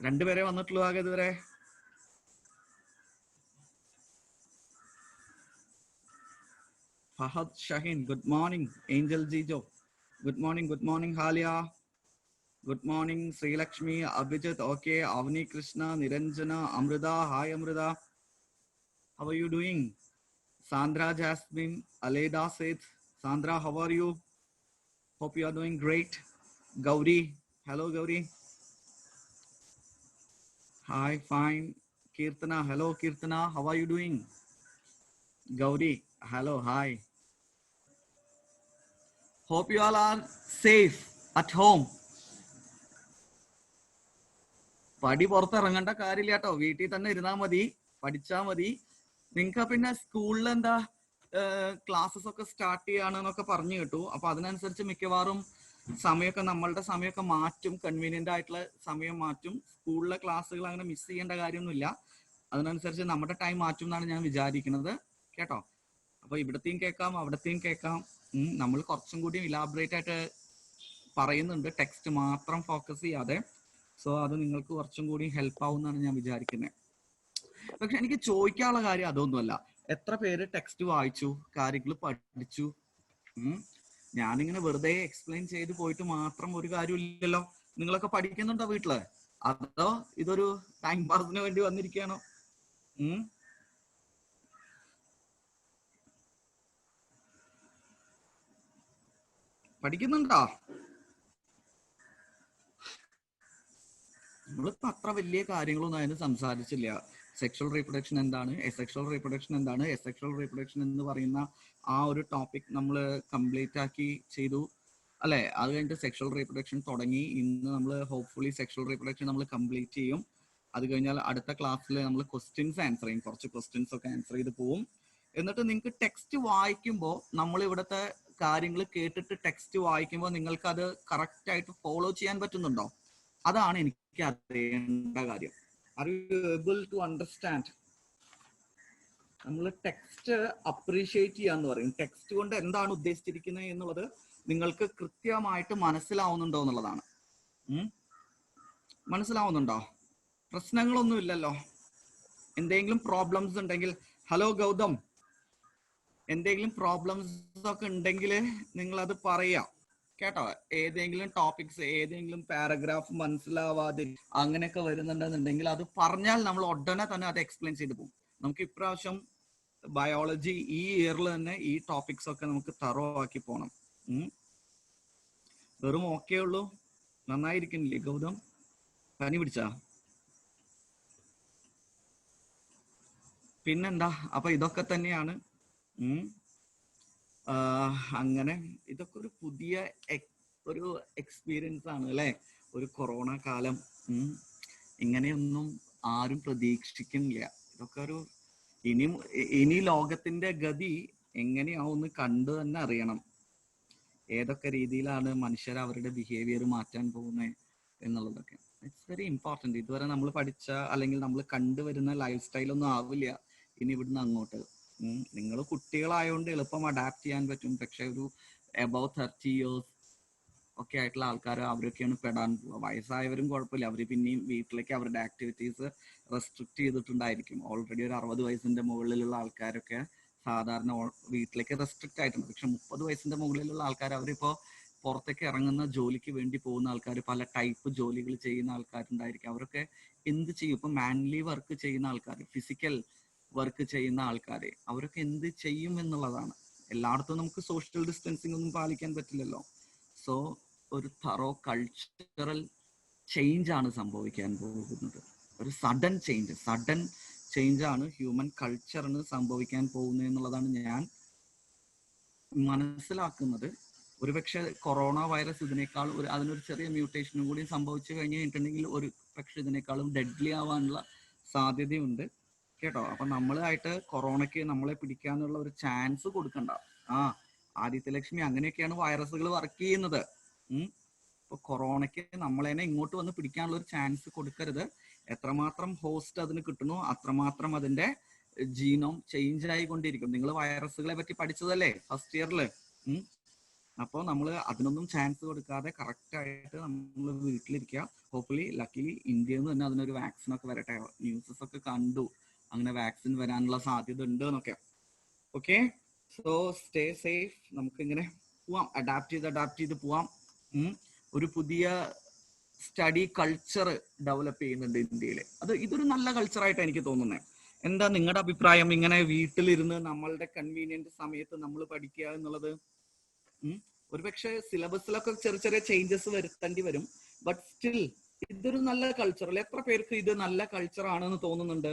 രണ്ടുപേരെ വന്നിട്ടുള്ളൂ ആകെ ഇതുവരെ. Fahad Shaheen, good morning. Angel Jijo, good morning. Halia, good morning. Sri Lakshmi, Abhijit, okay. Avni Krishna, Niranjana, Amrita, hi Amrita. How are you doing? Sandra Jasmine, Aleda Seth. Sandra, how are you? Hope you are doing great. Gauri, hello Gauri. Hi, fine. Kirtana, hello Kirtana, how are you doing? Gauri, hello, hi. Hope you all are safe at home. പടി പുറത്തിറങ്ങേണ്ട കാര്യമില്ല കേട്ടോ, വീട്ടിൽ തന്നെ ഇരുന്നാൽ മതി, പഠിച്ചാൽ മതി. നിങ്ങൾക്ക് പിന്നെ സ്കൂളിൽ എന്താ ക്ലാസ്സസ് ഒക്കെ സ്റ്റാർട്ട് ചെയ്യാണെന്നൊക്കെ പറഞ്ഞു കേട്ടു. അപ്പൊ അതിനനുസരിച്ച് മിക്കവാറും സമയമൊക്കെ നമ്മളുടെ സമയമൊക്കെ മാറ്റും, കൺവീനിയന്റ് ആയിട്ടുള്ള സമയം മാറ്റും. സ്കൂളിലെ ക്ലാസ്സുകൾ അങ്ങനെ മിസ് ചെയ്യേണ്ട കാര്യമൊന്നുമില്ല. അതിനനുസരിച്ച് നമ്മുടെ ടൈം മാറ്റും എന്നാണ് ഞാൻ വിചാരിക്കുന്നത് കേട്ടോ. അപ്പൊ ഇവിടത്തെയും കേൾക്കാം, അവിടത്തെയും കേൾക്കാം. നമ്മൾ കുറച്ചും കൂടി ഇലാബറേറ്റ് ആയിട്ട് പറയുന്നുണ്ട്, ടെക്സ്റ്റ് മാത്രം ഫോക്കസ് ചെയ്യാതെ. സോ അത് നിങ്ങൾക്ക് കുറച്ചും കൂടി ഹെൽപ്പ് ആവും എന്നാണ് ഞാൻ വിചാരിക്കുന്നത്. പക്ഷെ എനിക്ക് ചോദിക്കാനുള്ള കാര്യം അതൊന്നുമല്ല. എത്ര പേര് ടെക്സ്റ്റ് വായിച്ചു, കാര്യങ്ങൾ പഠിച്ചു? ഞാനിങ്ങനെ വെറുതെ എക്സ്പ്ലെയിൻ ചെയ്ത് പോയിട്ട് മാത്രം ഒരു കാര്യമില്ലല്ലോ. നിങ്ങളൊക്കെ പഠിക്കുന്നുണ്ടോ വീട്ടില്? അതോ ഇതൊരു ടൈം പാസിന് വേണ്ടി വന്നിരിക്കുകയാണോ? പഠിക്കുന്നുണ്ടോ? നമ്മളിപ്പോ അത്ര വലിയ കാര്യങ്ങളൊന്നും അതിന് സംസാരിച്ചില്ല. സെക്ഷൽ റീപ്രൊഡക്ഷൻ എന്താണ്, എസെക്ഷൽ റീപ്രൊഡക്ഷൻ എന്താണ്, എസെക്ഷൽ റീപ്രൊഡക്ഷൻ എന്ന് പറയുന്ന ആ ഒരു ടോപ്പിക് നമ്മൾ കംപ്ലീറ്റ് ആക്കി ചെയ്തു അല്ലെ. അത് കഴിഞ്ഞിട്ട് സെക്ഷൽ റീപ്രൊഡക്ഷൻ തുടങ്ങി. ഇന്ന് നമ്മൾ ഹോപ്പ്ഫുള്ളി സെക്ഷൽ റീപ്രൊഡക്ഷൻ നമ്മൾ കംപ്ലീറ്റ് ചെയ്യും. അത് കഴിഞ്ഞാൽ അടുത്ത ക്ലാസ്സിൽ നമ്മൾ ക്വസ്റ്റ്യൻസ് ആൻസർ ചെയ്യും, കുറച്ച് ക്വസ്റ്റ്യൻസ് ഒക്കെ ആൻസർ ചെയ്ത് പോവും. എന്നിട്ട് നിങ്ങൾക്ക് ടെക്സ്റ്റ് വായിക്കുമ്പോൾ, നമ്മൾ ഇവിടുത്തെ കാര്യങ്ങൾ കേട്ടിട്ട് ടെക്സ്റ്റ് വായിക്കുമ്പോൾ നിങ്ങൾക്ക് അത് കറക്റ്റ് ആയിട്ട് ഫോളോ ചെയ്യാൻ പറ്റുന്നുണ്ടോ? അതാണ് എനിക്ക് അറിയേണ്ട കാര്യം. Are you able to understand? നമ്മൾ ടെക്സ്റ്റ് അപ്രീഷിയേറ്റ് ചെയ്യാന്ന് പറയും. ടെക്സ്റ്റ് കൊണ്ട് എന്താണ് ഉദ്ദേശിച്ചിരിക്കുന്നത് എന്നുള്ളത് നിങ്ങൾക്ക് കൃത്യമായിട്ട് മനസ്സിലാവുന്നുണ്ടോ എന്നുള്ളതാണ്. മനസ്സിലാവുന്നുണ്ടോ? പ്രശ്നങ്ങളൊന്നും ഇല്ലല്ലോ? എന്തെങ്കിലും പ്രോബ്ലംസ് ഉണ്ടെങ്കിൽ, ഹലോ ഗൗതം, എന്തെങ്കിലും പ്രോബ്ലംസ് ഒക്കെ ഉണ്ടെങ്കിൽ നിങ്ങൾ അത് പറയാം കേട്ടോ. ഏതെങ്കിലും ടോപ്പിക്സ്, ഏതെങ്കിലും പാരഗ്രാഫ് മനസ്സിലാവാതെ അങ്ങനെയൊക്കെ വരുന്നുണ്ടെന്നുണ്ടെങ്കിൽ അത് പറഞ്ഞാൽ നമ്മൾ ഉടനെ തന്നെ അത് എക്സ്പ്ലെയിൻ ചെയ്ത് പോകും. നമുക്ക് ഇപ്രാവശ്യം ബയോളജി ഈ ഇയറിൽ തന്നെ ഈ ടോപ്പിക്സ് ഒക്കെ നമുക്ക് തറോ ആക്കി പോകണം. വെറും ഓക്കേ ഉള്ളൂ? നന്നായിരിക്കുന്നില്ലേ ഗൗതം? പനി പിടിച്ചാ? പിന്നെന്താ? അപ്പൊ ഇതൊക്കെ തന്നെയാണ്. അങ്ങനെ ഇതൊക്കെ ഒരു പുതിയ ഒരു എക്സ്പീരിയൻസ് ആണ് അല്ലെ. ഒരു കൊറോണ കാലം ഇങ്ങനെയൊന്നും ആരും പ്രതീക്ഷിക്കുന്നില്ല. ഇതൊക്കെ ഒരു ഇനി ലോകത്തിന്റെ ഗതി എങ്ങനെയാവുമെന്ന് കണ്ടു തന്നെ അറിയണം. ഏതൊക്കെ രീതിയിലാണ് മനുഷ്യർ അവരുടെ ബിഹേവിയർ മാറ്റാൻ പോകുന്നത് എന്നുള്ളതൊക്കെ. It's very important. ഇതുവരെ നമ്മൾ പഠിച്ച അല്ലെങ്കിൽ നമ്മൾ കണ്ടുവരുന്ന ലൈഫ് സ്റ്റൈലൊന്നും ആവില്ല ഇനി ഇവിടുന്ന് അങ്ങോട്ട്. നിങ്ങൾ കുട്ടികളായതുകൊണ്ട് എളുപ്പം അഡാപ്റ്റ് ചെയ്യാൻ പറ്റും. പക്ഷെ ഒരു എബവ് 30 years ഒക്കെ ആയിട്ടുള്ള ആൾക്കാർ, അവരൊക്കെയാണ് പെടാൻ പോവുക. വയസ്സായവരും കുഴപ്പമില്ല, അവർ പിന്നെയും വീട്ടിലേക്ക് അവരുടെ ആക്ടിവിറ്റീസ് റെസ്ട്രിക്ട് ചെയ്തിട്ടുണ്ടായിരിക്കും. ഓൾറെഡി ഒരു 60 വയസ്സിന്റെ മുകളിലുള്ള ആൾക്കാരൊക്കെ സാധാരണ വീട്ടിലേക്ക് റെസ്ട്രിക്റ്റ് ആയിട്ടുണ്ട്. പക്ഷെ 30 വയസ്സിന്റെ മുകളിലുള്ള ആൾക്കാർ, അവരിപ്പോ പുറത്തേക്ക് ഇറങ്ങുന്ന ജോലിക്ക് വേണ്ടി പോകുന്ന ആൾക്കാർ, പല ടൈപ്പ് ജോലികൾ ചെയ്യുന്ന ആൾക്കാരുണ്ടായിരിക്കും. അവരൊക്കെ എന്ത് ചെയ്യും? ഇപ്പൊ മാനുവലി വർക്ക് ചെയ്യുന്ന ആൾക്കാർ, ഫിസിക്കൽ വർക്ക് ചെയ്യുന്ന ആൾക്കാർ, അവരൊക്കെ എന്ത് ചെയ്യും എന്നുള്ളതാണ്. എല്ലായിടത്തും നമുക്ക് സോഷ്യൽ ഡിസ്റ്റൻസിങ് ഒന്നും പാലിക്കാൻ പറ്റില്ലല്ലോ. സോ ഒരു തറോ കൾച്ചറൽ ചേഞ്ച് ആണ് സംഭവിക്കാൻ പോകുന്നത്. ഒരു സഡൻ ചേഞ്ച് ആണ് ഹ്യൂമൻ കൾച്ചറിന് സംഭവിക്കാൻ പോകുന്നത് എന്നുള്ളതാണ് ഞാൻ മനസ്സിലാക്കുന്നത്. ഒരുപക്ഷെ കൊറോണ വൈറസ് ഇതിനേക്കാൾ അതിനൊരു ചെറിയ മ്യൂട്ടേഷനും കൂടി സംഭവിച്ചു കഴിഞ്ഞിട്ടുണ്ടെങ്കിൽ ഒരു പക്ഷെ ഇതിനേക്കാളും ഡെഡ്ലി ആവാനുള്ള സാധ്യതയുണ്ട് കേട്ടോ. അപ്പൊ നമ്മളായിട്ട് കൊറോണയ്ക്ക് നമ്മളെ പിടിക്കാനുള്ള ഒരു ചാൻസ് കൊടുക്കണ്ട. ആദിത്യലക്ഷ്മി, അങ്ങനെയൊക്കെയാണ് വൈറസുകൾ വർക്ക് ചെയ്യുന്നത്. ഇപ്പൊ കൊറോണയ്ക്ക് നമ്മളെന്നെ ഇങ്ങോട്ട് വന്ന് പിടിക്കാനുള്ള ഒരു ചാൻസ് കൊടുക്കരുത്. എത്രമാത്രം ഹോസ്റ്റ് അതിന് കിട്ടുന്നു അത്രമാത്രം അതിന്റെ ജീനോം ചേഞ്ച് ആയിക്കൊണ്ടിരിക്കും. നിങ്ങൾ വൈറസുകളെ പറ്റി പഠിച്ചതല്ലേ ഫസ്റ്റ് ഇയറിൽ? അപ്പോൾ നമ്മൾ അതിനൊന്നും ചാൻസ് കൊടുക്കാതെ കറക്റ്റ് ആയിട്ട് നമ്മൾ വീട്ടിലിരിക്കുക. ഹോപ്പ്ഫുള്ളി ലക്കിലി ഇന്ത്യയിൽ നിന്ന് തന്നെ അതിനൊരു വാക്സിൻ ഒക്കെ വരട്ടെ. ന്യൂസസ് ഒക്കെ കണ്ടു അങ്ങനെ വാക്സിൻ വരാനുള്ള സാധ്യത ഉണ്ട് എന്നൊക്കെ. Okay, so stay safe. നമുക്ക് ഇങ്ങനെ പോവാം, അഡാപ്റ്റ് ചെയ്ത് പോവാം. ഒരു പുതിയ സ്റ്റഡി കൾച്ചർ ഡെവലപ്പ് ചെയ്യുന്നുണ്ട് ഇന്ത്യയിൽ. ഇതൊരു നല്ല കൾച്ചറായിട്ടാണ് എനിക്ക് തോന്നുന്നത്. എന്താ നിങ്ങളുടെ അഭിപ്രായം? ഇങ്ങനെ വീട്ടിലിരുന്ന് നമ്മളുടെ കൺവീനിയന്റ് സമയത്ത് നമ്മൾ പഠിക്കുക എന്നുള്ളത്. ഒരുപക്ഷെ സിലബസിലൊക്കെ ചെറിയ ചെറിയ ചേഞ്ചസ് വരുത്തേണ്ടി വരും. ബട്ട് സ്റ്റിൽ ഇതൊരു നല്ല കൾച്ചർ. എത്ര പേർക്ക് ഇത് നല്ല കൾച്ചർ ആണെന്ന് തോന്നുന്നുണ്ട്?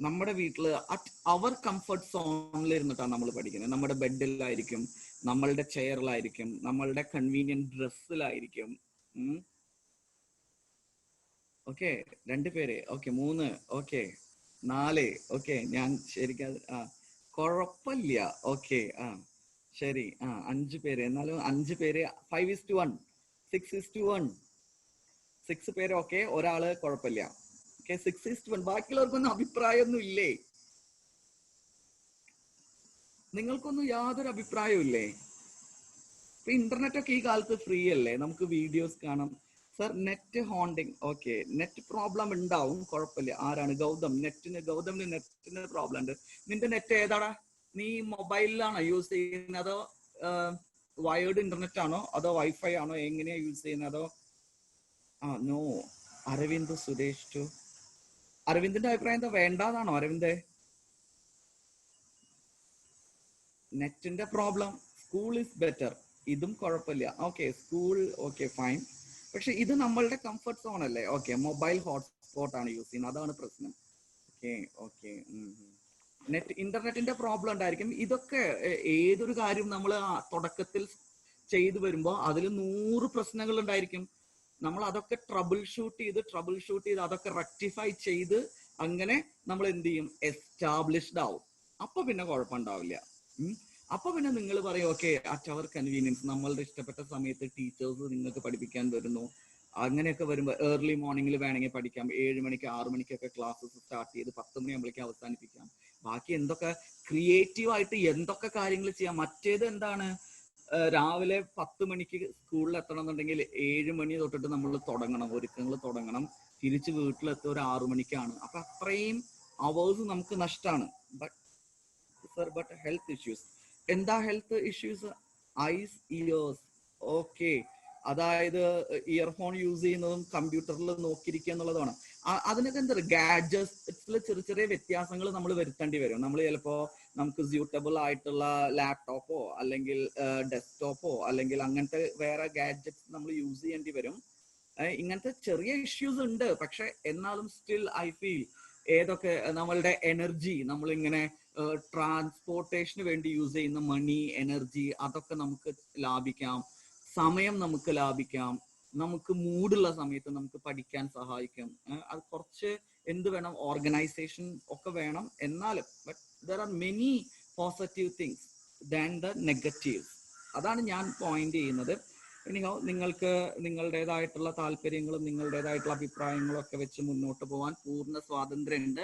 നമ്മുടെ വീട്ടില് അറ്റ് അവർ കംഫർട്ട് സോണിൽ ഇരുന്നിട്ടാണ് നമ്മൾ പഠിക്കുന്നത്. നമ്മുടെ ബെഡിലായിരിക്കും, നമ്മളുടെ ചെയറിലായിരിക്കും, നമ്മളുടെ കൺവീനിയന്റ് ഡ്രസ്സിലായിരിക്കും. ഓക്കെ, 2 പേര്, ഓക്കെ 3, ഓക്കെ 4, ഓക്കെ ഞാൻ ശരിക്കും കുഴപ്പമില്ല. ഓക്കെ, ശരി, 5 പേര്. എന്നാലും 5 പേര് 5:1, 6:1, 6 പേര്. ഓക്കെ, ഒരാള് കുഴപ്പമില്ല. 6:1. ബാക്കിയുള്ളവർക്കൊന്നും അഭിപ്രായമൊന്നും ഇല്ലേ? നിങ്ങൾക്കൊന്നും യാതൊരു അഭിപ്രായവും ഇല്ലേ? ഇപ്പൊ ഇന്റർനെറ്റ് ഒക്കെ ഈ കാലത്ത് ഫ്രീ അല്ലേ, നമുക്ക് വീഡിയോസ് കാണാം. Sir net haunting. Okay, net problem ഉണ്ടാവും, കുഴപ്പമില്ല. ആരാണ്? ഗൗതമിന് നെറ്റിന് പ്രോബ്ലം ഉണ്ട്. നിന്റെ നെറ്റ് ഏതാടാ? നീ മൊബൈലിലാണോ യൂസ് ചെയ്യുന്നത്, അതോ വയേർഡ് ഇന്റർനെറ്റ് ആണോ, അതോ വൈഫൈ ആണോ? എങ്ങനെയാ യൂസ് ചെയ്യുന്നത്? അതോ നോ. അരവിന്ദ് സുരേഷ് ടു. അരവിന്ദിന്റെ അഭിപ്രായം എന്താ? വേണ്ടാതാണോ അരവിന്ദ്? നെറ്റിന്റെ പ്രോബ്ലം. School is better. ഇതും കുഴപ്പമില്ല. Okay, school okay fine. പക്ഷെ ഇത് നമ്മളുടെ കംഫർട്ട് സോൺ അല്ലേ? ഓക്കെ, മൊബൈൽ ഹോട്ട്സ്പോട്ട് ആണ് യൂസ് ചെയ്യുന്നത്, അതാണ് പ്രശ്നം. ഓക്കെ ഓക്കെ ഇന്റർനെറ്റിന്റെ പ്രോബ്ലം ഉണ്ടായിരിക്കും. ഇതൊക്കെ ഏതൊരു കാര്യം നമ്മൾ തുടക്കത്തിൽ ചെയ്തു വരുമ്പോൾ അതിൽ 100 പ്രശ്നങ്ങൾ ഉണ്ടായിരിക്കും. നമ്മൾ അതൊക്കെ ട്രബിൾ ഷൂട്ട് ചെയ്ത് അതൊക്കെ റെക്ടിഫൈ ചെയ്ത് അങ്ങനെ നമ്മൾ എന്ത് ചെയ്യും? എസ്റ്റാബ്ലിഷ്ഡ് ആവും. അപ്പൊ പിന്നെ കുഴപ്പമുണ്ടാവില്ല. അപ്പൊ പിന്നെ നിങ്ങൾ പറയും ഓക്കെ അറ്റ് അവർ കൺവീനിയൻസ്. നമ്മളുടെ ഇഷ്ടപ്പെട്ട സമയത്ത് ടീച്ചേഴ്സ് നിങ്ങൾക്ക് പഠിപ്പിക്കാൻ വരുന്നു. അങ്ങനെയൊക്കെ വരുമ്പോൾ ഏർലി മോർണിംഗിൽ വേണമെങ്കിൽ പഠിക്കാം. 7 മണിക്ക് 6 മണിക്കൊക്കെ ക്ലാസ്സസ് സ്റ്റാർട്ട് ചെയ്ത് 10 മണിയാകുമ്പോഴേക്കും അവസാനിപ്പിക്കാം. ബാക്കി എന്തൊക്കെ ക്രിയേറ്റീവ് ആയിട്ട് എന്തൊക്കെ കാര്യങ്ങൾ ചെയ്യാം. മറ്റേത് എന്താണ്? രാവിലെ 10 മണിക്ക് സ്കൂളിൽ എത്തണം എന്നുണ്ടെങ്കിൽ 7 മണി തൊട്ടിട്ട് നമ്മൾ തുടങ്ങണം, ഒരുക്കങ്ങൾ തുടങ്ങണം. തിരിച്ച് വീട്ടിലെത്തുക ഒരു 6 മണിക്കാണ്. അപ്പൊ അത്രയും അവേഴ്സ് നമുക്ക് നഷ്ടമാണ്. But health issues. എന്താ health issues? Eyes, ears. Okay, അതായത് ഇയർഫോൺ യൂസ് ചെയ്യുന്നതും കമ്പ്യൂട്ടറിൽ നോക്കിയിരിക്കുക എന്നുള്ളതാണ്. അതിനൊക്കെ എന്താ പറയുക, ഗാഡ്ജറ്റ്സിൽ ചെറിയ ചെറിയ വ്യത്യാസങ്ങൾ നമ്മൾ വരുത്തേണ്ടി വരും. നമ്മൾ ചിലപ്പോ നമുക്ക് സ്യൂട്ടബിൾ ആയിട്ടുള്ള ലാപ്ടോപ്പോ അല്ലെങ്കിൽ ഡെസ്ക്ടോപ്പോ അല്ലെങ്കിൽ അങ്ങനത്തെ വേറെ ഗാഡ്ജറ്റ്സ് നമ്മൾ യൂസ് ചെയ്യേണ്ടി വരും. ഇങ്ങനത്തെ ചെറിയ ഇഷ്യൂസ് ഉണ്ട്. പക്ഷെ എന്നാലും സ്റ്റിൽ ഐ ഫീൽ ഏതൊക്കെ നമ്മളുടെ എനർജി, നമ്മളിങ്ങനെ ട്രാൻസ്പോർട്ടേഷന് വേണ്ടി യൂസ് ചെയ്യുന്ന മണി, എനർജി, അതൊക്കെ നമുക്ക് ലാഭിക്കാം. സമയം നമുക്ക് ലാഭിക്കാം. നമുക്ക് മൂടുള്ള സമയത്ത് നമുക്ക് പഠിക്കാൻ സഹായിക്കും. അത് കുറച്ച് എന്ത് വേണം, ഓർഗനൈസേഷൻ ഒക്കെ വേണം. എന്നാലും but there are many positive things than the negatives. അതാണ് ഞാൻ പോയിന്റ് ചെയ്യുന്നത്. എനിഹോ നിങ്ങൾക്ക് നിങ്ങളുടേതായിട്ടുള്ള താല്പര്യങ്ങളും നിങ്ങളുടേതായിട്ടുള്ള അഭിപ്രായങ്ങളും ഒക്കെ വെച്ച് മുന്നോട്ട് പോകാൻ പൂർണ്ണ സ്വാതന്ത്ര്യം ഉണ്ട്.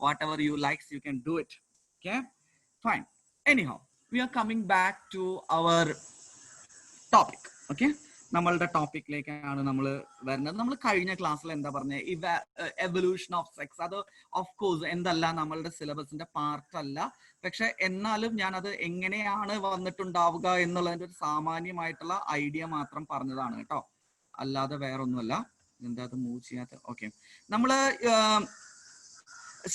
Whatever you likes you can do it. Okay fine. Anyhow we are coming back to our topic. Okay, നമ്മളുടെ ടോപ്പിക്കിലേക്കാണ് നമ്മൾ വരുന്നത്. നമ്മൾ കഴിഞ്ഞ ക്ലാസ്സിൽ എന്താ പറഞ്ഞത്? Evolution of sex. അത് ഓഫ് കോഴ്സ് എന്തല്ല, നമ്മളുടെ സിലബസിന്റെ പാർട്ട് അല്ല. പക്ഷെ എന്നാലും ഞാൻ അത് എങ്ങനെയാണ് വന്നിട്ടുണ്ടാവുക എന്നുള്ളതിന്റെ ഒരു സാമാന്യമായിട്ടുള്ള ഐഡിയ മാത്രം പറഞ്ഞതാണ് കേട്ടോ, അല്ലാതെ വേറൊന്നുമല്ല. എന്താ അത് മൂവ് ചെയ്യാത്ത? ഓക്കെ, നമ്മള്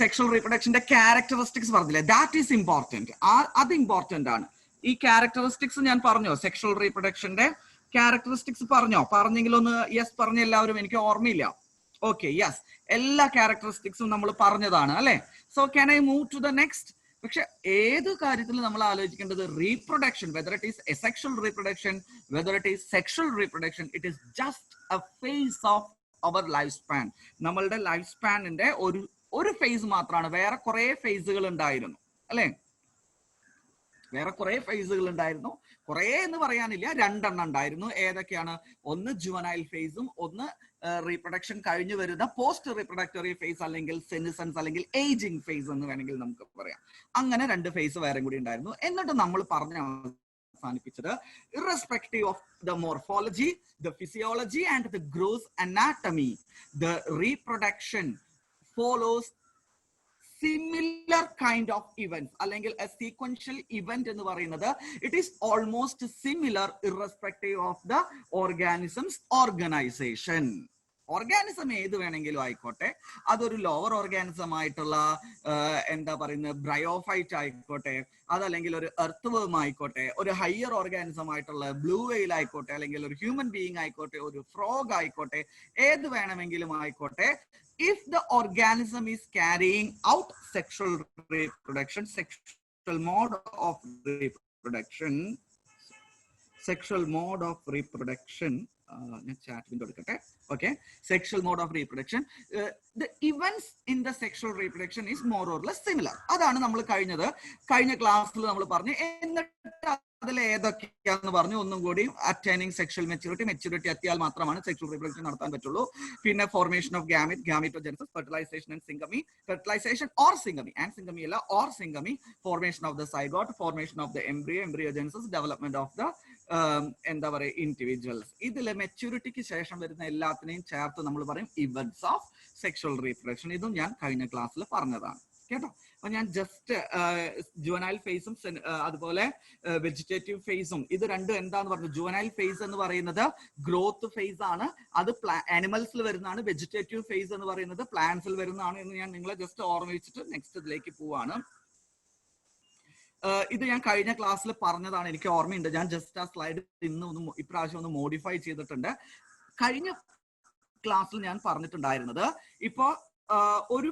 സെക്ഷൽ റീപ്രൊഡക്ഷന്റെ ക്യാരക്ടറിസ്റ്റിക്സ് പറഞ്ഞില്ലേ? That is important. അത് ഇമ്പോർട്ടന്റ് ആണ്. ഈ ക്യാരക്ടറിസ്റ്റിക്സ് ഞാൻ പറഞ്ഞോ? സെക്ഷൽ റീപ്രൊഡക്ഷന്റെ ക്യാരക്ടറിസ്റ്റിക്സ് പറഞ്ഞെങ്കിൽ ഒന്ന് യെസ് പറഞ്ഞ എല്ലാവരും. എനിക്ക് ഓർമ്മയില്ല. ഓക്കെ, യെസ്, എല്ലാ ക്യാരക്ടറിസ്റ്റിക്സും നമ്മൾ പറഞ്ഞതാണ് അല്ലെ? So can I move to the next? പക്ഷെ ഏത് കാര്യത്തിൽ നമ്മൾ ആലോചിക്കേണ്ടത് reproduction, whether it is asexual reproduction, whether it is sexual reproduction, it is just a phase of our life span. നമ്മളുടെ ലൈഫ് സ്പാനിന്റെ ഒരു ഫേസ് മാത്രമാണ്. വേറെ കുറെ ഫേസുകൾ ഉണ്ടായിരുന്നു അല്ലെ? വേറെ കുറെ ഫേസുകൾ ഉണ്ടായിരുന്നു. കുറെ എന്ന് പറയാനില്ല, 2 എണ്ണം ഉണ്ടായിരുന്നു. ഏതൊക്കെയാണ്? ഒന്ന് ജുവനൈൽ ഫേസും ഒന്ന് റീപ്രൊഡക്ഷൻ കഴിഞ്ഞു വരുന്ന പോസ്റ്റ് റീപ്രൊഡക്ടറി ഫേസ് അല്ലെങ്കിൽ സെനിസൻസ് അല്ലെങ്കിൽ ഏജിങ് ഫേസ് എന്ന് വേണമെങ്കിൽ നമുക്ക് പറയാം. അങ്ങനെ 2 ഫേസ് വേറെ കൂടി ഉണ്ടായിരുന്നു. എന്നിട്ട് നമ്മൾ പറഞ്ഞ അവസാനിപ്പിച്ചത്. Irrespective of the morphology, the physiology and the gross anatomy, the reproduction follows similar kind of events, അല്ലെങ്കിൽ a sequential event എന്ന് പറയുന്നത് it is almost similar irrespective of the organism's organization. Organism ഏത് വേണമെങ്കിലും ആയിക്കോട്ടെ, അതൊരു ലോവർ ഓർഗാനിസം ആയിട്ടുള്ള എന്താ പറയുന്നത് ബ്രയോഫൈറ്റ് ആയിക്കോട്ടെ, അതല്ലെങ്കിൽ ഒരു എർത്ത് വേം ആയിക്കോട്ടെ, ഒരു ഹയർ ഓർഗാനിസം ആയിട്ടുള്ള ബ്ലൂ വെയിൽ ആയിക്കോട്ടെ, അല്ലെങ്കിൽ ഒരു ഹ്യൂമൻ ബീയിങ് ആയിക്കോട്ടെ, ഒരു ഫ്രോഗ് ആയിക്കോട്ടെ, ഏത് വേണമെങ്കിലും ആയിക്കോട്ടെ, if the organism is carrying out sexual reproduction, sexual mode of reproduction, chat window okay, sexual mode of reproduction, the events in the sexual reproduction is more or less similar. അതാണ് നമ്മൾ കഴിഞ്ഞ ക്ലാസ്സിൽ നമ്മൾ പറഞ്ഞു. എന്നിട്ട് അതിൽ ഏതൊക്കെയാന്ന് പറഞ്ഞു ഒന്നും കൂടി. അറ്റൈനിങ് സെക്ഷൽ മെച്യൂരിറ്റി എത്തിയാൽ മാത്രമാണ് സെക്ഷൽ റീപ്രൊഡക്ഷൻ നടത്താൻ പറ്റുള്ളൂ. പിന്നെ formation of gametogenesis, fertilisation and syngamy, fertilisation or syngamy, and syngamy അല്ല or syngamy, formation of the zygote, formation of the embryogenesis, development of the എന്താ പറയുക ഇൻഡിവിജ്വൽസ്. ഇതിൽ മെച്യൂരിറ്റിക്ക് ശേഷം വരുന്ന എല്ലാത്തിനെയും ചേർത്ത് നമ്മൾ പറയും ഇവന്റ്സ് ഓഫ് സെക്ഷൽ റീപ്രൊഡക്ഷൻ. ഇതും ഞാൻ കഴിഞ്ഞ ക്ലാസ്സിൽ പറഞ്ഞതാണ് കേട്ടോ. അപ്പൊ ഞാൻ ജസ്റ്റ് ജുവനൈൽ ഫേസും അതുപോലെ വെജിറ്റേറ്റീവ് ഫേസും ഇത് രണ്ടും എന്താന്ന് പറഞ്ഞു. ജുവനൈൽ ഫേസ് എന്ന് പറയുന്നത് ഗ്രോത്ത് ഫേസ് ആണ്, അത് ആനിമൽസിൽ വരുന്നതാണ്. വെജിറ്റേറ്റീവ് ഫേസ് എന്ന് പറയുന്നത് പ്ലാന്റ്സിൽ വരുന്നതാണ് എന്ന് ഞാൻ നിങ്ങളെ ജസ്റ്റ് ഓർമ്മിച്ചിട്ട് നെക്സ്റ്റ് ഇതിലേക്ക് പോവാണ്. ഇത് ഞാൻ കഴിഞ്ഞ ക്ലാസ്സിൽ പറഞ്ഞതാണ്, എനിക്ക് ഓർമ്മയുണ്ട്. ഞാൻ ജസ്റ്റ് ആ സ്ലൈഡ് ഇപ്രാവശ്യം ഒന്ന് മോഡിഫൈ ചെയ്തിട്ടുണ്ട്. കഴിഞ്ഞ ക്ലാസ്സിൽ ഞാൻ പറഞ്ഞിട്ടുണ്ടായിരുന്നത് ഇപ്പോ ഒരു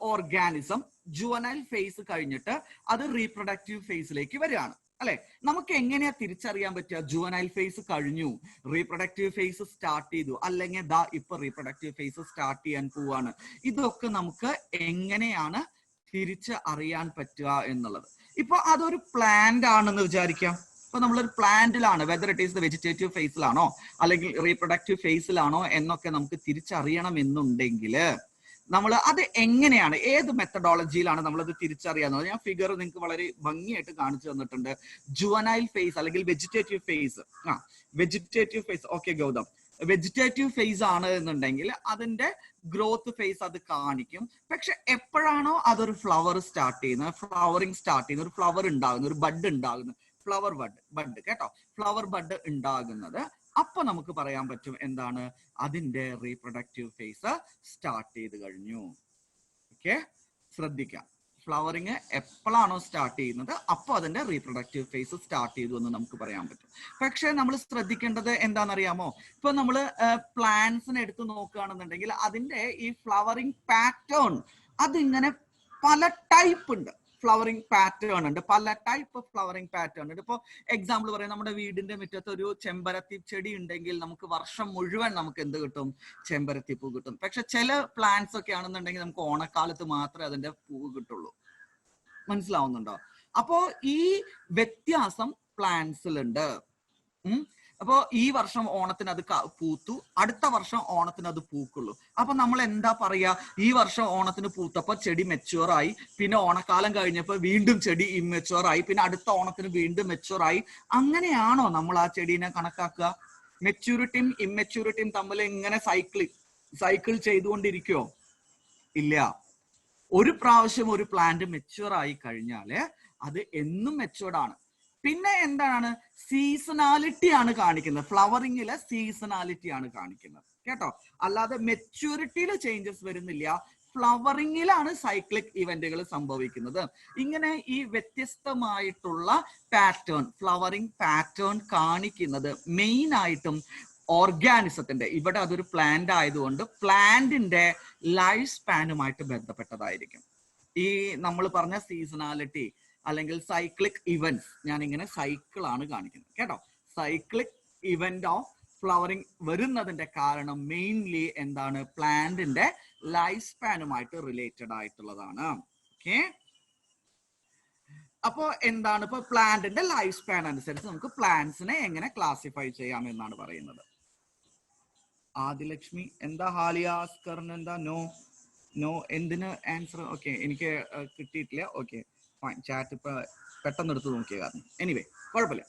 ഓർഗാനിസം ജുവനൈൽ ഫേസ് കഴിഞ്ഞിട്ട് അത് റീപ്രൊഡക്റ്റീവ് ഫേസിലേക്ക് വരികയാണ് അല്ലെ. നമുക്ക് എങ്ങനെയാ തിരിച്ചറിയാൻ പറ്റുക ജുവനൈൽ ഫേസ് കഴിഞ്ഞു, റീപ്രൊഡക്റ്റീവ് ഫേസ് സ്റ്റാർട്ട് ചെയ്തു, അല്ലെങ്കിൽ ദാ ഇപ്പൊ റീപ്രൊഡക്റ്റീവ് ഫേസ് സ്റ്റാർട്ട് ചെയ്യാൻ പോവാണ്. ഇതൊക്കെ നമുക്ക് എങ്ങനെയാണ് തിരിച്ച് അറിയാൻ പറ്റുക എന്നുള്ളത്. ഇപ്പൊ അതൊരു പ്ലാന്റ് ആണെന്ന് വിചാരിക്കാം. ഇപ്പൊ നമ്മളൊരു പ്ലാന്റിലാണ്, whether it is the vegetative ഫേസിലാണോ അല്ലെങ്കിൽ റീപ്രൊഡക്റ്റീവ് ഫേസിലാണോ എന്നൊക്കെ നമുക്ക് തിരിച്ചറിയണം എന്നുണ്ടെങ്കിൽ നമ്മൾ അത് എങ്ങനെയാണ്, ഏത് മെത്തഡോളജിയിലാണ് നമ്മളത് തിരിച്ചറിയാന്ന്. ഞാൻ ഫിഗർ നിങ്ങൾക്ക് വളരെ ഭംഗിയായിട്ട് കാണിച്ചു തന്നിട്ടുണ്ട്. ജുവനൈൽ ഫേസ് അല്ലെങ്കിൽ vegetative phase, vegetative phase okay Gautham, vegetative phase ആണ് എന്നുണ്ടെങ്കിൽ അതിന്റെ ഗ്രോത്ത് ഫേസ് അത് കാണിക്കും. പക്ഷെ എപ്പോഴാണോ അതൊരു ഫ്ലവർ സ്റ്റാർട്ട് ചെയ്യുന്നത്, ഫ്ലവറിങ് സ്റ്റാർട്ട് ചെയ്യുന്നത്, ഒരു ഫ്ലവർ ഉണ്ടാകുന്നത്, ഒരു ബഡ് ഉണ്ടാകുന്നത്, ഫ്ലവർ ബഡ് കേട്ടോ, ഫ്ലവർ ബഡ് ഉണ്ടാകുന്നത്, അപ്പൊ നമുക്ക് പറയാൻ പറ്റും എന്താണ് അതിന്റെ റീപ്രൊഡക്റ്റീവ് ഫേസ് സ്റ്റാർട്ട് ചെയ്ത് കഴിഞ്ഞു. ഓക്കെ, ശ്രദ്ധിക്കാം. ഫ്ലവറിങ് എപ്പോഴാണോ സ്റ്റാർട്ട് ചെയ്യുന്നത് അപ്പൊ അതിന്റെ റീപ്രൊഡക്റ്റീവ് ഫേസ് സ്റ്റാർട്ട് ചെയ്തു എന്ന് നമുക്ക് പറയാൻ പറ്റും. പക്ഷെ നമ്മൾ ശ്രദ്ധിക്കേണ്ടത് എന്താണെന്നറിയാമോ, ഇപ്പൊ നമ്മൾ പ്ലാന്റ്സിനെ എടുത്ത് നോക്കുകയാണെന്നുണ്ടെങ്കിൽ അതിന്റെ ഈ ഫ്ലവറിങ് പാറ്റേൺ അതിങ്ങനെ പല ടൈപ്പ് ഉണ്ട്. ഫ്ലവറിങ് പാറ്റേൺ ഉണ്ട്, പല ടൈപ്പ് ഫ്ലവറിങ് പാറ്റേൺ ഉണ്ട്. ഇപ്പൊ എക്സാമ്പിൾ പറയാം, നമ്മുടെ വീടിന്റെ മുറ്റത്ത് ഒരു ചെമ്പരത്തി ചെടി ഉണ്ടെങ്കിൽ നമുക്ക് വർഷം മുഴുവൻ നമുക്ക് എന്ത് കിട്ടും, ചെമ്പരത്തി പൂ കിട്ടും. പക്ഷെ ചില പ്ലാന്റ്സ് ഒക്കെ ആണെന്നുണ്ടെങ്കിൽ നമുക്ക് ഓണക്കാലത്ത് മാത്രമേ അതിന്റെ പൂവ് കിട്ടുള്ളൂ. മനസ്സിലാവുന്നുണ്ടോ? അപ്പോ ഈ വ്യത്യാസം പ്ലാന്റ്സിലുണ്ട്. അപ്പോ ഈ വർഷം ഓണത്തിന് അത് പൂത്തു, അടുത്ത വർഷം ഓണത്തിന് അത് പൂക്കുള്ളൂ. അപ്പൊ നമ്മൾ എന്താ പറയാ, ഈ വർഷം ഓണത്തിന് പൂത്തപ്പോ ചെടി മെച്യൂർ ആയി, പിന്നെ ഓണക്കാലം കഴിഞ്ഞപ്പോ വീണ്ടും ചെടി ഇമ്മെച്യൂർ ആയി, പിന്നെ അടുത്ത ഓണത്തിന് വീണ്ടും മെച്യൂർ ആയി. അങ്ങനെയാണോ നമ്മൾ ആ ചെടീനെ കണക്കാക്കുക? മെച്യൂരിറ്റിയും ഇമ്മെച്യൂരിറ്റിയും തമ്മിൽ ഇങ്ങനെ സൈക്കിൾ ചെയ്തുകൊണ്ടിരിക്കുവോ? ഇല്ല. ഒരു പ്രാവശ്യം ഒരു പ്ലാന്റ് മെച്യൂർ ആയി കഴിഞ്ഞാല് അത് എന്നും മെച്യൂർഡ് ആണ്. പിന്നെ എന്താണ്, സീസണാലിറ്റി ആണ് കാണിക്കുന്നത്. ഫ്ലവറിങ്ങില് സീസണാലിറ്റി ആണ് കാണിക്കുന്നത് കേട്ടോ, അല്ലാതെ മെച്യൂരിറ്റിയിൽ ചേഞ്ചസ് വരുന്നില്ല. ഫ്ലവറിങ്ങിലാണ് സൈക്ലിക് ഇവന്റുകൾ സംഭവിക്കുന്നത്. ഇങ്ങനെ ഈ വ്യത്യസ്തമായിട്ടുള്ള പാറ്റേൺ, ഫ്ലവറിങ് പാറ്റേൺ കാണിക്കുന്നത് മെയിൻ ആയിട്ടും ഓർഗാനിസത്തിന്റെ, ഇവിടെ അതൊരു പ്ലാന്റ് ആയതുകൊണ്ട് പ്ലാന്റിന്റെ ലൈഫ് സ്പാനുമായിട്ട് ബന്ധപ്പെട്ടതായിരിക്കും. ഈ നമ്മൾ പറഞ്ഞ സീസണാലിറ്റി അല്ലെങ്കിൽ സൈക്ലിക് ഇവന്റ്സ്, ഞാൻ ഇങ്ങനെ സൈക്കിൾ ആണ് കാണിക്കുന്നത് കേട്ടോ. സൈക്ലിക് ഇവന്റ് ഓഫ് ഫ്ലവറിങ് വരുന്നതിന്റെ കാരണം മെയിൻലി എന്താണ്, പ്ലാന്റിന്റെ ലൈഫ് സ്പാനുമായിട്ട് റിലേറ്റഡ് ആയിട്ടുള്ളതാണ്. ഓക്കെ, അപ്പോ എന്താണ്, ഇപ്പൊ പ്ലാന്റിന്റെ ലൈഫ് സ്പാൻ അനുസരിച്ച് നമുക്ക് പ്ലാന്റ്സിനെ എങ്ങനെ ക്ലാസിഫൈ ചെയ്യാം എന്നാണ് പറയുന്നത്. ആദിലക്ഷ്മി എന്താ, ഹാലിയ ആസ്കറിന് എന്താ നോ എന്തിന് ആൻസർ? ഓക്കെ, എനിക്ക് കിട്ടിയിട്ടില്ല. ഓക്കെ ഫൈൻ, ചാറ്റ് ഇപ്പൊ പെട്ടെന്ന് എടുത്ത് നോക്കിയ കാരണം എനിവേ കുഴപ്പമില്ല.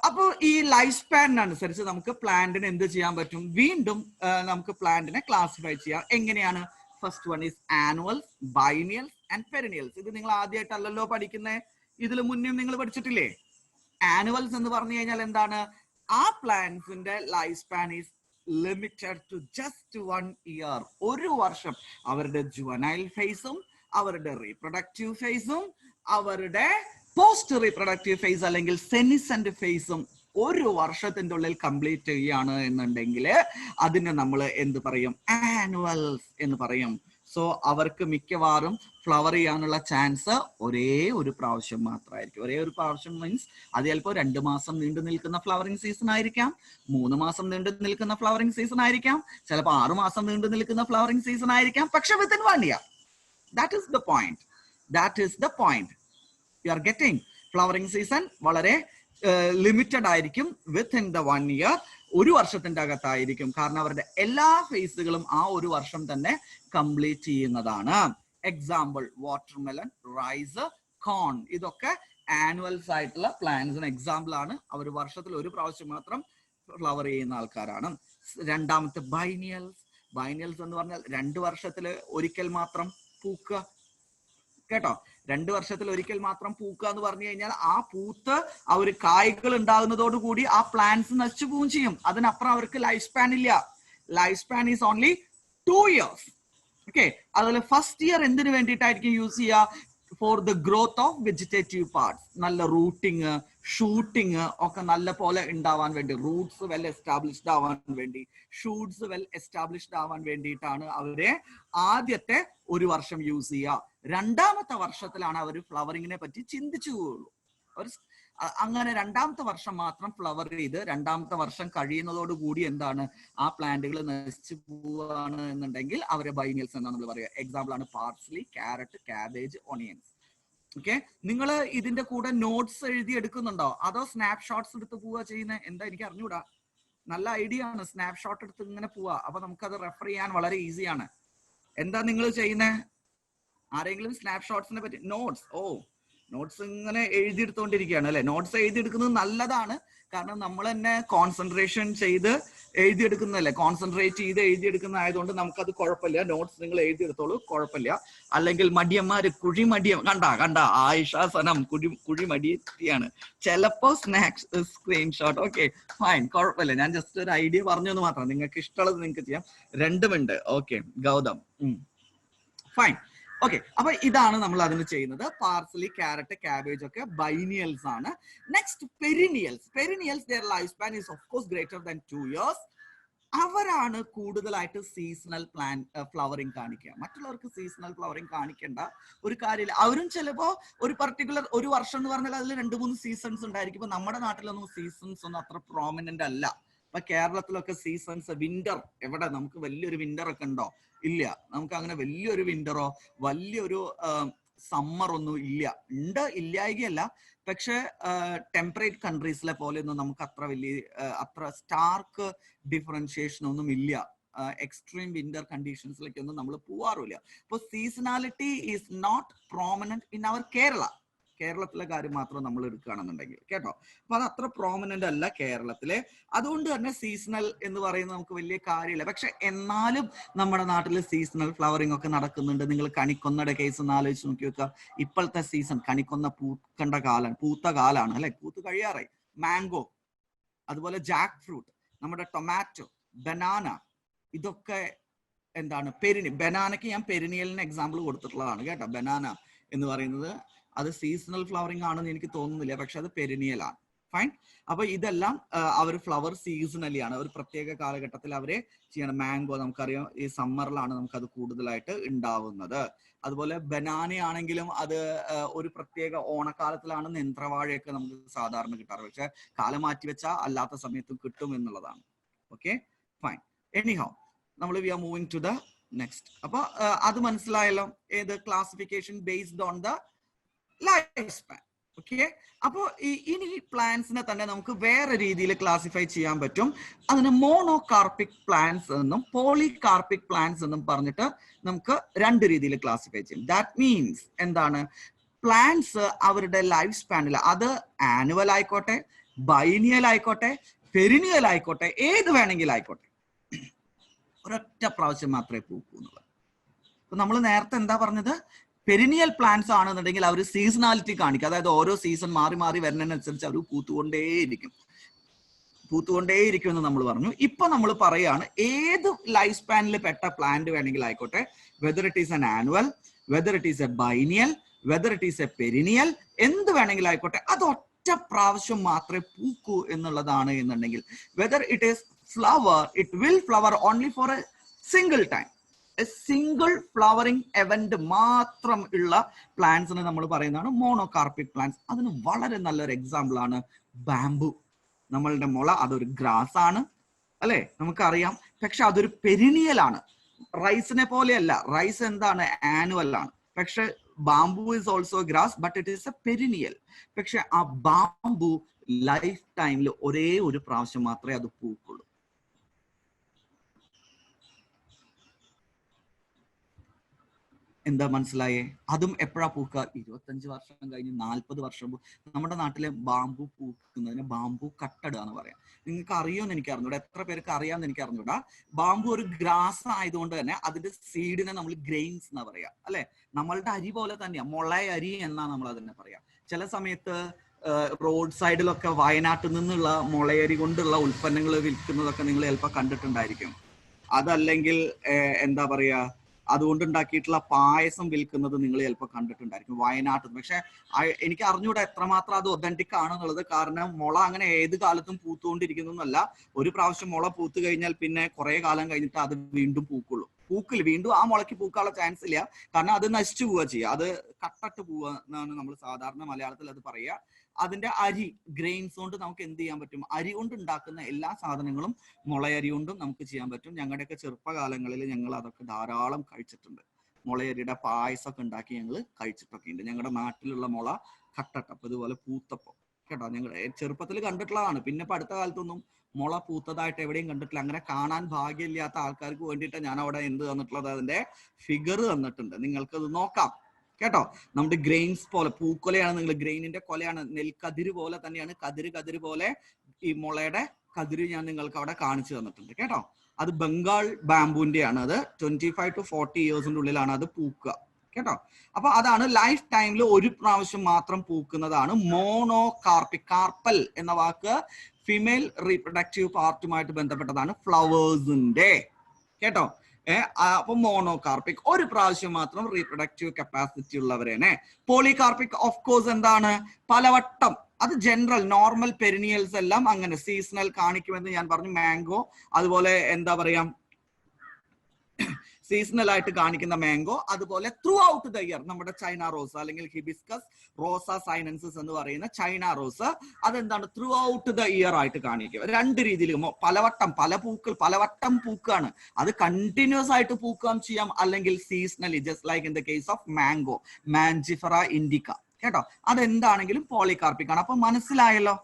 അപ്പൊ ഈ ലൈഫ് സ്പാനിനനുസരിച്ച് നമുക്ക് പ്ലാന്റിന് എന്ത് ചെയ്യാൻ പറ്റും? വീണ്ടും നമുക്ക് പ്ലാന്റിനെ ക്ലാസിഫൈ ചെയ്യാം. എങ്ങനെയാണ്? First one is annuals, biennials and perennials. ഇത് നിങ്ങൾ ആദ്യമായിട്ടല്ലല്ലോ പഠിക്കുന്നത്, ഇതിൽ മുന്നേ നിങ്ങൾ പഠിച്ചിട്ടില്ലേ? ആനുവൽസ് എന്ന് പറഞ്ഞു കഴിഞ്ഞാൽ എന്താണ്? ആ പ്ലാന്റ്സിന്റെ life span is limited to just 1 year. ഒരു വർഷം. അവരുടെ ജുവനൈൽ ഫേസും അവരുടെ റീപ്രൊഡക്റ്റീവ് ഫേസും അവരുടെ പോസ്റ്റ് റീപ്രൊഡക്റ്റീവ് ഫേസ് അല്ലെങ്കിൽ സെനിസെന്റ് ഫേസും ഒരു വർഷത്തിന്റെ ഉള്ളിൽ കംപ്ലീറ്റ് ചെയ്യുകയാണ് എന്നുണ്ടെങ്കിൽ അതിന് നമ്മൾ എന്ത് പറയും? ആനുവൽസ് എന്ന് പറയും. സോ അവർക്ക് മിക്കവാറും ഫ്ലവർ ചെയ്യാനുള്ള ചാൻസ് ഒരേ ഒരു പ്രാവശ്യം മാത്രമായിരിക്കും. ഒരേ ഒരു പ്രാവശ്യം മീൻസ് അത് ചിലപ്പോൾ 2 മാസം നീണ്ടു നിൽക്കുന്ന ഫ്ലവറിംഗ് സീസൺ ആയിരിക്കാം, 3 മാസം നീണ്ടു നിൽക്കുന്ന ഫ്ലവറിംഗ് സീസൺ ആയിരിക്കാം, ചിലപ്പോൾ 6 മാസം നീണ്ടു നിൽക്കുന്ന ഫ്ലവറിംഗ് സീസൺ ആയിരിക്കാം. പക്ഷെ within 1 year. That is the point. That is the point. You are getting? Flowering season വളരെ ലിമിറ്റഡ് ആയിരിക്കും. വിത്തിൻ ദ 1 ഇയർ, ഒരു വർഷത്തിന്റെ അകത്തായിരിക്കും. കാരണം അവരുടെ എല്ലാ ഫേസുകളും ആ ഒരു വർഷം തന്നെ കംപ്ലീറ്റ് ചെയ്യുന്നതാണ്. എക്സാമ്പിൾ വാട്ടർമെലൺ, റൈസ്, കോൺ, ഇതൊക്കെ ആനുവൽസ് ആയിട്ടുള്ള പ്ലാന്റ്സിന് എക്സാമ്പിൾ ആണ്. അവർ വർഷത്തിൽ ഒരു പ്രാവശ്യം മാത്രം ഫ്ലവർ ചെയ്യുന്ന ആൾക്കാരാണ്. രണ്ടാമത്തെ ബൈനിയൽസ്. ബൈനിയൽസ് എന്ന് പറഞ്ഞാൽ 2 വർഷത്തിൽ ഒരിക്കൽ മാത്രം പൂക്കുക. കേട്ടോ, 2 വർഷത്തിൽ ഒരിക്കൽ മാത്രം പൂക്കുക എന്ന് പറഞ്ഞു കഴിഞ്ഞാൽ ആ പൂത്ത് ആ ഒരു കായ്കൾ ഉണ്ടാകുന്നതോടുകൂടി ആ പ്ലാന്റ്സ് നശിച്ചു പോവുകയും ചെയ്യും. അതിനപ്പുറം അവർക്ക് ലൈഫ് സ്പാൻ ഇല്ല. Life span is only 2 years. Okay. അതുപോലെ ഫസ്റ്റ് ഇയർ എന്തിനു വേണ്ടിയിട്ടായിരിക്കും യൂസ് ചെയ്യുക? For the growth of vegetative parts. നല്ല റൂട്ടിങ്, ഷൂട്ടിങ് ഒക്കെ നല്ല പോലെ ഉണ്ടാവാൻ വേണ്ടി, റൂട്ട്സ് വെൽ എസ്റ്റാബ്ലിഷ്ഡ് ആവാൻ വേണ്ടി, ഷൂട്ട്സ് വെൽ എസ്റ്റാബ്ലിഷ്ഡ് ആവാൻ വേണ്ടിയിട്ടാണ് അവരെ ആദ്യത്തെ ഒരു വർഷം യൂസ് ചെയ്യുക. രണ്ടാമത്തെ വർഷത്തിലാണ് അവർ ഫ്ലവറിങ്ങിനെ പറ്റി ചിന്തിച്ചു പോവുള്ളൂ. അങ്ങനെ 2ാമത്തെ വർഷം മാത്രം ഫ്ലവർ ചെയ്ത് 2ാമത്തെ വർഷം കഴിയുന്നതോടുകൂടി എന്താണ്? ആ പ്ലാന്റുകൾ നശിച്ചു പോവുകയാണ് എന്നുണ്ടെങ്കിൽ അവരെ ബൈനിയൽസ് എന്നാണ് നമ്മൾ പറയുക. എക്സാമ്പിൾ ആണ് parsley, carrot, cabbage, onions. Okay. നിങ്ങൾ ഇതിന്റെ കൂടെ നോട്ട്സ് എഴുതി എടുക്കുന്നുണ്ടോ അതോ സ്നാപ്ഷോട്ട്സ് എടുത്ത് പോവുക ചെയ്യുന്നത്? എന്താ എനിക്ക് അറിഞ്ഞൂടാ. നല്ല ഐഡിയ ആണ്. സ്നാപ്ഷോട്ട് എടുത്ത് ഇങ്ങനെ പോവാ. അപ്പൊ നമുക്കത് റെഫർ ചെയ്യാൻ വളരെ ഈസിയാണ്. എന്താ നിങ്ങൾ ചെയ്യുന്നത്? ആരെങ്കിലും സ്നാപ്ഷോട്ട്സിനെ പറ്റി നോട്ട്സ്? നോട്ട്സ് ഇങ്ങനെ എഴുതിയെടുത്തോണ്ടിരിക്കുകയാണ് അല്ലെ? നോട്ട്സ് എഴുതിയെടുക്കുന്നത് നല്ലതാണ്. കാരണം നമ്മൾ തന്നെ കോൺസെൻട്രേഷൻ ചെയ്ത് എഴുതിയെടുക്കുന്നതല്ലേ, കോൺസെൻട്രേറ്റ് ചെയ്ത് എഴുതിയെടുക്കുന്ന ആയതുകൊണ്ട് നമുക്കത് കുഴപ്പമില്ല. നോട്ട്സ് നിങ്ങൾ എഴുതിയെടുത്തോളൂ, കുഴപ്പമില്ല. അല്ലെങ്കിൽ മടിയന്മാര് കുഴിമടിയം കണ്ട ആയിഷ സനം കുഴിമടിയാണ്. ചിലപ്പോ സ്ക്രീൻഷോട്ട്. ഓക്കെ, ഫൈൻ, കുഴപ്പമില്ല. ഞാൻ ജസ്റ്റ് ഒരു ഐഡിയ പറഞ്ഞു എന്ന് മാത്രം. നിങ്ങൾക്ക് ഇഷ്ടമുള്ളത് നിങ്ങൾക്ക് ചെയ്യാം. 2 ഓക്കെ, ഗൗതം, ഫൈൻ. ഓക്കെ, അപ്പൊ ഇതാണ് നമ്മൾ അതിന് ചെയ്യുന്നത്. പാർസ്ലി, ക്യാരറ്റ്, കാബേജ് ഒക്കെ ബൈനിയൽസ് ആണ്. Next perennials. Perennials their life span is of course greater than 2 years. അവരാണ് കൂടുതലായിട്ട് സീസണൽ ഫ്ലവറിങ് കാണിക്കുക. മറ്റുള്ളവർക്ക് സീസണൽ ഫ്ലവറിങ് കാണിക്കേണ്ട ഒരു കാര്യമില്ല. അവരും ചിലപ്പോ ഒരു പർട്ടിക്കുലർ ഒരു വർഷം എന്ന് പറഞ്ഞാൽ അതിൽ 2-3 സീസൺസ് ഉണ്ടായിരിക്കും. ഇപ്പൊ നമ്മുടെ നാട്ടിലൊന്നും സീസൺസ് ഒന്നും അത്ര പ്രോമിനന്റ് അല്ല. ഇപ്പൊ കേരളത്തിലൊക്കെ സീസൺസ്, വിന്റർ എവിടെ? നമുക്ക് വലിയൊരു വിന്റർ ഒക്കെ ഉണ്ടോ? ഇല്ല. നമുക്ക് അങ്ങനെ വലിയൊരു വിന്ററോ വലിയൊരു സമ്മർ ഒന്നും ഇല്ല. ഉണ്ട്, ഇല്ലായകയല്ല. പക്ഷെ ടെമ്പറേറ്റ് കൺട്രീസിലെ പോലെ ഒന്നും നമുക്ക് അത്ര സ്റ്റാർക്ക് ഡിഫറൻഷിയേഷൻ ഒന്നും ഇല്ല. എക്സ്ട്രീം വിന്റർ കണ്ടീഷൻസിലേക്കൊന്നും നമ്മൾ പോവാറില്ല. അപ്പോൾ seasonality is not prominent in our Kerala. കേരളത്തിലെ കാര്യം മാത്രം നമ്മൾ എടുക്കുകയാണെന്നുണ്ടെങ്കിൽ കേട്ടോ. അപ്പൊ അത് അത്ര പ്രോമിനന്റ് അല്ല കേരളത്തിലെ. അതുകൊണ്ട് തന്നെ സീസണൽ എന്ന് പറയുന്നത് നമുക്ക് വലിയ കാര്യമില്ല. പക്ഷെ എന്നാലും നമ്മുടെ നാട്ടിൽ സീസണൽ ഫ്ലവറിംഗ് ഒക്കെ നടക്കുന്നുണ്ട്. നിങ്ങൾ കണിക്കൊന്നയുടെ കേസ് ഒന്ന് ആലോചിച്ച് നോക്കി വെക്കുക. ഇപ്പോഴത്തെ സീസൺ കണിക്കൊന്ന പൂത്ത കാലാണ് അല്ലെ? പൂത്ത് കഴിയാറായി. മാംഗോ, അതുപോലെ ജാക്ക് ഫ്രൂട്ട്, നമ്മുടെ ടൊമാറ്റോ, ബനാന, ഇതൊക്കെ എന്താണ്? ബനാനയ്ക്ക് ഞാൻ പെരിനിയലിന് എക്സാമ്പിൾ കൊടുത്തിട്ടുള്ളതാണ് കേട്ടോ. ബനാന എന്ന് പറയുന്നത് അത് സീസണൽ ഫ്ലവറിംഗ് ആണെന്ന് എനിക്ക് തോന്നുന്നില്ല, പക്ഷെ അത് പെരിനിയലാണ്. ഫൈൻ. അപ്പൊ ഇതെല്ലാം അവർ ഫ്ലവർ സീസണലി ആണ്. ഒരു പ്രത്യേക കാലഘട്ടത്തിൽ അവരെ ചെയ്യണം. മാംഗോ നമുക്കറിയാം ഈ സമ്മറിലാണ് നമുക്കത് കൂടുതലായിട്ട് ഉണ്ടാവുന്നത്. അതുപോലെ ബനാന ആണെങ്കിലും അത് ഒരു പ്രത്യേക ഓണക്കാലത്തിലാണ് നേന്ത്രവാഴയൊക്കെ നമുക്ക് സാധാരണ കിട്ടാറ്. പക്ഷെ കാലം മാറ്റി വെച്ചാൽ അല്ലാത്ത സമയത്തും കിട്ടും എന്നുള്ളതാണ്. Okay, fine. എനിഹൗ നമ്മൾ we are moving to the next. അപ്പൊ അത് മനസ്സിലായല്ലോ. ഏത്? Classification based on the life span. Okay. അപ്പോ ഇനി പ്ലാന്റ്സിനെ തന്നെ നമുക്ക് വേറെ രീതിയിൽ ക്ലാസിഫൈ ചെയ്യാൻ പറ്റും. അതിന് മോണോകാർപ്പിക് പ്ലാന്റ്സ് എന്നും പോളികാർപ്പിക് പ്ലാന്റ്സ് എന്നും പറഞ്ഞിട്ട് നമുക്ക് 2 രീതിയിൽ ക്ലാസിഫൈ ചെയ്യും. ദാറ്റ് മീൻസ് എന്താണ്? പ്ലാന്റ്സ് അവരുടെ ലൈഫ് സ്പാനിൽ അത് ആനുവൽ ആയിക്കോട്ടെ, ബൈനിയൽ ആയിക്കോട്ടെ, പെരിനിയൽ ആയിക്കോട്ടെ, ഏത് വേണമെങ്കിലും ആയിക്കോട്ടെ, ഒരൊറ്റ പ്രാവശ്യം മാത്രമേ പൂക്കൂ എന്നുള്ളത്. അപ്പൊ നമ്മൾ നേരത്തെ എന്താ പറഞ്ഞത്? പെരിനിയൽ പ്ലാന്റ്സ് ആണെന്നുണ്ടെങ്കിൽ അവർ സീസണാലിറ്റി കാണിക്കും. അതായത് ഓരോ സീസൺ മാറി മാറി വരുന്നതിനനുസരിച്ച് അവർ പൂത്തുകൊണ്ടേയിരിക്കും എന്ന് നമ്മൾ പറഞ്ഞു. ഇപ്പൊ നമ്മൾ പറയാണ് ഏത് ലൈഫ് സ്പാനിൽ പെട്ട പ്ലാന്റ് വേണമെങ്കിൽ ആയിക്കോട്ടെ, whether it is N annual, whether it is A biennial, whether it is A perennial, എന്ത് വേണമെങ്കിലും ആയിക്കോട്ടെ, അത് ഒറ്റ പ്രാവശ്യം മാത്രമേ പൂക്കൂ എന്നുള്ളതാണ് എന്നുണ്ടെങ്കിൽ, whether it is flower, it will flower only for a single time. Single flowering event മാത്രം ഉള്ള പ്ലാന്റ്സിന് നമ്മൾ പറയുന്നതാണ് മോണോകാർപ്പിക് പ്ലാന്റ്സ്. അതിന് വളരെ നല്ലൊരു എക്സാമ്പിൾ ആണ് ബാംബു. നമ്മളുടെ മുള അതൊരു ഗ്രാസ് ആണ് അല്ലെ, നമുക്കറിയാം. പക്ഷെ അതൊരു പെരിനിയൽ ആണ്. റൈസിനെ പോലെയല്ല. റൈസ് എന്താണ്? ആനുവൽ ആണ്. പക്ഷെ bamboo is also grass, but it is A perennial. പക്ഷെ ആ ബാംബു ലൈഫ് ടൈമിൽ ഒരേ ഒരു പ്രാവശ്യം മാത്രമേ അത് പൂക്കുള്ളൂ. എന്താ മനസ്സിലായേ? അതും എപ്പോഴാ പൂക്കുക? 25 വർഷം കഴിഞ്ഞ് 40 വർഷം. നമ്മുടെ നാട്ടിലെ ബാംബു പൂക്കുന്നതിന് ബാംബു കട്ടടുക എന്ന് പറയാം. നിങ്ങൾക്ക് അറിയുമെന്ന് എനിക്ക് അറിഞ്ഞൂടാ, എത്ര പേർക്ക് അറിയാമെന്ന് എനിക്ക് അറിഞ്ഞൂടാ. ബാംബു ഒരു ഗ്രാസ് ആയതുകൊണ്ട് തന്നെ അതിന്റെ സീഡിനെ നമ്മൾ ഗ്രെയിൻസ് എന്നാ പറയാ അല്ലെ. നമ്മളുടെ അരി പോലെ തന്നെയാ, മുള അരി എന്നാ നമ്മൾ അതിനെ പറയാ. ചില സമയത്ത് റോഡ് സൈഡിലൊക്കെ വയനാട്ടിൽ നിന്നുള്ള മുളയരി കൊണ്ടുള്ള ഉൽപ്പന്നങ്ങൾ വിൽക്കുന്നതൊക്കെ നിങ്ങൾ ചിലപ്പോൾ കണ്ടിട്ടുണ്ടായിരിക്കും. അതല്ലെങ്കിൽ എന്താ പറയാ, അതുകൊണ്ടുണ്ടാക്കിയിട്ടുള്ള പായസം വിൽക്കുന്നത് നിങ്ങൾ ചിലപ്പോൾ കണ്ടിട്ടുണ്ടായിരിക്കും വയനാട്ടിൽ. പക്ഷെ എനിക്ക് അറിഞ്ഞൂടെ എത്രമാത്രം അത് ഒതന്റിക് ആണെന്നുള്ളത്. കാരണം മുള അങ്ങനെ ഏത് കാലത്തും പൂത്തുകൊണ്ടിരിക്കുന്നല്ല. ഒരു പ്രാവശ്യം മുള പൂത്തു കഴിഞ്ഞാൽ പിന്നെ കുറെ കാലം കഴിഞ്ഞിട്ട് അത് വീണ്ടും പൂക്കുള്ളൂ. പൂക്കില്ല, വീണ്ടും ആ മുളയ്ക്ക് പൂക്കാനുള്ള ചാൻസ് ഇല്ല. കാരണം അത് നശിച്ചു പോവുക ചെയ്യുക, അത് കട്ടട്ട് പോവുക എന്നാണ് നമ്മൾ സാധാരണ മലയാളത്തിൽ അത് പറയുക. അതിന്റെ അരി ഗ്രെയിൻസ് കൊണ്ട് നമുക്ക് എന്ത് ചെയ്യാൻ പറ്റും? അരി കൊണ്ട് ഉണ്ടാക്കുന്ന എല്ലാ സാധനങ്ങളും മുളയരി കൊണ്ടും നമുക്ക് ചെയ്യാൻ പറ്റും. ഞങ്ങളുടെയൊക്കെ ചെറുപ്പകാലങ്ങളിൽ ഞങ്ങൾ അതൊക്കെ ധാരാളം കഴിച്ചിട്ടുണ്ട്. മുളയരിയുടെ പായസമൊക്കെ ഉണ്ടാക്കി ഞങ്ങൾ കഴിച്ചിട്ടൊക്കെ ഉണ്ട്. ഞങ്ങളുടെ നാട്ടിലുള്ള മുള കട്ടട്ടപ്പം ഇതുപോലെ പൂത്തപ്പം കേട്ടോ, ഞങ്ങൾ ചെറുപ്പത്തിൽ കണ്ടിട്ടുള്ളതാണ്. പിന്നെ ഇപ്പൊ അടുത്ത കാലത്തൊന്നും മുള പൂത്തതായിട്ട് എവിടെയും കണ്ടിട്ടില്ല. അങ്ങനെ കാണാൻ ഭാഗ്യമില്ലാത്ത ആൾക്കാർക്ക് വേണ്ടിയിട്ട് ഞാൻ അവിടെ എന്ത് തന്നിട്ടുള്ളത്, അതിന്റെ ഫിഗർ തന്നിട്ടുണ്ട്, നിങ്ങൾക്കത് നോക്കാം കേട്ടോ. നമ്മുടെ ഗ്രെയിൻസ് പോലെ പൂക്കൊലയാണ്, നിങ്ങൾ ഗ്രൈനിന്റെ കൊലയാണ്, നെൽക്കതിര് പോലെ തന്നെയാണ്. കതിര് പോലെ ഈ മുളയുടെ കതിര് ഞാൻ നിങ്ങൾക്ക് അവിടെ കാണിച്ചു തന്നിട്ടുണ്ട് കേട്ടോ. അത് ബംഗാൾ ബാംബുവിന്റെ ആണ്. അത് 25 to 40 ഇയേഴ്സിന്റെ ഉള്ളിലാണ് അത് പൂക്കുക കേട്ടോ. അപ്പൊ അതാണ് ലൈഫ് ടൈമിൽ ഒരു പ്രാവശ്യം മാത്രം പൂക്കുന്നതാണ് മോണോകാർപ്പിക്. കാർപ്പൽ എന്ന വാക്ക് ഫീമെയിൽ റീപ്രൊഡക്റ്റീവ് പാർട്ടുമായിട്ട് ബന്ധപ്പെട്ടതാണ്, ഫ്ലവേഴ്സിന്റെ കേട്ടോ. അപ്പൊ മോണോകാർപ്പിക് ഒരു പ്രാവശ്യം മാത്രം റീപ്രൊഡക്റ്റീവ് കപ്പാസിറ്റി ഉള്ളവരേനെ. പോളികാർപ്പിക് ഓഫ് കോഴ്സ് എന്താണ്? പലവട്ടം. അത് ജനറൽ നോർമൽ പെരിനിയൽസ് എല്ലാം അങ്ങനെ സീസണൽ കാണിക്കുമെന്ന് ഞാൻ പറഞ്ഞു. മാംഗോ അതുപോലെ എന്താ പറയാ, സീസണൽ ആയിട്ട് കാണിക്കുന്ന മാംഗോ. അതുപോലെ ത്രൂ ഔട്ട് ദ ഇയർ നമ്മുടെ ചൈന റോസ് അല്ലെങ്കിൽ ഹിബിസ്കസ് റോസ സൈനൻസിസ് എന്ന് പറയുന്ന ചൈന റോസ്, അതെന്താണ്? ത്രൂ ഔട്ട് ദ ഇയർ ആയിട്ട് കാണിക്കും. രണ്ട് രീതിയിൽ പലവട്ടം, പലവട്ടം പൂക്കാണ്. അത് കണ്ടിന്യൂസ് ആയിട്ട് പൂക്കുകയും ചെയ്യാം, അല്ലെങ്കിൽ seasonally, just like in the case of mango, mangifera indica കേട്ടോ. അതെന്താണെങ്കിലും പോളികാർപ്പിക് ആണ്. അപ്പൊ മനസ്സിലായല്ലോ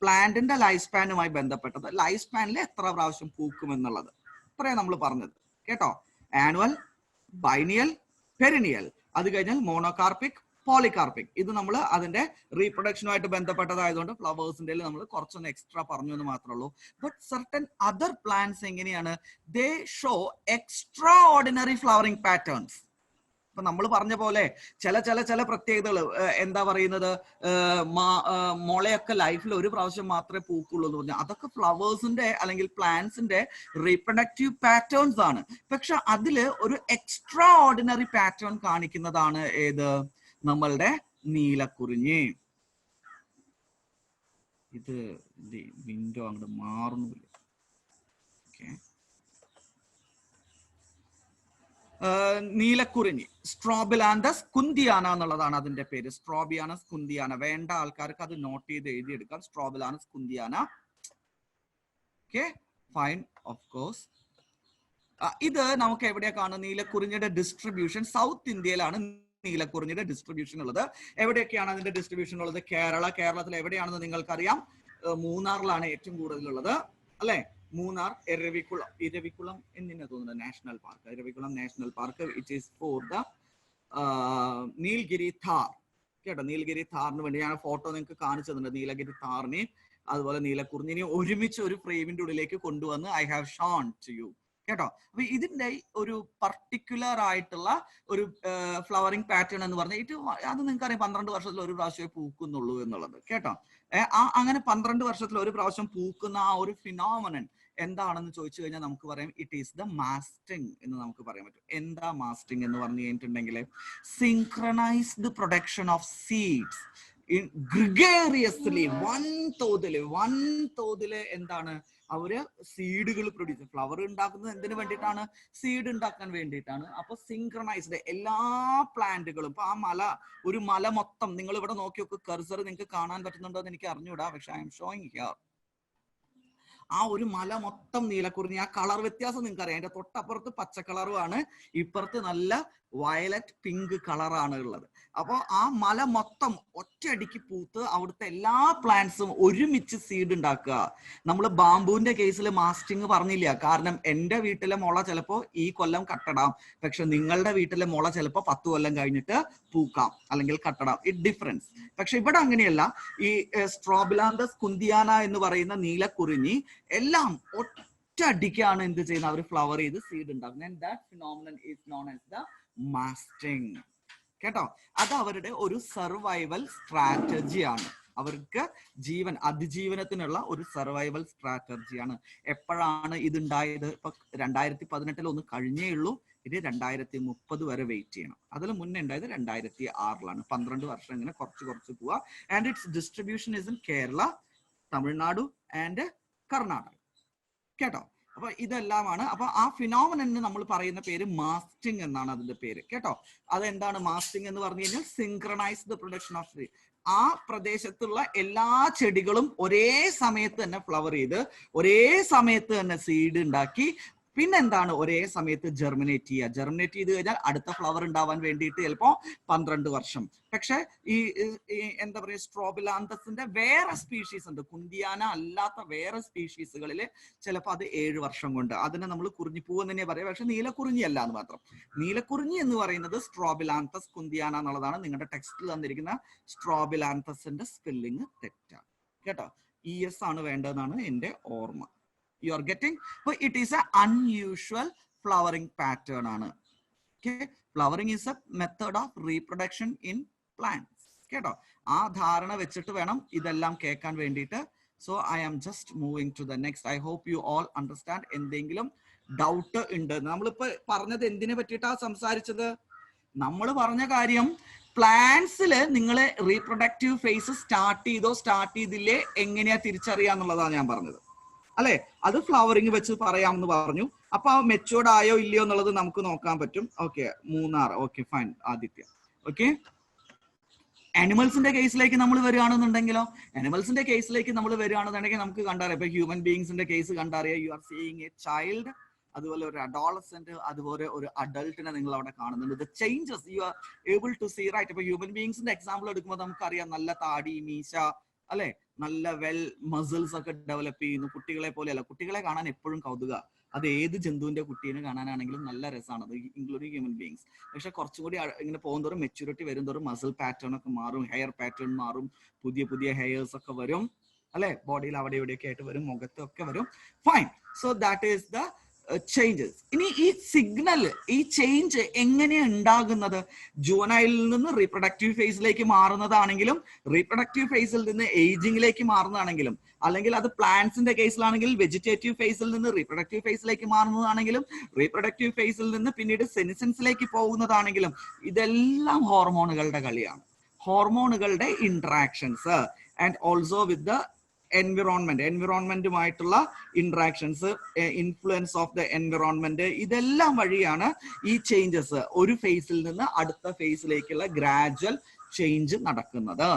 പ്ലാന്റിന്റെ ലൈഫ് സ്പാനുമായി ബന്ധപ്പെട്ടത്, ലൈഫ് സ്പാനിൽ എത്ര പ്രാവശ്യം പൂക്കും എന്നുള്ളത്. ഇത്രയും നമ്മൾ പറഞ്ഞത് കേട്ടോ. ആനുവൽ, ബൈനിയൽ, പെരിനിയൽ, അത് കഴിഞ്ഞാൽ മോണോകാർപ്പിക്, പോളികാർപ്പിക്. ഇത് നമ്മൾ അതിന്റെ റീപ്രൊഡക്ഷനുമായിട്ട് ബന്ധപ്പെട്ടതായതുകൊണ്ട് ഫ്ലവേഴ്സിന്റെ നമ്മൾ കുറച്ചൊന്ന് എക്സ്ട്രാ പറഞ്ഞു എന്ന് മാത്രമേ ഉള്ളൂ. ബട്ട് സർട്ടൻ അതർ പ്ലാന്റ്സ് എങ്ങനെയാണ്? ദേ show extra ordinary flowering patterns. ഇപ്പൊ നമ്മൾ പറഞ്ഞ പോലെ ചില പ്രത്യേകതകൾ എന്താ പറയുന്നത്, മുളയൊക്കെ ലൈഫിൽ ഒരു പ്രാവശ്യം മാത്രമേ പൂക്കുള്ളൂ എന്ന് പറഞ്ഞു. അതൊക്കെ ഫ്ലവേഴ്സിന്റെ അല്ലെങ്കിൽ പ്ലാന്റ്സിന്റെ റീപ്രൊഡക്റ്റീവ് പാറ്റേൺസ് ആണ്. പക്ഷെ അതില് ഒരു എക്സ്ട്രാ ഓർഡിനറി പാറ്റേൺ കാണിക്കുന്നതാണ് ഏത്? നമ്മളുടെ നീലക്കുറിഞ്ഞി. ഇത് വിൻഡോ അങ്ങോട്ട് മാറുന്നില്ല. ഓക്കെ, നീലക്കുറിഞ്ഞി സ്ട്രോബിലാന്തസ് കുന്തിയാന എന്നുള്ളതാണ് അതിന്റെ പേര്. സ്ട്രോബിയാനസ് കുന്തിയാന. വേണ്ട ആൾക്കാർക്ക് അത് നോട്ട് ചെയ്ത് എഴുതിയെടുക്കാം. Strobilanthes kunthiana. Okay, fine, of course. ഇത് നമുക്ക് എവിടെയാ കാണുന്നത്? നീലക്കുറിഞ്ഞിയുടെ ഡിസ്ട്രിബ്യൂഷൻ സൗത്ത് ഇന്ത്യയിലാണ് നീലക്കുറിഞ്ഞിയുടെ ഡിസ്ട്രിബ്യൂഷൻ ഉള്ളത്. എവിടെയൊക്കെയാണ് അതിന്റെ ഡിസ്ട്രിബ്യൂഷൻ ഉള്ളത്? കേരളത്തിൽ എവിടെയാണെന്ന് നിങ്ങൾക്കറിയാം. മൂന്നാറിലാണ് ഏറ്റവും കൂടുതലുള്ളത് അല്ലെ. മൂന്നാർ, ഇരവികുളം എന്നിനെ തോന്നുന്നത് national park. Eravikulam national park, it is for the Nilgiri Thar കേട്ടോ. നീലഗിരി താറിന് വേണ്ടി ഞാൻ ഫോട്ടോ നിങ്ങൾക്ക് കാണിച്ചു തന്നിട്ടുണ്ട്. നീലഗിരി താറിനെയും അതുപോലെ നീലക്കുറിഞ്ഞിനെയും ഒരുമിച്ച് ഒരു ഫ്രെയിമിന്റെ ഉള്ളിലേക്ക് കൊണ്ടുവന്ന് I have shown to you, കേട്ടോ. അപ്പൊ ഇതിന്റെ ഒരു പർട്ടിക്കുലർ ആയിട്ടുള്ള ഒരു ഫ്ലവറിംഗ് പാറ്റേൺ എന്ന് പറഞ്ഞാൽ അത് നിങ്ങൾക്ക് അറിയാം 12 വർഷത്തിൽ ഒരു പ്രാവശ്യമേ പൂക്കുന്നുള്ളൂ എന്നുള്ളത്, കേട്ടോ. അങ്ങനെ 12 വർഷത്തിൽ ഒരു പ്രാവശ്യം പൂക്കുന്ന ആ ഒരു ഫിനോമിനൻ എന്താണെന്ന് ചോദിച്ചു കഴിഞ്ഞാൽ നമുക്ക് പറയാം ഇറ്റ് ഈസ് ദ മാസ്റ്റിംഗ് എന്ന് നമുക്ക് പറയാൻ പറ്റും. എന്താ മാസ്റ്റിംഗ് എന്ന് പറഞ്ഞു കഴിഞ്ഞിട്ടുണ്ടെങ്കിൽ സിൻക്രണൈസ്ഡ് പ്രൊഡക്ഷൻ ഓഫ് സീഡ്സ് ഗ്രിഗേറിയസ്ലി വൻ തോതില് എന്താണ് അവര് സീഡുകൾ പ്രൊഡ്യൂസ്, ഫ്ലവർ ഉണ്ടാക്കുന്നത് എന്തിനു വേണ്ടിയിട്ടാണ്? സീഡ് ഉണ്ടാക്കാൻ വേണ്ടിയിട്ടാണ്. അപ്പൊ സിൻക്രണൈസ്ഡ് എല്ലാ പ്ലാന്റുകളും, ഇപ്പൊ ആ ഒരു മല മൊത്തം നിങ്ങൾ ഇവിടെ നോക്കി നോക്ക്, കർസർ നിങ്ങൾക്ക് കാണാൻ പറ്റുന്നുണ്ടോ എന്ന് എനിക്ക് അറിഞ്ഞൂടാ, പക്ഷെ ഐ എം ഷോയിങ് ഹിയർ. ആ ഒരു മല മൊത്തം നീലക്കുറിഞ്ഞി, ആ കളർ വ്യത്യാസം നിങ്ങൾക്ക് അറിയാം. അതിന്റെ തൊട്ടപ്പുറത്ത് പച്ച കളറുമാണ്, ഇപ്പുറത്ത് നല്ല വയലറ്റ് പിങ്ക് കളറാണ് ഉള്ളത്. അപ്പോൾ ആ മല മൊത്തം ഒറ്റയടിക്ക് പൂത്ത് അവിടുത്തെ എല്ലാ പ്ലാന്റ്സും ഒരുമിച്ച് സീഡ് ഉണ്ടാക്കുക. നമ്മൾ ബാംബുവിന്റെ കേസിൽ മാസ്റ്റിംഗ് പറഞ്ഞില്ല, കാരണം എൻ്റെ വീട്ടിലെ മുള ചിലപ്പോൾ ഈ കൊല്ലം കട്ടടാം, പക്ഷെ നിങ്ങളുടെ വീട്ടിലെ മുള ചിലപ്പോൾ 10 കൊല്ലം കഴിഞ്ഞിട്ട് പൂക്കാം അല്ലെങ്കിൽ കട്ടടാം, ഇറ്റ് ഡിഫറൻസ്. പക്ഷെ ഇവിടെ അങ്ങനെയല്ല. ഈ സ്ട്രോബിലാന്തസ് കുന്തിയാന എന്ന് പറയുന്ന നീലക്കുറിഞ്ഞി എല്ലാം ഒറ്റയടിക്കാണ് എന്ത് ചെയ്യുന്നത്, അവർ ഫ്ലവർ ചെയ്ത് സീഡ് ഉണ്ടാക്കുന്നത്. And that phenomenon is known as the masting, കേട്ടോ. അത് അവരുടെ ഒരു സർവൈവൽ സ്ട്രാറ്റജിയാണ്. അവർക്ക് അതിജീവനത്തിനുള്ള ഒരു സർവൈവൽ സ്ട്രാറ്റജിയാണ്. എപ്പോഴാണ് ഇത് ഉണ്ടായത്? ഇപ്പൊ 2018 ഒന്ന് കഴിഞ്ഞേ ഉള്ളൂ. ഇത് 2030 വരെ വെയിറ്റ് ചെയ്യണം. അതിൽ മുന്നേ ഉണ്ടായത് 2006 12 വർഷം ഇങ്ങനെ കുറച്ച് പോവാ. And it's distribution is in Kerala, Tamil Nadu and Karnataka, കേട്ടോ. അപ്പൊ ഇതെല്ലാമാണ്. അപ്പൊ ആ ഫിനോമിനന് നമ്മൾ പറയുന്ന പേര് മാസ്റ്റിംഗ് എന്നാണ് അതിന്റെ പേര്, കേട്ടോ. അതെന്താണ് മാസ്റ്റിംഗ് എന്ന് പറഞ്ഞു കഴിഞ്ഞാൽ സിൻക്രണൈസ്ഡ് പ്രൊഡക്ഷൻ ഓഫ് സീഡ്. ആ പ്രദേശത്തുള്ള എല്ലാ ചെടികളും ഒരേ സമയത്ത് തന്നെ ഫ്ലവർ ചെയ്ത് ഒരേ സമയത്ത് തന്നെ സീഡ് ഉണ്ടാക്കി, പിന്നെന്താണ് ഒരേ സമയത്ത് ജെർമിനേറ്റ് ചെയ്ത് കഴിഞ്ഞാൽ അടുത്ത ഫ്ലവർ ഉണ്ടാവാൻ വേണ്ടിയിട്ട് ചിലപ്പോൾ 12 വർഷം. പക്ഷെ ഈ എന്താ പറയുക, സ്ട്രോബിലാന്തസിന്റെ വേറെ സ്പീഷീസ് ഉണ്ട്, കുന്തിയാന അല്ലാത്ത വേറെ സ്പീഷീസുകളിൽ ചിലപ്പോൾ അത് 7 വർഷം കൊണ്ട്. അതിനെ നമ്മൾ കുറിഞ്ഞിപ്പൂ എന്ന് തന്നെ പറയാം, പക്ഷെ നീലക്കുറിഞ്ഞി അല്ല എന്ന് മാത്രം. നീലക്കുറിഞ്ഞി എന്ന് പറയുന്നത് സ്ട്രോബിലാന്തസ് കുന്തിയാന എന്നുള്ളതാണ്. നിങ്ങളുടെ ടെക്സ്റ്റിൽ തന്നിരിക്കുന്ന സ്ട്രോബിലാന്തസിന്റെ സ്പെല്ലിങ് തെറ്റാണ്, കേട്ടോ. ES ആണ് വേണ്ടതെന്നാണ് എൻ്റെ ഓർമ്മ. You are getting? But it is an unusual flowering pattern. Okay, flowering is a method of reproduction in plants. കേട്ടോ. ആ ധാരണ വെച്ചിട്ട് വേണം ഇതെല്ലാം കേൾക്കാൻ വേണ്ടിയിട്ട്. So I am just moving to the next. I hope you all understand. എന്തെങ്കിലും doubt ഉണ്ട്? നമ്മളിപ്പോ പറഞ്ഞത് എന്തിനെ പറ്റിയിട്ടാ സംസാരിച്ചത്? നമ്മൾ പറഞ്ഞ കാര്യം പ്ലാന്റ്സിൽ നിങ്ങൾ റീപ്രൊഡക്റ്റീവ് ഫേസ് സ്റ്റാർട്ട് ചെയ്തില്ലേ എങ്ങനെയാ തിരിച്ചറിയാന്നുള്ളതാണ് ഞാൻ പറഞ്ഞത്, അല്ലെ? അത് ഫ്ലവറിങ് വെച്ച് പറയാമെന്ന് പറഞ്ഞു. അപ്പൊ മെച്ചൂർഡ് ആയോ ഇല്ലയോ എന്നുള്ളത് നമുക്ക് നോക്കാൻ പറ്റും. Okay, Munnar. Okay, fine. Aditya. Okay, അനിമൽസിന്റെ കേസിലേക്ക് നമ്മൾ വരികയാണെന്നുണ്ടെങ്കിൽ നമുക്ക് കണ്ടറിയാം. ഇപ്പൊ ഹ്യൂമൻ ബീയിങ്സിന്റെ കേസ് കണ്ടറിയാം. You are seeing a child, അതുപോലെ ഒരു അഡോളസെന്റ്, അതുപോലെ ഒരു അഡൾട്ടിനെ നിങ്ങൾ അവിടെ കാണുന്നുണ്ട്. The changes you are able to see, right? ഇപ്പൊ ഹ്യൂമൻ ബീയിങ്സിന്റെ എക്സാമ്പിൾ എടുക്കുമ്പോൾ നമുക്കറിയാം, നല്ല താടി, മീശ, അല്ലെ, നല്ല വെൽ മസിൽസ് ഒക്കെ ഡെവലപ്പ് ചെയ്യുന്നു. കുട്ടികളെ പോലെയല്ല. കുട്ടികളെ കാണാൻ എപ്പോഴും കൗതുക. അത് ഏത് ജന്തുവിന്റെ കുട്ടീനെ കാണാനാണെങ്കിലും നല്ല രസമാണ്, അത് ഇൻക്ലൂഡിങ് ഹ്യൂമൻ ബീയിങ്സ്. പക്ഷെ കുറച്ചുകൂടി ഇങ്ങനെ പോകുന്നതോറും മെച്യൂരിറ്റി വരുന്നതോറും മസിൽ പാറ്റേൺ ഒക്കെ മാറും, ഹെയർ പാറ്റേൺ മാറും, പുതിയ ഹെയർസ് ഒക്കെ വരും, അല്ലെ? ബോഡിയിൽ അവിടെ ഇവിടെയൊക്കെ ആയിട്ട് വരും, മുഖത്തൊക്കെ വരും. Fine. So that is the changes. ഇനി ഈ സിഗ്നൽ, ഈ ചേഞ്ച് എങ്ങനെയാണ് ഉണ്ടാകുന്നത്? ജുവനൈലിൽ നിന്ന് റീപ്രൊഡക്റ്റീവ് ഫേസിലേക്ക് മാറുന്നതാണെങ്കിലും, റീപ്രൊഡക്റ്റീവ് ഫേസിൽ നിന്ന് ഏജിങ്ങിലേക്ക് മാറുന്നതാണെങ്കിലും, അല്ലെങ്കിൽ അത് പ്ലാന്റ്സിന്റെ കേസിലാണെങ്കിൽ വെജിറ്റേറ്റീവ് ഫേസിൽ നിന്ന് റീപ്രൊഡക്റ്റീവ് ഫേസിലേക്ക് മാറുന്നതാണെങ്കിലും, റീപ്രൊഡക്റ്റീവ് ഫേസിൽ നിന്ന് പിന്നീട് സെനിസൻസിലേക്ക് പോകുന്നതാണെങ്കിലും, ഇതെല്ലാം ഹോർമോണുകളുടെ കളിയാണ്, ഹോർമോണുകളുടെ interactions. And also with the എൻവിറോൺമെന്റുമായിട്ടുള്ള interactions, influence of the environment, ഇതെല്ലാം വഴിയാണ് ഈ ചേഞ്ചസ് ഒരു ഫേസിൽ നിന്ന് അടുത്ത ഫേസിലേക്കുള്ള ഗ്രാജുവൽ ചേഞ്ച് നടക്കുന്നത്.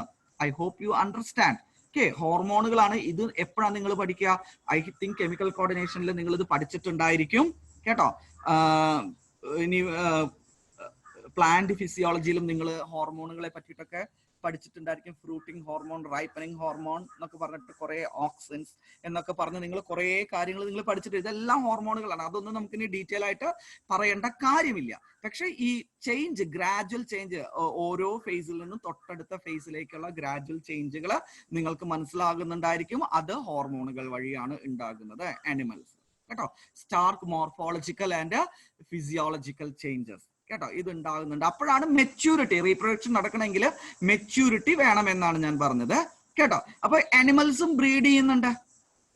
I hope you understand. Okay, ഹോർമോണുകളാണ് ഇത്. എപ്പോഴാണ് നിങ്ങൾ പഠിക്കുക? ഐ തിങ്ക് കെമിക്കൽ കോർഡിനേഷനിൽ നിങ്ങൾ ഇത് പഠിച്ചിട്ടുണ്ടായിരിക്കും, കേട്ടോ. ഇനി പ്ലാന്റ് ഫിസിയോളജിയിലും നിങ്ങൾ ഹോർമോണുകളെ പറ്റിയിട്ടൊക്കെ പഠിച്ചിട്ടുണ്ടായിരിക്കും ഫ്രൂട്ടിംഗ് ഹോർമോൺ, റൈപ്പനിങ് ഹോർമോൺ എന്നൊക്കെ പറഞ്ഞിട്ട് കുറെ ഓക്സിൻസ് എന്നൊക്കെ പറഞ്ഞ് നിങ്ങൾ കുറെ കാര്യങ്ങൾ നിങ്ങൾ പഠിച്ചിട്ട്, ഇതെല്ലാം ഹോർമോണുകളാണ്. അതൊന്നും നമുക്ക് ഇനി ഡീറ്റെയിൽ ആയിട്ട് പറയേണ്ട കാര്യമില്ല. പക്ഷെ ഈ ചേഞ്ച്, ഗ്രാജുവൽ ചേഞ്ച്, ഓരോ ഫേസിൽ നിന്നും തൊട്ടടുത്ത ഫേസിലേക്കുള്ള ഗ്രാജുവൽ ചേഞ്ചുകൾ നിങ്ങൾക്ക് മനസ്സിലാകുന്നുണ്ടായിരിക്കും. അത് ഹോർമോണുകൾ വഴിയാണ് ഉണ്ടാകുന്നത് ആനിമൽസ് കേട്ടോ. Stark morphological and physiological changes കേട്ടോ, ഇത് ഉണ്ടാകുന്നുണ്ട്. അപ്പോഴാണ് മെച്യൂരിറ്റി, റീപ്രൊഡക്ഷൻ നടക്കണമെങ്കിൽ മെച്യൂരിറ്റി വേണമെന്നാണ് ഞാൻ പറഞ്ഞത് കേട്ടോ. അപ്പൊ ആനിമൽസും ബ്രീഡ് ചെയ്യുന്നുണ്ട്.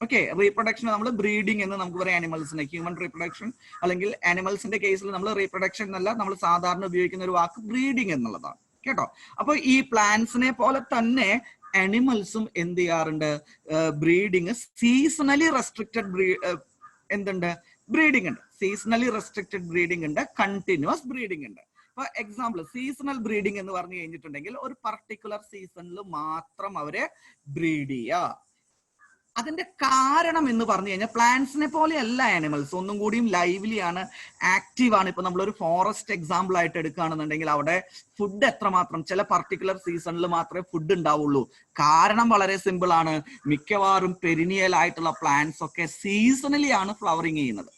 ഓക്കെ, റീപ്രൊഡക്ഷൻ നമ്മൾ ബ്രീഡിംഗ് എന്ന് നമുക്ക് പറയാം ആനിമൽസിനെ. ഹ്യൂമൻ റീപ്രൊഡക്ഷൻ അല്ലെങ്കിൽ ആനിമൽസിന്റെ കേസിൽ നമ്മൾ റീപ്രൊഡക്ഷൻ എന്നല്ല നമ്മൾ സാധാരണ ഉപയോഗിക്കുന്ന ഒരു വാക്ക് ബ്രീഡിംഗ് എന്നുള്ളതാണ് കേട്ടോ. അപ്പൊ ഈ പ്ലാന്റ്സിനെ പോലെ തന്നെ ആനിമൽസും എന്ത് ചെയ്യാറുണ്ട്, ബ്രീഡിങ് സീസണലി റെസ്ട്രിക്റ്റഡ് എന്തുണ്ട്, ബ്രീഡിംഗ് ഉണ്ട്. സീസണലി റെസ്ട്രിക്റ്റഡ് ബ്രീഡിംഗ് ഉണ്ട്, കണ്ടിന്യൂസ് ബ്രീഡിംഗ് ഉണ്ട്. ഇപ്പൊ എക്സാമ്പിൾ, സീസണൽ ബ്രീഡിംഗ് എന്ന് പറഞ്ഞു കഴിഞ്ഞിട്ടുണ്ടെങ്കിൽ ഒരു പർട്ടിക്കുലർ സീസണിൽ മാത്രം അവരെ ബ്രീഡ് ചെയ്യുക. അതിന്റെ കാരണം എന്ന് പറഞ്ഞു കഴിഞ്ഞാൽ പ്ലാന്റ്സിനെ പോലെയല്ല ആനിമൽസ്, ഒന്നും കൂടിയും ലൈവ്ലി ആണ്, ആക്റ്റീവ് ആണ്. ഇപ്പൊ നമ്മളൊരു ഫോറസ്റ്റ് എക്സാമ്പിൾ ആയിട്ട് എടുക്കുകയാണെന്നുണ്ടെങ്കിൽ അവിടെ ഫുഡ് എത്രമാത്രം, ചില പർട്ടിക്കുലർ സീസണിൽ മാത്രമേ ഫുഡ് ഉണ്ടാവുള്ളൂ. കാരണം വളരെ സിമ്പിൾ ആണ്, മിക്കവാറും പെരിനിയൽ ആയിട്ടുള്ള പ്ലാന്റ്സ് ഒക്കെ സീസണലി ആണ് ഫ്ലവറിങ് ചെയ്യുന്നത്.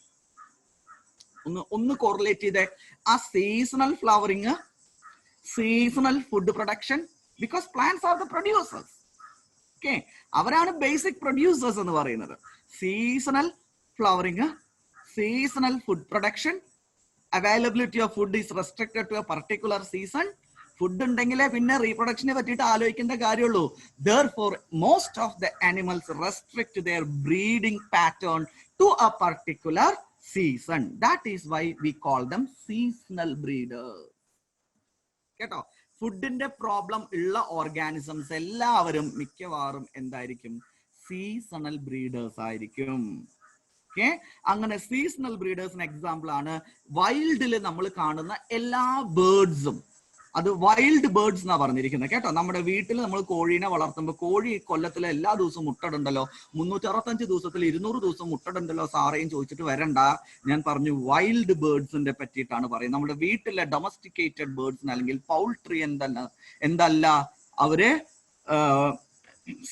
ഒന്ന് കോറിലേറ്റ് ചെയ്തേ, ആ seasonal flowering, seasonal food production, because plants are the producers. Okay, അവരാണ് ബേസിക് പ്രൊഡ്യൂസേഴ്സ് എന്ന് പറയുന്നത്. Seasonal flowering, seasonal food production, availability of food is restricted to a particular season. Food ഉണ്ടെങ്കിലേ പിന്നെ റീപ്രൊഡക്ഷനെ പറ്റിയിട്ട് ആലോചിക്കേണ്ട കാര്യമുള്ളൂ. Therefore, most of the animals restrict their breeding pattern to a particular season. That is why we call them seasonal breeders. കേട്ടോ, ഫുഡിന്റെ problem ഉള്ള organisms എല്ലാവരും മിക്കവാറും എന്തായിരിക്കും, സീസണൽ ബ്രീഡേഴ്സ് ആയിരിക്കും. ഓക്കെ, അങ്ങനെ സീസണൽ ബ്രീഡേഴ്സിന് എക്സാമ്പിൾ ആണ് വൈൽഡിൽ നമ്മൾ കാണുന്ന എല്ലാ ബേർഡ്സും. അത് വൈൽഡ് ബേർഡ്സ് എന്നാ പറഞ്ഞിരിക്കുന്നത് കേട്ടോ. നമ്മുടെ വീട്ടിൽ നമ്മൾ കോഴീനെ വളർത്തുമ്പോൾ, കോഴി കൊല്ലത്തിലെ എല്ലാ ദിവസവും മുട്ടടുണ്ടല്ലോ, 365 ദിവസത്തിൽ 200 ദിവസം മുട്ടടുണ്ടല്ലോ സാറേയും ചോദിച്ചിട്ട് വരണ്ട. ഞാൻ പറഞ്ഞു വൈൽഡ് ബേർഡ്സിന്റെ പറ്റിയിട്ടാണ് പറയുന്നത്. നമ്മുടെ വീട്ടിലെ ഡൊമസ്റ്റിക്കേറ്റഡ് ബേർഡ്സിന് അല്ലെങ്കിൽ പൗൾട്രി എന്തല്ല അവര്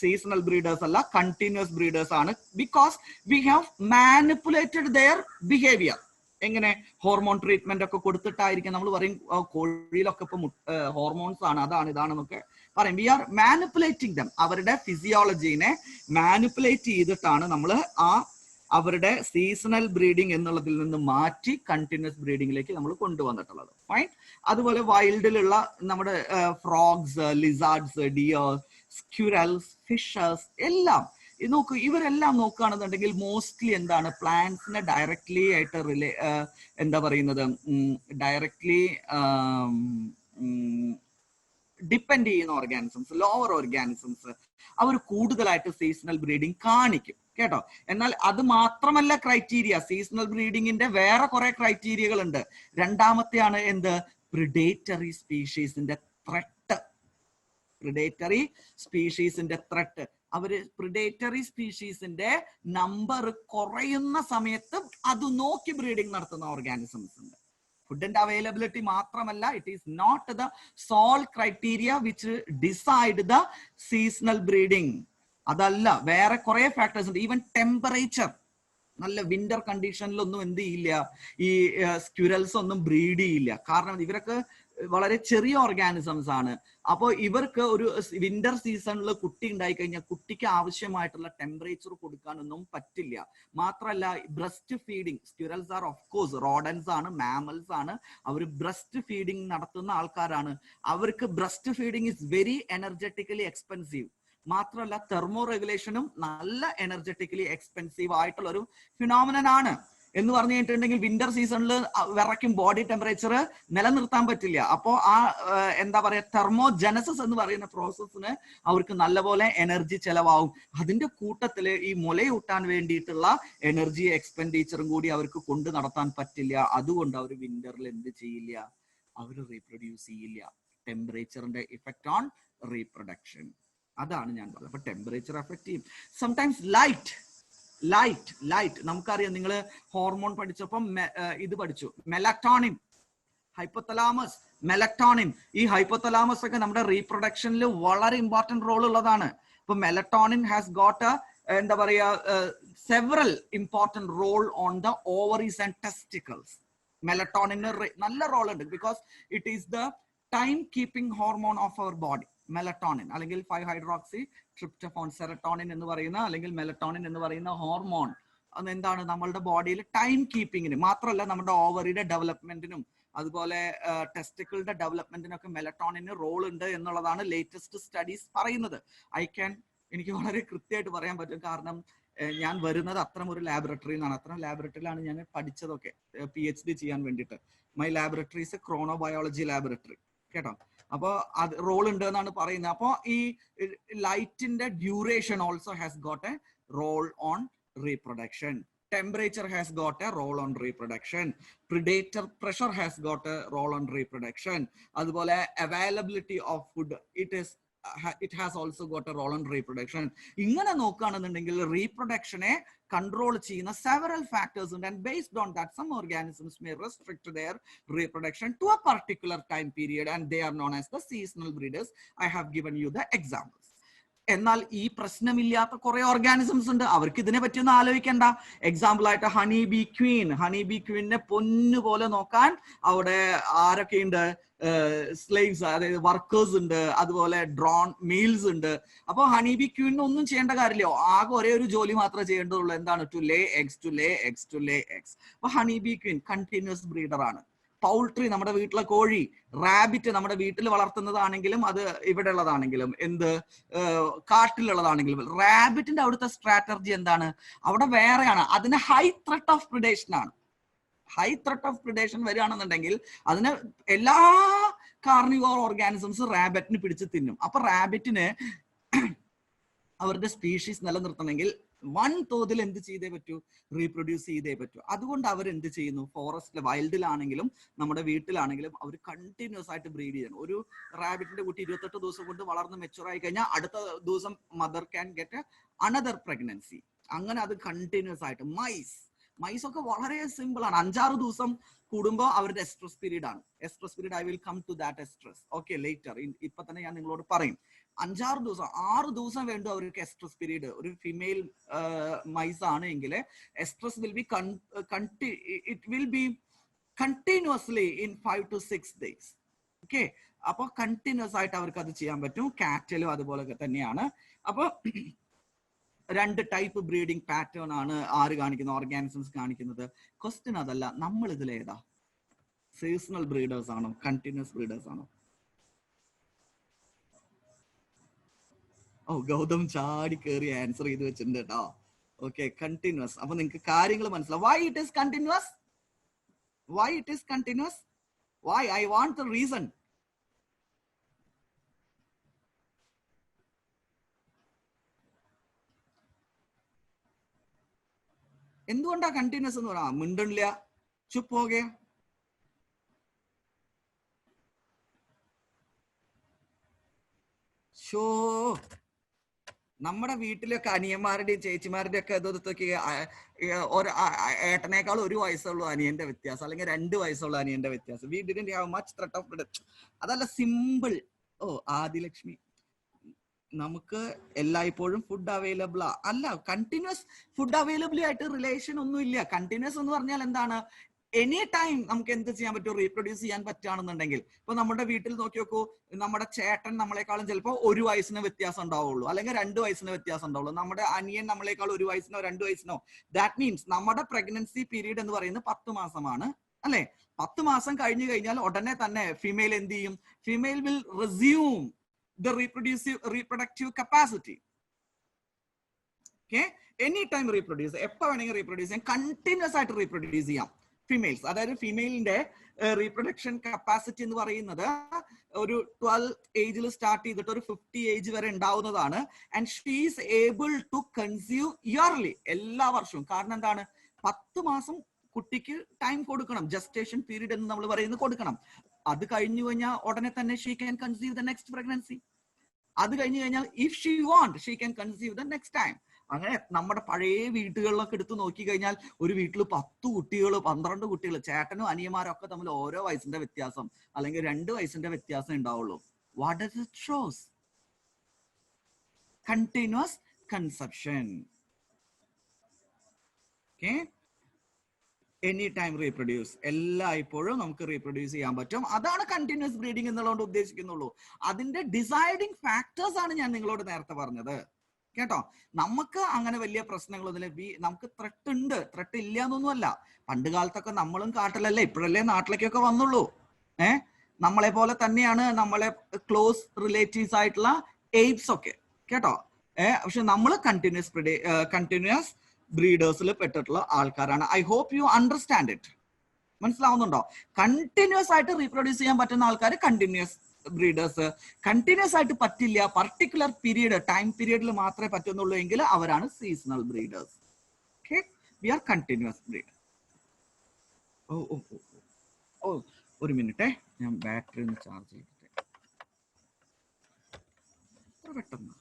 സീസണൽ ബ്രീഡേഴ്സ് അല്ല, കണ്ടിന്യൂസ് ബ്രീഡേഴ്സ് ആണ്. Because we have manipulated their behaviour. എങ്ങനെ, ഹോർമോൺ ട്രീറ്റ്മെന്റ് ഒക്കെ കൊടുത്തിട്ടായിരിക്കും. നമ്മൾ പറയും കോഴിയിലൊക്കെ ഇപ്പൊ ഹോർമോൺസ് ആണ്, അതാണ് ഇതാണെന്നൊക്കെ പറയും. We are manipulating them. അവരുടെ ഫിസിയോളജീനെ മാനിപ്പുലേറ്റ് ചെയ്തിട്ടാണ് നമ്മൾ അവരുടെ സീസണൽ ബ്രീഡിംഗ് എന്നുള്ളതിൽ നിന്ന് മാറ്റി കണ്ടിന്യൂസ് ബ്രീഡിംഗിലേക്ക് നമ്മൾ കൊണ്ടുവന്നിട്ടുള്ളത്. ഫൈൻ. അതുപോലെ വൈൽഡിലുള്ള നമ്മുടെ frogs, lizards, dear, squirrels, fishes എല്ലാം നോക്കൂ. ഇവരെല്ലാം നോക്കുകയാണെന്നുണ്ടെങ്കിൽ മോസ്റ്റ്ലി എന്താണ്, പ്ലാന്റ്സിനെ ഡയറക്ട്ലി ആയിട്ട് എന്താ പറയുന്നത്, ഡയറക്ട്ലി ഡിപ്പെൻഡ് ചെയ്യുന്ന ഓർഗാനിസംസ്, ലോവർ ഓർഗാനിസംസ്, അവർ കൂടുതലായിട്ട് സീസണൽ ബ്രീഡിംഗ് കാണിക്കും കേട്ടോ. എന്നാൽ അത് മാത്രമല്ല ക്രൈറ്റീരിയ, സീസണൽ ബ്രീഡിങ്ങിന്റെ വേറെ കുറെ ക്രൈറ്റീരിയകൾ ഉണ്ട്. രണ്ടാമത്തെയാണ് എന്ത്, പ്രിഡേറ്ററി സ്പീഷീസിന്റെ ത്രെട്ട്. പ്രിഡേറ്ററി സ്പീഷീസിന്റെ ത്രെട്ട്, അവര് പ്രിഡേറ്ററി സ്പീഷീസിന്റെ നമ്പർ കുറയുന്ന സമയത്ത് അത് നോക്കി ബ്രീഡിംഗ് നടത്തുന്ന ഓർഗാനിസംസ് ഉണ്ട്. ഫുഡിന്റെ അവൈലബിലിറ്റി മാത്രമല്ല, it is not the sole criteria which decide the seasonal breeding. അതല്ല, വേറെ കുറെ ഫാക്ടേഴ്സ് ഉണ്ട്. ഈവൻ ടെമ്പറേച്ചർ, നല്ല വിന്റർ കണ്ടീഷനിലൊന്നും എന്ത് ചെയ്യില്ല, ഈ സ്ക്യൂരൽസ് ഒന്നും ബ്രീഡ് ചെയ്യില്ല. കാരണം ഇവരൊക്കെ വളരെ ചെറിയ ഓർഗാനിസംസ് ആണ്. അപ്പോൾ ഇവർക്ക് ഒരു വിന്റർ സീസണിൽ കുട്ടി ഉണ്ടായി കഴിഞ്ഞാൽ കുട്ടിക്ക് ആവശ്യമായിട്ടുള്ള ടെമ്പറേച്ചർ കൊടുക്കാനൊന്നും പറ്റില്ല. മാത്രമല്ല breast feeding, squirrels are of course rodents ആണ്, മാമൽസ് ആണ്, അവർ ബ്രസ്റ്റ് ഫീഡിങ് നടത്തുന്ന ആൾക്കാരാണ്. അവർക്ക് breast feeding is very energetically expensive. മാത്രമല്ല തെർമോ റെഗുലേഷനും നല്ല എനർജറ്റിക്കലി എക്സ്പെൻസീവ് ആയിട്ടുള്ള ഒരു ഫിനോമിനൻ ആണ്. എന്ന് പറഞ്ഞു കഴിഞ്ഞിട്ടുണ്ടെങ്കിൽ വിന്റർ സീസണിൽ വിറയ്ക്കും, ബോഡി ടെമ്പറേച്ചർ നിലനിർത്താൻ പറ്റില്ല. അപ്പോൾ എന്താ പറയാ, തെർമോജനസിസ് എന്ന് പറയുന്ന പ്രോസസ്സിന് അവർക്ക് നല്ലപോലെ എനർജി ചെലവാകും. അതിന്റെ കൂട്ടത്തില് ഈ മുലയൂട്ടാൻ വേണ്ടിയിട്ടുള്ള എനർജി എക്സ്പെൻഡിച്ചറും കൂടി അവർക്ക് കൊണ്ട് നടത്താൻ പറ്റില്ല. അതുകൊണ്ട് അവർ വിന്ററിൽ എന്ത് ചെയ്യില്ല, അവർ റീപ്രൊഡ്യൂസ് ചെയ്യില്ല. ടെമ്പറേച്ചറിന്റെ ഇഫക്റ്റ് ഓൺ റീപ്രൊഡക്ഷൻ, അതാണ് ഞാൻ പറഞ്ഞത്. അപ്പൊ ടെമ്പറേച്ചർ എഫക്ട് ചെയ്യും. സംടൈംസ് ലൈറ്റ് നമുക്കറിയാം. നിങ്ങൾ ഹോർമോൺ പഠിച്ചപ്പം ഇത് പഠിച്ചു, മെലറ്റോണിൻ, ഹൈപ്പോതലാമസ്, മെലറ്റോണിൻ, ഈ ഹൈപ്പോതലാമസ് ഒക്കെ നമ്മുടെ റീപ്രൊഡക്ഷനിൽ വളരെ ഇമ്പോർട്ടന്റ് റോൾ ഉള്ളതാണ്. ഇപ്പൊ മെലറ്റോണിൻ ഹാസ് ഗോട്ട് എന്താ പറയാ several important role on the ovaries and testicles. മെലറ്റോണിന് നല്ല റോൾ ഉണ്ട് because it is the time keeping hormone of our body. Melatonin അല്ലെങ്കിൽ 5-ഹൈഡ്രോക്സി ട്രിപ്റ്റോഫാൻ സെറട്ടോണിൻ എന്ന് പറയുന്ന അല്ലെങ്കിൽ മെലറ്റോണിൻ എന്ന് പറയുന്ന ഹോർമോൺ എന്താണ് നമ്മളുടെ ബോഡിയിൽ ടൈം കീപ്പിങ്ങിന് മാത്രമല്ല നമ്മുടെ ഓവറിയുടെ ഡെവലപ്മെന്റിനും അതുപോലെ ടെസ്റ്റിക്കിളുടെ ഡെവലപ്മെന്റിനൊക്കെ മെലറ്റോണിന് റോൾ ഉണ്ട് എന്നുള്ളതാണ് ലേറ്റസ്റ്റ് സ്റ്റഡീസ് പറയുന്നത്. എനിക്ക് വളരെ കൃത്യമായിട്ട് പറയാൻ പറ്റും, കാരണം ഞാൻ വരുന്നത് അത്തരം ഒരു ലാബറട്ടറിയിൽ നിന്നാണ്. അത്തരം ലാബറട്ടറിയിലാണ് ഞാൻ പഠിച്ചതൊക്കെ PhD ചെയ്യാൻ വേണ്ടിയിട്ട്. My laboratory is a chronobiology laboratory, കേട്ടോ. അപ്പോൾ അത് റോൾ ഉണ്ട് എന്നാണ് പറയുന്നത്. അപ്പോൾ ഈ ലൈറ്റിന്റെ duration also has got A roll on reproduction. Temperature has got a role on reproduction. Predator pressure has got a role on reproduction. അതുപോലെ availability of food, it has also got a role on reproduction. ഇങ്ങനെ നോക്കുകയാണെന്നുണ്ടെങ്കിൽ റീപ്രൊഡക്ഷനെ control ചെയ്യുന്ന several factors ഉണ്ട്, and based on that some organisms may restrict their reproduction to a particular time period, and they are known as the seasonal breeders. I have given you the examples. എന്നാൽ ഈ പ്രശ്നമില്ലാത്ത കുറെ organisms ഉണ്ട്, അവർക്ക് ഇതിനെ പറ്റിയൊന്നും ആലോചിക്കണ്ട. Example ആയിട്ട് honey bee ക്വീനെ പൊന്നുപോലെ നോക്കാൻ അവിടെ ആരൊക്കെയുണ്ട്? സ്ലേവ്സ്, അതായത് വർക്കേഴ്സ് ഉണ്ട്, അതുപോലെ ഡ്രോൺ മെയിൽസ് ഉണ്ട്. അപ്പൊ ഹണി ബി ക്വീനിന് ഒന്നും ചെയ്യേണ്ട കാര്യമില്ല, ആകെ ഒരേ ഒരു ജോലി മാത്രമേ ചെയ്യേണ്ടതുള്ളൂ. എന്താണ്? To lay eggs. അപ്പൊ honey bee queen continues breeder ആണ്. പൗൾട്രി, നമ്മുടെ വീട്ടിലെ കോഴി, റാബിറ്റ് നമ്മുടെ വീട്ടിൽ വളർത്തുന്നതാണെങ്കിലും അത് ഇവിടെ ഉള്ളതാണെങ്കിലും കാട്ടിലുള്ളതാണെങ്കിലും റാബിറ്റിന്റെ അവിടുത്തെ സ്ട്രാറ്റജി എന്താണ്? അവിടെ വേറെയാണ്. അതിന് ഹൈ ത്രെട്ട് ഓഫ് പ്രിഡേഷൻ ആണ്. ഹൈ ത്രെട്ട് ഓഫ് പ്രിഡേഷൻ വരികയാണെന്നുണ്ടെങ്കിൽ അതിന് എല്ലാ കാർണിവോർ ഓർഗാനിസംസ് റാബിറ്റിന് പിടിച്ച് തിന്നും. അപ്പൊ റാബിറ്റിന് അവരുടെ സ്പീഷീസ് നിലനിർത്തണമെങ്കിൽ വൺ തോതിൽ എന്ത് ചെയ്തേ പറ്റൂ? റീപ്രൊഡ്യൂസ് ചെയ്തേ പറ്റൂ. അതുകൊണ്ട് അവർ എന്ത് ചെയ്യുന്നു? ഫോറസ്റ്റിൽ, വൈൽഡിലാണെങ്കിലും നമ്മുടെ വീട്ടിലാണെങ്കിലും അവർ കണ്ടിന്യൂസ് ആയിട്ട് ബ്രീഡ് ചെയ്യണം. ഒരു റാബിറ്റിന്റെ കുട്ടി 28 ദിവസം കൊണ്ട് വളർന്ന് മെച്ചുവർ ആയി കഴിഞ്ഞാൽ അടുത്ത ദിവസം mother can get another pregnancy. അങ്ങനെ അത് കണ്ടിന്യൂസ് ആയിട്ട്. മൈസ് ഒക്കെ വളരെ സിമ്പിൾ ആണ്. 5-6 ദിവസം കൂടുമ്പോൾ അവരുടെ എസ്ട്രസ് പീരീഡ് ആണ്. Estrus period, I will come to that estrus okay later. ഇപ്പൊ തന്നെ ഞാൻ നിങ്ങളോട് പറയും. 5-6 ദിവസം, 6 ദിവസം വേണ്ടു അവർക്ക് എസ്ട്രസ് പീരീഡ്. ഒരു ഫീമെയിൽ മൈസ് ആണ് എങ്കിൽ estrus will be continuously in 5 to 6 days. Okay, അപ്പൊ കണ്ടിന്യൂസ് ആയിട്ട് അവർക്ക് അത് ചെയ്യാൻ പറ്റും. കാറ്റലും അതുപോലൊക്കെ തന്നെയാണ്. അപ്പൊ 2 ടൈപ്പ് ബ്രീഡിംഗ് പാറ്റേൺ ആണ് ആര് കാണിക്കുന്നത്? ഓർഗാനിസംസ് കാണിക്കുന്നത്. ക്വസ്റ്റ്യൻ അതല്ല, നമ്മൾ ഇതിൽ ഏതാ? സീസണൽ ബ്രീഡേഴ്സ് ആണോ കണ്ടിന്യൂസ് ബ്രീഡേഴ്സ് ആണോ? ഓ, ഗൗതം ചാടി കയറി ആൻസർ ചെയ്ത് വെച്ചിട്ടുണ്ട് കേട്ടോ. Okay, continuous. അപ്പൊ നിങ്ങൾക്ക് കാര്യങ്ങൾ മനസ്സിലാവും. Why it is continuous? Why? I want the reason. എന്തുകൊണ്ടാ കണ്ടിന്യൂസ് എന്ന് പറയാ? മിണ്ടണില്ല, ചുപ്പ് പോകെ. ഷോ, നമ്മുടെ വീട്ടിലൊക്കെ അനിയന്മാരുടെയും ചേച്ചിമാരുടെയും ഒക്കെ ഇതൊക്കെ ഏട്ടനേക്കാൾ 1 വയസ്സുള്ള അനിയന്റെ വ്യത്യാസം, അല്ലെങ്കിൽ 2 വയസ്സുള്ള അനിയന്റെ വ്യത്യാസം. We didn't have much threat of production. അതല്ല, സിമ്പിൾ. ഓ, ആദിലക്ഷ്മി, നമുക്ക് എല്ലായ്പ്പോഴും ഫുഡ് അവൈലബിൾ അല്ല. കണ്ടിന്യൂസ് ഫുഡ് അവൈലബിൾ ആയിട്ട് റിലേഷൻ ഒന്നും ഇല്ല. കണ്ടിന്യൂസ് എന്ന് പറഞ്ഞാൽ എന്താണ്? എനി ടൈം നമുക്ക് എന്ത് ചെയ്യാൻ പറ്റും? റീപ്രൊഡ്യൂസ് ചെയ്യാൻ പറ്റുകയാണെന്നുണ്ടെങ്കിൽ. ഇപ്പൊ നമ്മുടെ വീട്ടിൽ നോക്കി നോക്കൂ, നമ്മുടെ ചേട്ടൻ നമ്മളെക്കാളും ചിലപ്പോൾ 1 വയസ്സിന് വ്യത്യാസം ഉണ്ടാവുള്ളൂ, അല്ലെങ്കിൽ 2 വയസ്സിന് വ്യത്യാസം ഉണ്ടാവുള്ളൂ. നമ്മുടെ അനിയൻ നമ്മളെക്കാൾ 1 വയസ്സിനോ 2 വയസ്സിനോ. ദാറ്റ് മീൻസ് നമ്മുടെ പ്രഗ്നൻസി പീരീഡ് എന്ന് പറയുന്നത് 10 മാസമാണ് അല്ലെ? 10 മാസം കഴിഞ്ഞു കഴിഞ്ഞാൽ ഉടനെ തന്നെ ഫീമെയിൽ എന്ത് ചെയ്യും? Female will resume the reproductive capacity. Okay, anytime reproduce, എപ്പോ വേണമെങ്കിൽ റീപ്രൊഡ്യൂസ് ചെയ്യാം, കണ്ടിന്യൂസ് ആയിട്ട് റീപ്രൊഡ്യൂസ് ചെയ്യാം ഫീമെയിൽസ്. അതായത് ഫീമെയിലിന്റെ റീപ്രൊഡക്ഷൻ കപ്പാസിറ്റി എന്ന് പറയുന്നത് ഒരു 12 ഏജിൽ സ്റ്റാർട്ട് ചെയ്തിട്ട് ഒരു 50 ഏജ് വരെ ഉണ്ടാവുന്നതാണ്. And she is able to conceive yearly, എല്ലാ വർഷവും. കാരണം എന്താണ്? 10 മാസം കുട്ടിക്ക് ടൈം കൊടുക്കണം, ജസ്റ്റേഷൻ പീരീഡ് എന്ന് നമ്മൾ പറയുന്നത് കൊടുക്കണം. അത് കഴിഞ്ഞു കഴിഞ്ഞാൽ ഉടനെ തന്നെ she can conceive the next pregnancy. അത് കഴിഞ്ഞു കഴിഞ്ഞാൽ if she want she can conceive the next time. അങ്ങനെ നമ്മുടെ പഴയ വീട്ടുകളിലൊക്കെ എടുത്ത് നോക്കി കഴിഞ്ഞാൽ ഒരു വീട്ടിൽ 10 കുട്ടികൾ 12 കുട്ടികൾ, ചേട്ടനും അനിയന്മാരും ഒക്കെ തമ്മിൽ ഓരോ വയസ്സിന്റെ വ്യത്യാസം അല്ലെങ്കിൽ 2 വയസ്സിന്റെ വ്യത്യാസം ഉണ്ടാവുള്ളൂ. What does it shows? Continuous conception. Okay, any time reproduce, എല്ലായ്പ്പോഴും നമുക്ക് റീപ്രൊഡ്യൂസ് ചെയ്യാൻ പറ്റും. അതാണ് കണ്ടിന്യൂസ് ബ്രീഡിംഗ് എന്നുള്ളതുകൊണ്ട് ഉദ്ദേശിക്കുന്നുള്ളൂ. അതിന്റെ ഡിസൈഡിങ് ഫാക്ടേഴ്സ് ആണ് ഞാൻ നിങ്ങളോട് നേരത്തെ പറഞ്ഞത്. കേട്ടോ, നമുക്ക് അങ്ങനെ വലിയ പ്രശ്നങ്ങളൊന്നുമില്ല. നമുക്ക് ത്രെട്ട് ഉണ്ട്, ത്രെട്ട് ഇല്ല എന്നൊന്നുമല്ല. പണ്ട് കാലത്തൊക്കെ നമ്മളും കാട്ടിലല്ലേ, ഇപ്പോഴല്ലേ നാട്ടിലേക്കൊക്കെ വന്നുള്ളൂ. നമ്മളെ പോലെ തന്നെയാണ് നമ്മളെ ക്ലോസ് റിലേറ്റീവ്സ് ആയിട്ടുള്ള എയ്പ്സ് ഒക്കെ. കേട്ടോ, പക്ഷെ നമ്മൾ കണ്ടിന്യൂസ് ബ്രീഡേഴ്സിൽ പെട്ടിട്ടുള്ള ആൾക്കാരാണ്. I hope you understand it. മനസ്സിലാവുന്നുണ്ടോ? കണ്ടിന്യൂസ് ആയിട്ട് റീപ്രൊഡ്യൂസ് ചെയ്യാൻ പറ്റുന്ന ആൾക്കാർ കണ്ടിന്യൂസ് ബ്രീഡേഴ്സ്. കണ്ടിന്യൂസ് ആയിട്ട് പറ്റില്ല, പർട്ടിക്കുലർ പീരീഡ്, ടൈം പീരീഡിൽ മാത്രമേ പറ്റുന്നുള്ളൂ എങ്കിൽ അവരാണ് seasonal breeders. Okay, we are continuous breeder. ഓ ഒരു മിനിറ്റേ, ഞാൻ ബാറ്ററി ഒന്ന് ചാർജ് ചെയ്തിട്ട്. പെട്ടെന്ന്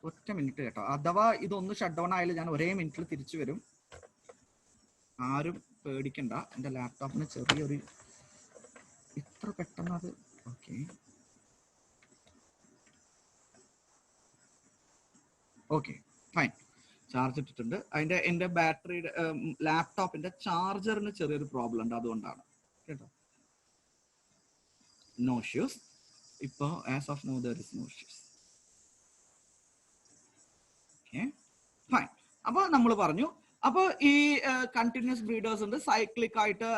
ഒറ്റ മിനിറ്റ് കേട്ടോ. അഥവാ ഇതൊന്ന് ഷട്ട് ഡൗൺ ആയാലും ഞാൻ ഒരേ മിനിറ്റിൽ തിരിച്ചു വരും. ആരും പേടിക്കണ്ട. എൻ്റെ ലാപ്ടോപ്പിന് ചെറിയൊരു ഇത്ര പെട്ടെന്ന് അത് ഓക്കെ ഫൈൻ. ചാർജ് ഇട്ടിട്ടുണ്ട്. എൻ്റെ ബാറ്ററിയുടെ ലാപ്ടോപ്പിന്റെ ചാർജറിന് ചെറിയൊരു പ്രോബ്ലം ഉണ്ട്, അതുകൊണ്ടാണ് കേട്ടോ. No issues. ഇപ്പോൾ as of now there is no issues. Fine. അപ്പൊ നമ്മൾ പറഞ്ഞു, അപ്പൊ ഈ കണ്ടിന്യൂസ് ബ്രീഡേഴ്സ് ഉണ്ട്, സൈക്ലിക് ആയിട്ട്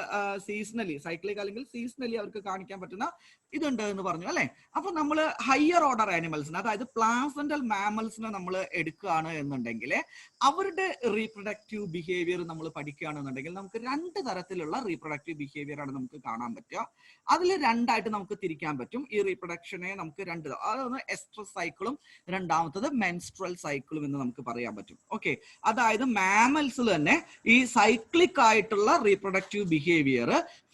സൈക്ലിക് അല്ലെങ്കിൽ സീസണലി അവർക്ക് കാണിക്കാൻ പറ്റുന്ന ഇതുണ്ട് എന്ന് പറഞ്ഞു അല്ലെ. അപ്പൊ നമ്മൾ ഹയർ ഓർഡർ ആനിമൽസിന്, അതായത് പ്ലാസന്റൽ മാമൽസിനെ നമ്മൾ എടുക്കുകയാണ് എന്നുണ്ടെങ്കിൽ അവരുടെ റീപ്രൊഡക്റ്റീവ് ബിഹേവിയർ നമ്മൾ പഠിക്കുകയാണെന്നുണ്ടെങ്കിൽ നമുക്ക് 2 തരത്തിലുള്ള റീപ്രൊഡക്റ്റീവ് ബിഹേവിയർ ആണ് നമുക്ക് കാണാൻ പറ്റുക. അതിൽ 2 ആയിട്ട് നമുക്ക് തിരിക്കാൻ പറ്റും. ഈ റീപ്രൊഡക്ഷനെ നമുക്ക് 2, അതൊന്ന് എസ്ട്രസ് സൈക്കിളും രണ്ടാമത്തത് മെൻസ്ട്രൽ സൈക്കിളും എന്ന് നമുക്ക് പറയാൻ പറ്റും. ഓക്കെ, അതായത് മാമൽസിൽ തന്നെ ഈ സൈക്ലിക് ആയിട്ടുള്ള റീപ്രൊഡക്റ്റീവ് ബിഹേവിയർ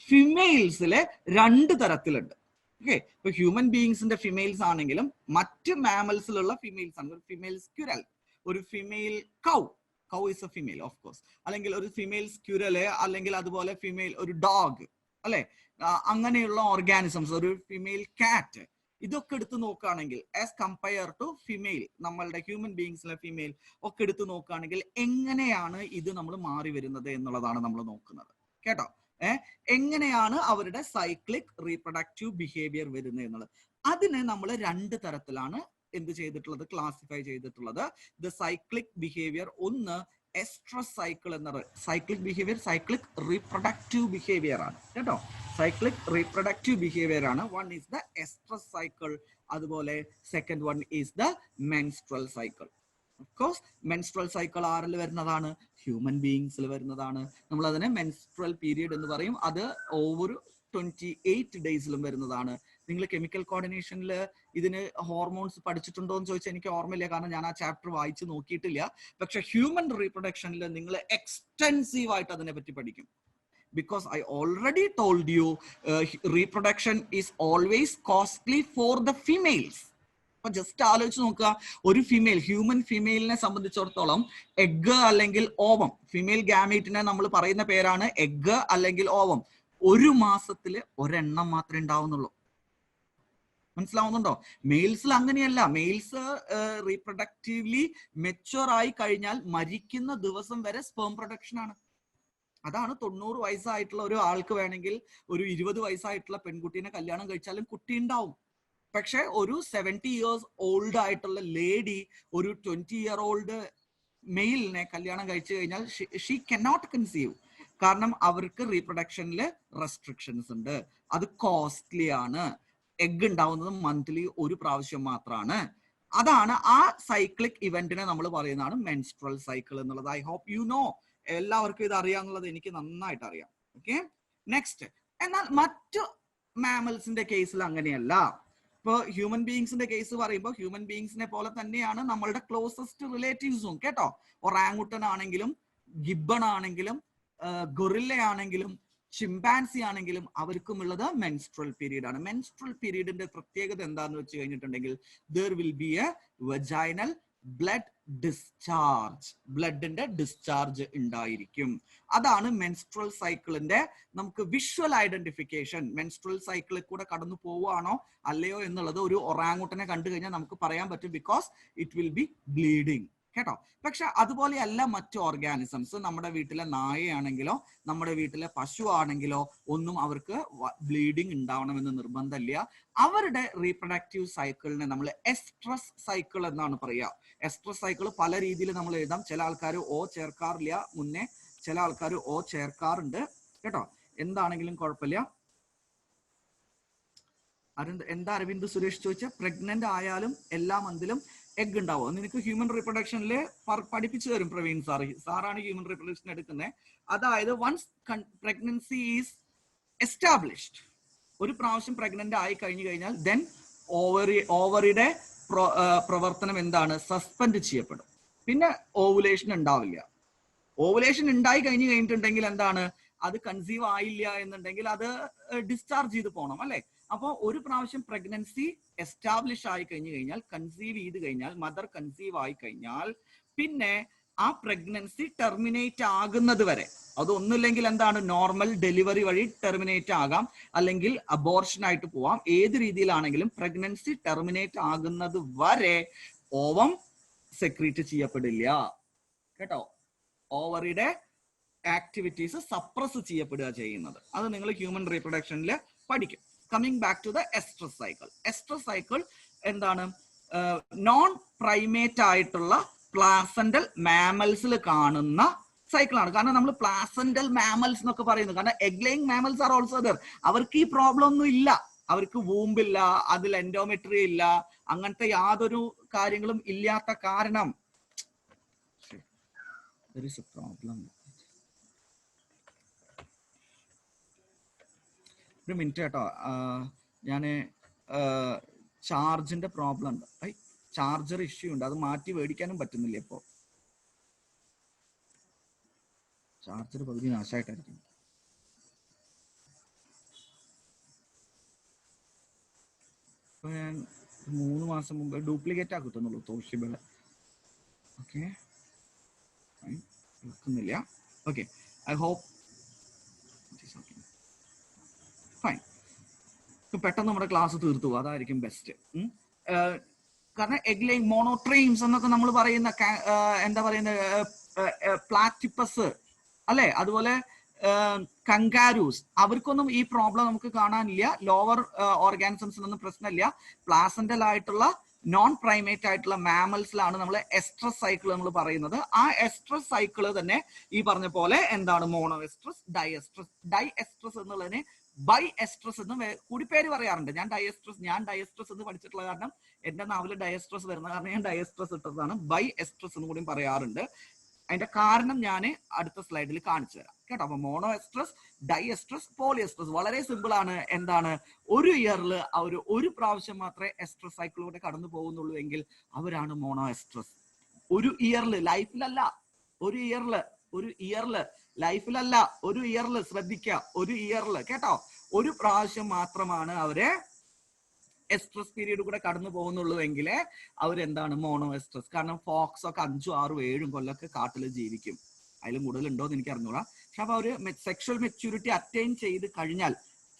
ഫിമെയിൽസിലെ 2 തരത്തിലുണ്ട്. ഓക്കെ, ഇപ്പൊ ഹ്യൂമൻ ബീയിങ്സിന്റെ ഫിമെയിൽസ് ആണെങ്കിലും മറ്റ് മാമൽസിലുള്ള ഫിമെയിൽസ് ആണ്. ഒരു ഫിമെയിൽ സ്ക്യുരൽ, ഒരു female cow is A female of course, അല്ലെങ്കിൽ ഒരു ഫിമെയിൽ സ്ക്യുരല്, അല്ലെങ്കിൽ അതുപോലെ ഫിമെയിൽ ഒരു ഡോഗ് അല്ലെ, അങ്ങനെയുള്ള ഓർഗാനിസംസ്, ഒരു ഫിമെയിൽ കാറ്റ്, ഇതൊക്കെ എടുത്ത് നോക്കുകയാണെങ്കിൽ ആസ് കമ്പയർ ടു ഫിമെയിൽ, നമ്മളുടെ ഹ്യൂമൻ ബീയിങ്സിലെ ഫിമെയിൽ ഒക്കെ എടുത്ത് നോക്കുകയാണെങ്കിൽ എങ്ങനെയാണ് ഇത് നമ്മൾ മാറി വരുന്നത് എന്നുള്ളതാണ് നമ്മൾ നോക്കുന്നത്. കേട്ടോ, എങ്ങനെയാണ് അവരുടെ സൈക്ലിക് റീപ്രൊഡക്റ്റീവ് ബിഹേവിയർ വരുന്നത് എന്നുള്ളത്. അതിനെ നമ്മൾ 2 തരത്തിലാണ് എന്ത് ചെയ്തിട്ടുള്ളത്, ക്ലാസിഫൈ ചെയ്തിട്ടുള്ളത്. ദ സൈക്ലിക് ബിഹേവിയർ, ഒന്ന് എസ്ട്രസ് സൈക്കിൾ എന്ന cyclic behaviour, cyclic reproductive behaviour ആണ് കേട്ടോ. സൈക്ലിക് റീപ്രൊഡക്റ്റീവ് ബിഹേവിയർ ആണ്. One is the estrus cycle, അതുപോലെ second one is the menstrual cycle. Of course menstrual cycle ആരിൽ വരുന്നതാണ്? ഹ്യൂമൻ ബീയിങ്സിൽ വരുന്നതാണ്. നമ്മൾ അതിനെ മെൻസ്ട്രൽ പീരീഡ് എന്ന് പറയും. അത് ഓവർ 28 ഡേയ്സിലും വരുന്നതാണ്. നിങ്ങൾ കെമിക്കൽ കോർഡിനേഷനിൽ ഇതിന് ഹോർമോൺസ് പഠിച്ചിട്ടുണ്ടോ എന്ന് ചോദിച്ചാൽ എനിക്ക് ഓർമ്മയില്ല, കാരണം ഞാൻ ആ ചാപ്റ്റർ വായിച്ച് നോക്കിയിട്ടില്ല. പക്ഷെ ഹ്യൂമൻ റീപ്രൊഡക്ഷനിൽ നിങ്ങൾ എക്സ്റ്റെൻസീവ് ആയിട്ട് അതിനെ പറ്റി പഠിക്കും. Because I already told you reproduction is always costly for the females. അപ്പൊ ജസ്റ്റ് ആലോചിച്ച് നോക്കുക, ഒരു ഫീമെയിൽ, ഹ്യൂമൻ ഫീമെയിലിനെ സംബന്ധിച്ചിടത്തോളം എഗ് അല്ലെങ്കിൽ ഓവം, ഫീമെയിൽ ഗാമീറ്റിനെ നമ്മൾ പറയുന്ന പേരാണ് എഗ് അല്ലെങ്കിൽ ഓവം. 1 മാസത്തില് 1 എണ്ണം മാത്രമേ ഉണ്ടാവുന്നുള്ളൂ. മനസ്സിലാവുന്നുണ്ടോ? മെയിൽസിൽ അങ്ങനെയല്ല. മെയിൽസ് റീപ്രൊഡക്റ്റീവ്ലി മെച്യൂർ ആയി കഴിഞ്ഞാൽ മരിക്കുന്ന ദിവസം വരെ സ്പേം പ്രൊഡക്ഷൻ ആണ്. അതാണ് 90 വയസ്സായിട്ടുള്ള ഒരു ആൾക്ക് വേണമെങ്കിൽ ഒരു 20 വയസ്സായിട്ടുള്ള പെൺകുട്ടീനെ കല്യാണം കഴിച്ചാലും കുട്ടി ഉണ്ടാവും. പക്ഷെ ഒരു 70 ഇയേഴ്സ് ഓൾഡ് ആയിട്ടുള്ള ലേഡി ഒരു 20 ഇയർ ഓൾഡ് മെയിലിനെ കല്യാണം കഴിച്ചു കഴിഞ്ഞാൽ ഷീ കനോട്ട് കൺസീവ്. കാരണം അവർക്ക് റീപ്രൊഡക്ഷനിൽ റെസ്ട്രിക്ഷൻസ് ഉണ്ട്. അത് കോസ്റ്റ്ലി ആണ്. എഗ് ഉണ്ടാവുന്നത് മന്ത്ലി 1 പ്രാവശ്യം മാത്രമാണ്. അതാണ് ആ സൈക്ലിക് ഇവന്റിനെ നമ്മൾ പറയുന്നതാണ് മെൻസ്ട്രൽ സൈക്കിൾ എന്നുള്ളത്. I hope you know. എല്ലാവർക്കും ഇത് അറിയാന്നുള്ളത് എനിക്ക് നന്നായിട്ട് അറിയാം. Okay, next. എന്നാൽ മറ്റു മാമൽസിന്റെ കേസിൽ അങ്ങനെയല്ല. ഇപ്പൊ ഹ്യൂമൻ ബീയിങ്സിന്റെ കേസ് പറയുമ്പോൾ ഹ്യൂമൻ ബീയിങ്സിനെ പോലെ തന്നെയാണ് നമ്മളുടെ ക്ലോസസ്റ്റ് റിലേറ്റീവ്സും കേട്ടോ. ഒറാങ്ങുട്ടൻ ആണെങ്കിലും, ഗിബ്ബൺ ആണെങ്കിലും, ഗൊറില്ല ആണെങ്കിലും, ചിമ്പാൻസി ആണെങ്കിലും അവർക്കും ഉള്ളത് മെൻസ്ട്രൽ പീരീഡ് ആണ്. മെൻസ്ട്രൽ പീരീഡിന്റെ പ്രത്യേകത എന്താന്ന് വെച്ച് കഴിഞ്ഞിട്ടുണ്ടെങ്കിൽ there will be a vaginal blood discharge, ബ്ലഡിന്റെ ഡിസ്ചാർജ് ഉണ്ടായിരിക്കും. അതാണ് മെൻസ്ട്രൽ സൈക്കിളിന്റെ നമുക്ക് വിഷ്വൽ ഐഡന്റിഫിക്കേഷൻ. മെൻസ്ട്രൽ സൈക്കിളിൽ കൂടെ കടന്നു പോവുകയാണോ അല്ലയോ എന്നുള്ളത് ഒരു ഒറാങ്ങുട്ടനെ കണ്ടു കഴിഞ്ഞാൽ നമുക്ക് പറയാൻ പറ്റും, because it will be bleeding കേട്ടോ. പക്ഷെ അതുപോലെയല്ല മറ്റു ഓർഗാനിസംസ്. നമ്മുടെ വീട്ടിലെ നായയാണെങ്കിലോ നമ്മുടെ വീട്ടിലെ പശു ആണെങ്കിലോ ഒന്നും അവർക്ക് ബ്ലീഡിങ് ഉണ്ടാവണമെന്ന് നിർബന്ധമില്ല. അവരുടെ റീപ്രൊഡക്റ്റീവ് സൈക്കിളിനെ നമ്മൾ എസ്ട്രസ് സൈക്കിൾ എന്നാണ് പറയുക. എസ്ട്രസ് സൈക്കിൾ പല രീതിയിൽ നമ്മൾ എഴുതാം. ചില ആൾക്കാർ ഓ ചേർക്കാറില്ല മുന്നേ, ചില ആൾക്കാർ ഓ ചേർക്കാറുണ്ട് കേട്ടോ. എന്താണെങ്കിലും കുഴപ്പമില്ല. എന്താ അരവിന്ദ് സുരേഷ് ചോദിച്ച, പ്രഗ്നന്റ് ആയാലും എല്ലാ മന്തിലും എഗ് ഉണ്ടാവും? നിനക്ക് ഹ്യൂമൻ റീപ്രൊഡക്ഷനിൽ പഠിപ്പിച്ചു തരും പ്രവീൺ സാറാണ് ഹ്യൂമൻ റീപ്രൊഡക്ഷൻ എടുക്കുന്നത്. അതായത് വൺസ് പ്രഗ്നൻസി ഈസ് എസ്റ്റാബ്ലിഷ്ഡ്, ഒരു പ്രാവശ്യം പ്രഗ്നന്റ് ആയി കഴിഞ്ഞു കഴിഞ്ഞാൽ ദെൻ ഓവറിയുടെ പ്രവർത്തനം എന്താണ്, സസ്പെൻഡ് ചെയ്യപ്പെടും. പിന്നെ ഓവുലേഷൻ ഉണ്ടാവില്ല. ഓവുലേഷൻ ഉണ്ടായി കഴിഞ്ഞിട്ടുണ്ടെങ്കിൽ എന്താണ്, അത് കൺസീവ് ആയില്ല എന്നുണ്ടെങ്കിൽ അത് ഡിസ്ചാർജ് ചെയ്ത് പോകണം അല്ലെ. അപ്പോൾ ഒരു പ്രാവശ്യം പ്രഗ്നൻസി എസ്റ്റാബ്ലിഷ് ആയി കഴിഞ്ഞു കഴിഞ്ഞാൽ, കൺസീവ് ചെയ്ത് കഴിഞ്ഞാൽ, മദർ കൺസീവ് ആയി കഴിഞ്ഞാൽ പിന്നെ ആ പ്രഗ്നൻസി ടെർമിനേറ്റ് ആകുന്നത് വരെ, അതൊന്നുമില്ലെങ്കിൽ എന്താണ്, നോർമൽ ഡെലിവറി വഴി ടെർമിനേറ്റ് ആകാം, അല്ലെങ്കിൽ അബോർഷൻ ആയിട്ട് പോവാം. ഏത് രീതിയിലാണെങ്കിലും പ്രഗ്നൻസി ടെർമിനേറ്റ് ആകുന്നത് വരെ ഓവം സെക്രീറ്റ് ചെയ്യപ്പെടില്ല കേട്ടോ. ഓവറിയുടെ ആക്ടിവിറ്റീസ് സപ്രസ് ചെയ്യപ്പെടുക ചെയ്യുന്നത്. അത് നിങ്ങൾ ഹ്യൂമൻ റീപ്രൊഡക്ഷനിൽ പഠിക്കും. Coming back to the estrus cycle. Estrus cycle എന്താണ്, നോൺ പ്രൈമേറ്റ് ആയിട്ടുള്ള പ്ലാസന്റൽ മാമൽസിൽ കാണുന്ന സൈക്കിളാണ്. കാരണം നമ്മൾ പ്ലാസന്റൽ മാമൽസ് എന്നൊക്കെ പറയുന്നത്, കാരണം egg laying mammals are also there. അവർക്ക് ഈ പ്രോബ്ലം ഒന്നും ഇല്ല. അവർക്ക് വൂമ്പില്ല, അതിൽ എൻഡോമെട്രി ഇല്ല, അങ്ങനത്തെ യാതൊരു കാര്യങ്ങളും ഇല്ലാത്ത കാരണം there is a problem. ഒരു മിനിറ്റ് കേട്ടോ, ഞാൻ ചാർജിന്റെ പ്രോബ്ലം ഉണ്ട്. ചാർജർ ഇഷ്യൂ ഉണ്ട്, അത് മാറ്റി മേടിക്കാനും പറ്റുന്നില്ല. ഇപ്പോ ചാർജർ പകുതി നാശമായിട്ടായിരിക്കും. ഇപ്പൊ ഞാൻ 3 മാസം മുമ്പ് ഡ്യൂപ്ലിക്കേറ്റ് ആക്കുന്നുള്ളൂ തോഷിബിള്. ഓക്കെ, വെക്കുന്നില്ല. Okay, I hope fine. പെട്ടെന്ന് നമ്മുടെ ക്ലാസ് തീർത്തു പോകും, അതായിരിക്കും ബെസ്റ്റ്. കാരണം എഗ് ലേയിങ് മോണോട്രീംസ് എന്നൊക്കെ നമ്മൾ പറയുന്ന എന്താ പറയുന്നത്, പ്ലാറ്റിപ്പസ് അല്ലെ, അതുപോലെ കങ്കാരൂസ്, അവർക്കൊന്നും ഈ പ്രോബ്ലം നമുക്ക് കാണാനില്ല. ലോവർ ഓർഗാനിസംസിനൊന്നും പ്രശ്നമില്ല. പ്ലാസന്റൽ ആയിട്ടുള്ള നോൺ പ്രൈമേറ്റ് ആയിട്ടുള്ള മാമൽസിലാണ് നമ്മൾ എസ്ട്രസ് സൈക്കിൾ നമ്മൾ പറയുന്നത്. ആ എസ്ട്രസ് സൈക്കിള് തന്നെ ഈ പറഞ്ഞ പോലെ എന്താണ്, മോണോ എസ്ട്രസ്, ഡൈ എസ്ട്രസ് എന്നുള്ളതിനെ ബൈ എസ്ട്രസ് എന്ന് കൂടി പേര് പറയാറുണ്ട്. ഞാൻ ഡയസ്ട്രസ് എന്ന് പഠിച്ചിട്ടുള്ള കാരണം എന്റെ നാവില് ഡയസ്ട്രസ് വരുന്ന കാരണം ഞാൻ ഡയസ്ട്രസ് ഇട്ടതാണ്. ബൈ എസ്ട്രസ് എന്ന് കൂടി പറയാറുണ്ട്. അതിന്റെ കാരണം ഞാൻ അടുത്ത സ്ലൈഡിൽ കാണിച്ചു തരാം കേട്ടോ. അപ്പൊ മോണോ എസ്ട്രസ്, ഡൈ എസ്ട്രസ്, പോളി എസ്ട്രസ് വളരെ സിമ്പിൾ ആണ്. എന്താണ്, ഒരു ഇയറിൽ അവർ ഒരു പ്രാവശ്യം മാത്രമേ എസ്ട്രസ് സൈക്കിളിലൂടെ കടന്നു പോകുന്നുള്ളൂ എങ്കിൽ അവരാണ് മോണോ എസ്ട്രസ്. ഒരു ഇയറിൽ, ലൈഫിലല്ല, ഒരു ഇയറിൽ ലൈഫിലല്ല, ഒരു ഇയറിൽ, ശ്രദ്ധിക്കുക, ഒരു ഇയറിൽ കേട്ടോ, ഒരു പ്രാവശ്യം മാത്രമാണ് അവര് എസ്ട്രസ് പീരീഡ് കൂടെ കടന്നു പോകുന്നുള്ളൂ എങ്കിലേ അവരെന്താണ്, മോണോ എസ്ട്രസ്. കാരണം ഫോക്സ് ഒക്കെ 5, 6, 7 കൊല്ലൊക്കെ കാട്ടിൽ ജീവിക്കും. അതിലും കൂടുതൽ ഉണ്ടോ എന്ന് എനിക്ക് അറിഞ്ഞൂടാ. പക്ഷെ അപ്പൊ അവര് സെക്ഷൽ മെച്യൂരിറ്റി അറ്റൈൻ ചെയ്ത് കഴിഞ്ഞാൽ,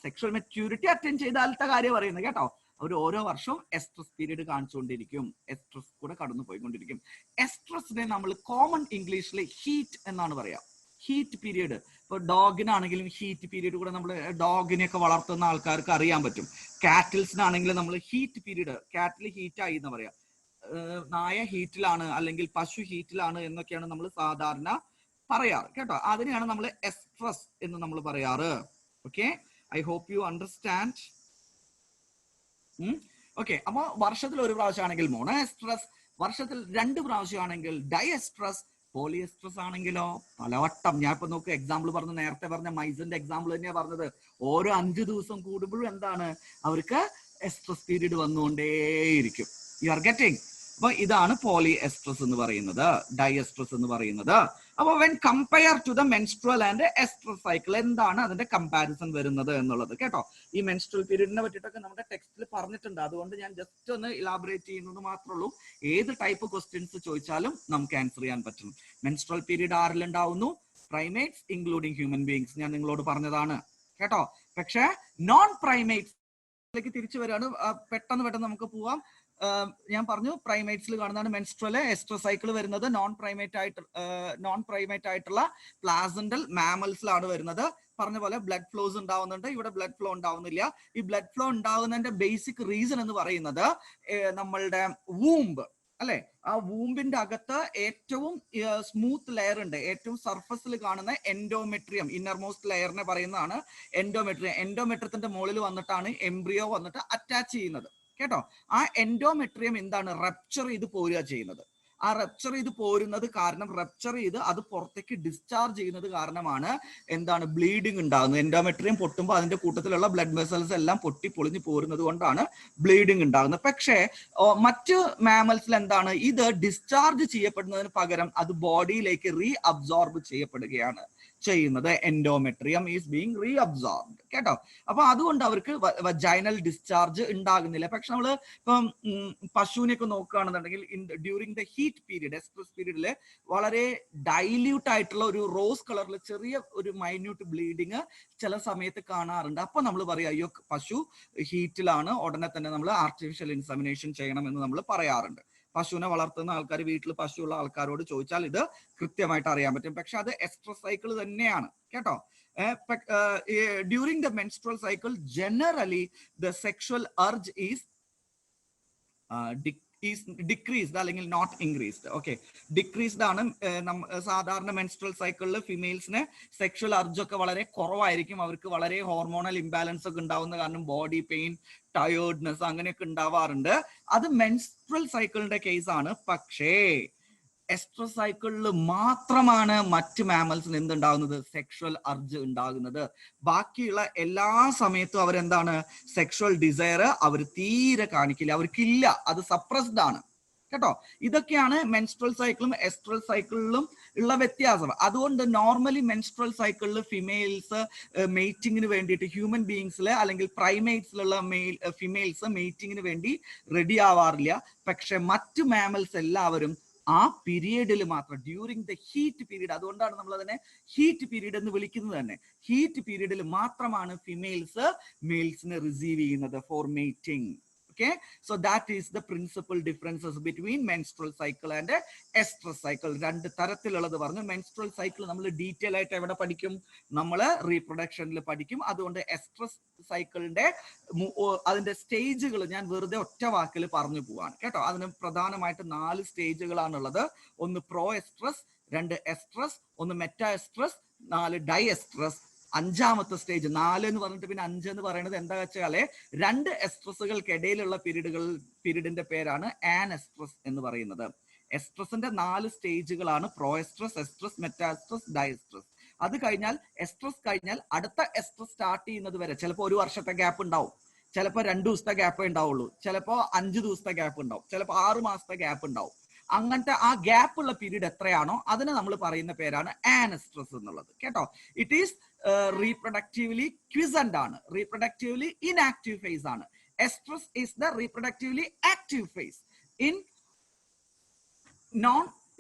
സെക്ഷൽ മെച്യൂരിറ്റി അറ്റൈൻ ചെയ്താലത്തെ കാര്യം പറയുന്നത് കേട്ടോ, അവർ ഓരോ വർഷവും എസ്ട്രസ് പീരീഡ് കാണിച്ചുകൊണ്ടിരിക്കും, എസ്ട്രസ് കൂടെ കടന്നു പോയിക്കൊണ്ടിരിക്കും. എസ്ട്രസിനെ നമ്മൾ കോമൺ ഇംഗ്ലീഷിൽ ഹീറ്റ് എന്നാണ് പറയാ. Heat period. ഇപ്പൊ ഡോഗിനാണെങ്കിലും ഹീറ്റ് പീരീഡ് കൂടെ നമ്മൾ ഡോഗിനെയൊക്കെ വളർത്തുന്ന ആൾക്കാർക്ക് അറിയാൻ പറ്റും. കാറ്റിൽസിനാണെങ്കിലും നമ്മൾ ഹീറ്റ് പീരീഡ്, കാറ്റിൽ ഹീറ്റായി എന്ന് പറയാം. നായ ഹീറ്റിലാണ് അല്ലെങ്കിൽ പശു ഹീറ്റിലാണ് എന്നൊക്കെയാണ് നമ്മൾ സാധാരണ പറയാറ് കേട്ടോ. അതിനെയാണ് നമ്മൾ എസ്ട്രസ് എന്ന് നമ്മൾ പറയാറ്. Okay, I hope you understand. Okay, അപ്പൊ വർഷത്തിൽ ഒരു പ്രാവശ്യമാണെങ്കിൽ മോണോ എസ്ട്രസ്, വർഷത്തിൽ 2 പ്രാവശ്യമാണെങ്കിൽ ഡൈ എസ്ട്രസ്, പോളിയെസ്ട്രസ് ആണെങ്കിലോ പലവട്ടം. ഞാൻ ഇപ്പൊ നോക്ക് എക്സാമ്പിൾ പറഞ്ഞു, നേരത്തെ പറഞ്ഞ മൈസിന്റെ എക്സാമ്പിൾ തന്നെയാ പറഞ്ഞത്. ഓരോ 5 ദിവസം കൂടുമ്പോഴും എന്താണ്, അവർക്ക് എസ്ട്രസ് പീരീഡ് വന്നുകൊണ്ടേയിരിക്കും. You are getting. അപ്പൊ ഇതാണ് പോളി എസ്ട്രസ് എന്ന് പറയുന്നത്, ഡൈഎസ്ട്രസ് എന്ന് പറയുന്നത്. അപ്പൊ when compare to the menstrual and estrus cycle, എന്താണ് അതിന്റെ കമ്പാരിസൺ വരുന്നത് എന്നുള്ളത് കേട്ടോ. ഈ മെൻസ്ട്രുവൽ പീരീഡിനെ പറ്റിയിട്ടൊക്കെ നമ്മുടെ ടെക്സ്റ്റിൽ പറഞ്ഞിട്ടുണ്ട്, അതുകൊണ്ട് ഞാൻ ജസ്റ്റ് ഒന്ന് ഇലാബറേറ്റ് ചെയ്യുന്നത് മാത്രമേ ഉള്ളൂ. ഏത് ടൈപ്പ് ക്വസ്റ്റ്യൻസ് ചോദിച്ചാലും നമുക്ക് ആൻസർ ചെയ്യാൻ പറ്റും. മെൻസ്ട്രുവൽ പീരീഡ് ആരിലുണ്ടാവുന്നു? പ്രൈമേറ്റ്സ് ഇൻക്ലൂഡിങ് ഹ്യൂമൻ ബീങ്സ്, ഞാൻ നിങ്ങളോട് പറഞ്ഞതാണ് കേട്ടോ. പക്ഷെ നോൺ പ്രൈമേറ്റ്സിലേക്ക് തിരിച്ചു വരികയാണ്. പെട്ടെന്ന് നമുക്ക് പോവാം. ഞാൻ പറഞ്ഞു പ്രൈമേറ്റ്സിൽ കാണുന്നതാണ് മെൻസ്ട്രുവൽ എസ്ട്രസ് സൈക്കിൾ വരുന്നത്. നോൺ പ്രൈമേറ്റ് ആയിട്ടുള്ള പ്ലാസന്റൽ മാമൽസിലാണ് വരുന്നത്. പറഞ്ഞ പോലെ ബ്ലഡ് ഫ്ലോസ് ഉണ്ടാവുന്നുണ്ട്, ഇവിടെ ബ്ലഡ് ഫ്ലോ ഉണ്ടാവുന്നില്ല. ഈ ബ്ലഡ് ഫ്ലോ ഉണ്ടാവുന്നതിന്റെ ബേസിക് റീസൺ എന്ന് പറയുന്നത് നമ്മളുടെ വൂംബ് അല്ലെ, ആ വൂമ്പിന്റെ അകത്ത് ഏറ്റവും സ്മൂത്ത് ലെയർ ഉണ്ട്, ഏറ്റവും സർഫസിൽ കാണുന്ന എൻഡോമെട്രിയം, ഇന്നർമോസ്റ്റ് ലെയറിനെ പറയുന്നതാണ് എൻഡോമെട്രിയം. എൻഡോമെട്രിയത്തിന്റെ മുകളിൽ വന്നിട്ടാണ് എംബ്രിയോ വന്നിട്ട് അറ്റാച്ച് ചെയ്യുന്നത് കേട്ടോ. ആ എൻഡോമെട്രിയം എന്താണ്, റപ്ചർ ചെയ്ത് പോരുക ചെയ്യുന്നത്. ആ റപ്ചർ ചെയ്ത് പോരുന്നത് കാരണം, റപ്ചർ ചെയ്ത് അത് പുറത്തേക്ക് ഡിസ്ചാർജ് ചെയ്യുന്നത് കാരണമാണ് എന്താണ് ബ്ലീഡിങ് ഉണ്ടാകുന്നത്. എൻഡോമെട്രിയം പൊട്ടുമ്പോൾ അതിന്റെ കൂട്ടത്തിലുള്ള ബ്ലഡ് വെസൽസ് എല്ലാം പൊട്ടി പൊളിഞ്ഞു പോരുന്നത് കൊണ്ടാണ് ബ്ലീഡിങ് ഉണ്ടാകുന്നത്. പക്ഷേ മറ്റ് മാമൽസിൽ എന്താണ്, ഇത് ഡിസ്ചാർജ് ചെയ്യപ്പെടുന്നതിന് പകരം അത് ബോഡിയിലേക്ക് റീ അബ്സോർബ് ചെയ്യപ്പെടുകയാണ് ചെയ്യുന്നത്. Endometrium is being re absorbed കേട്ടോ. അപ്പൊ അതുകൊണ്ട് അവർക്ക് വജൈനൽ ഡിസ്ചാർജ് ഉണ്ടാകുന്നില്ല. പക്ഷെ നമ്മള് ഇപ്പം പശുവിനെയൊക്കെ നോക്കുകയാണെന്നുണ്ടെങ്കിൽ ഡ്യൂറിങ് ദ ഹീറ്റ് പീരീഡ്, എസ്ട്രസ് പീരീഡില് വളരെ ഡൈല്യൂട്ട് ആയിട്ടുള്ള ഒരു റോസ് കളറിൽ ചെറിയ ഒരു മൈന്യൂട്ട് ബ്ലീഡിങ് ചില സമയത്ത് കാണാറുണ്ട്. അപ്പൊ നമ്മൾ പറയും അയ്യോ പശു ഹീറ്റിലാണ്, ഉടനെ തന്നെ നമ്മൾ ആർട്ടിഫിഷ്യൽ ഇൻസെമിനേഷൻ ചെയ്യണം എന്ന് നമ്മൾ പറയാറുണ്ട്. പശുവിനെ വളർത്തുന്ന ആൾക്കാർ, വീട്ടിൽ പശുവുള്ള ആൾക്കാരോട് ചോദിച്ചാൽ ഇത് കൃത്യമായിട്ട് അറിയാൻ പറ്റും. പക്ഷെ അത് എസ്ട്രസ് സൈക്കിൾ തന്നെയാണ് കേട്ടോ. During the menstrual cycle generally the sexual urge is decreased അല്ലെങ്കിൽ നോട്ട് ഇൻക്രീസ്ഡ്. ഓക്കെ, ഡിക്രീസ്ഡ് ആണ്. സാധാരണ മെൻസ്ട്രുവൽ സൈക്കിളിൽ ഫിമെയിൽസിന് സെക്ഷുവൽ അർജ് ഒക്കെ വളരെ കുറവായിരിക്കും. അവർക്ക് വളരെ ഹോർമോണൽ ഇംബാലൻസ് ഒക്കെ ഉണ്ടാവുന്ന കാരണം ബോഡി പെയിൻ, ടയേർഡ്നെസ് അങ്ങനെയൊക്കെ ഉണ്ടാവാറുണ്ട്. അത് മെൻസ്ട്രുവൽ സൈക്കിളിന്റെ കേസാണ്. പക്ഷേ എസ്ട്രസ് സൈക്കിളിൽ മാത്രമാണ് മറ്റ് മാമൽസിന് എന്തുണ്ടാകുന്നത്, സെക്ഷുവൽ അർജ് ഉണ്ടാകുന്നത്. ബാക്കിയുള്ള എല്ലാ സമയത്തും അവരെന്താണ്, സെക്ഷുവൽ ഡിസയർ അവർ തീരെ കാണിക്കില്ല, അവർക്കില്ല, അത് സപ്രസ്ഡ് ആണ് കേട്ടോ. ഇതൊക്കെയാണ് മെൻസ്ട്രുവൽ സൈക്കിളും എസ്ട്രൽ സൈക്കിളിലും ഉള്ള വ്യത്യാസം. അതുകൊണ്ട് നോർമലി മെൻസ്ട്രുവൽ സൈക്കിളിൽ ഫിമെയിൽസ് മെയ്റ്റിങ്ങിന് വേണ്ടിയിട്ട്, ഹ്യൂമൻ ബീയിങ്സിൽ അല്ലെങ്കിൽ പ്രൈമേറ്റ്സിലുള്ള ഫിമെയിൽസ് മെയ്റ്റിങ്ങിന് വേണ്ടി റെഡി ആവാറില്ല. പക്ഷെ മറ്റു മാമൽസ് എല്ലാവരും ആ പീരീഡിൽ മാത്രം, ഡ്യൂറിങ് ദ ഹീറ്റ് പീരീഡ്, അതുകൊണ്ടാണ് നമ്മൾ അതിനെ ഹീറ്റ് പീരീഡ് എന്ന് വിളിക്കുന്നത് തന്നെ. ഹീറ്റ് പീരീഡിൽ മാത്രമാണ് ഫിമെയിൽസ് മെയിൽസിനെ റിസീവ് ചെയ്യുന്നത് for mating. Okay, so that is the principal differences between menstrual cycle and estrus cycle. രണ്ട് തരത്തിലുള്ളത് പറഞ്ഞു. മെൻസ്ട്രുവൽ സൈക്കിൾ നമ്മൾ ഡീറ്റെയിൽ ആയിട്ട് എവിടെ പഠിക്കും, നമ്മൾ റീപ്രൊഡക്ഷനിൽ പഠിക്കും. അതുകൊണ്ട് എസ്ട്രസ് സൈക്കിളിന്റെ അതിന്റെ സ്റ്റേജുകൾ ഞാൻ വെറുതെ ഒറ്റ വാക്കിൽ പറഞ്ഞു പോവാണ് കേട്ടോ. അതിന് പ്രധാനമായിട്ട് 4 സ്റ്റേജുകളാണുള്ളത്. ഒന്ന് പ്രോ എസ്ട്രസ്, 2 എസ്ട്രസ്, 1 മെറ്റാ എസ്ട്രസ്, 4 ഡൈ എസ്ട്രസ്. 5ാമത്തെ സ്റ്റേജ്, 4 എന്ന് പറഞ്ഞിട്ട് പിന്നെ 5 എന്ന് പറയുന്നത് എന്താ വെച്ചാല് 2 എസ്ട്രസുകൾക്കിടയിലുള്ള പീരീഡിന്റെ പേരാണ് ആനെസ്ട്രസ് എന്ന് പറയുന്നത്. എസ്ട്രസിന്റെ 4 സ്റ്റേജുകളാണ് പ്രോ എസ്ട്രസ്, എസ്ട്രസ്, മെറ്റാസ്ട്രസ്, ഡയസ്ട്രസ്. അത് കഴിഞ്ഞാൽ എസ്ട്രസ് കഴിഞ്ഞാൽ അടുത്ത എസ്ട്രസ് സ്റ്റാർട്ട് ചെയ്യുന്നത് വരെ ചിലപ്പോൾ 1 വർഷത്തെ ഗ്യാപ്പ് ഉണ്ടാവും, ചിലപ്പോൾ 2 ദിവസത്തെ ഗ്യാപ്പ് ഉണ്ടാവുള്ളൂ, ചിലപ്പോൾ 5 ദിവസത്തെ ഗ്യാപ്പ് ഉണ്ടാവും, ചിലപ്പോൾ 6 മാസത്തെ ഗ്യാപ്പ് ഉണ്ടാവും. അങ്ങനത്തെ ആ ഗ്യാപ്പ് ഉള്ള പീരീഡ് എത്രയാണോ അതിന് നമ്മൾ പറയുന്ന പേരാണ് ആനെസ്ട്രസ് എന്നുള്ളത് കേട്ടോ. ഇറ്റ് ഈസ് റീപ്രൊഡക്റ്റീവ്ലി ക്വിസന്റ് ആണ്, റീപ്രൊഡക്റ്റീവ്ലി ഇൻആക്റ്റീവ് ഫേസ് ആണ്. Estrus is the reproductively active phase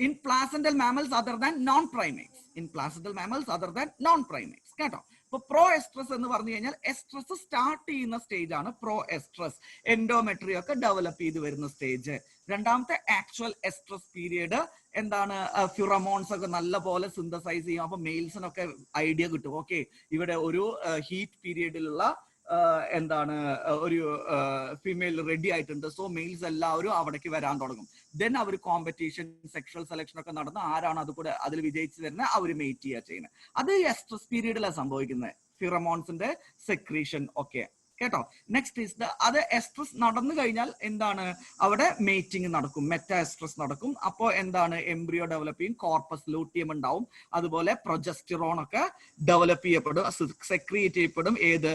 in placental mammals other than non-primates. In placental mammals other than non-primates കേട്ടോ. ഇപ്പൊ പ്രോ എസ്ട്രസ് എന്ന് പറഞ്ഞു കഴിഞ്ഞാൽ എസ്ട്രസ് സ്റ്റാർട്ട് ചെയ്യുന്ന സ്റ്റേജ് ആണ് പ്രോ എസ്ട്രസ്. എൻഡോമെട്രി ഒക്കെ ഡെവലപ്പ് ചെയ്ത് വരുന്ന സ്റ്റേജ്. രണ്ടാമത്തെ ആക്ച്വൽ എസ്ട്രസ് പീരിയഡ് എന്താണ്, ഫിറമോൺസ് ഒക്കെ നല്ല പോലെ സിന്തസൈസ് ചെയ്യും. അപ്പൊ മെയിൽസിനൊക്കെ ഐഡിയ കിട്ടും, ഓക്കെ ഇവിടെ ഒരു ഹീറ്റ് പീരിയഡിലുള്ള എന്താണ് ഒരു ഫീമെയിൽ റെഡി ആയിട്ടുണ്ട്, സോ മെയിൽസ് എല്ലാവരും അവിടേക്ക് വരാൻ തുടങ്ങും. ദെൻ അവർ കോമ്പറ്റീഷൻ, സെക്ഷൽ സെലക്ഷൻ ഒക്കെ നടന്ന് ആരാണ് അത് കൂടെ അതിൽ വിജയിച്ചു വരുന്നത് അവർ മെയ്റ്റ് ചെയ്യുക ചെയ്യുന്നത്. അത് എസ്ട്രസ് പീരീഡിലാണ് സംഭവിക്കുന്നത്, ഫിറമോൺസിന്റെ സെക്രീഷൻ ഒക്കെ കേട്ടോ. നെക്സ്റ്റ് ഈസ് അത് എസ്ട്രസ് നടന്നു കഴിഞ്ഞാൽ എന്താണ്, അവിടെ മേറ്റിംഗ് നടക്കും, മെറ്റാ എസ്ട്രസ് നടക്കും. അപ്പോൾ എന്താണ്, എംബ്രിയോ ഡെവലപ്പ് ചെയ്യും, കോർപ്പസ് ലൂട്ടിയം ഉണ്ടാവും, അതുപോലെ പ്രൊജസ്റ്റിറോൺ ഒക്കെ ഡെവലപ്പ് ചെയ്യപ്പെടും, സെക്രിയേറ്റ് ചെയ്യപ്പെടും ഏത്,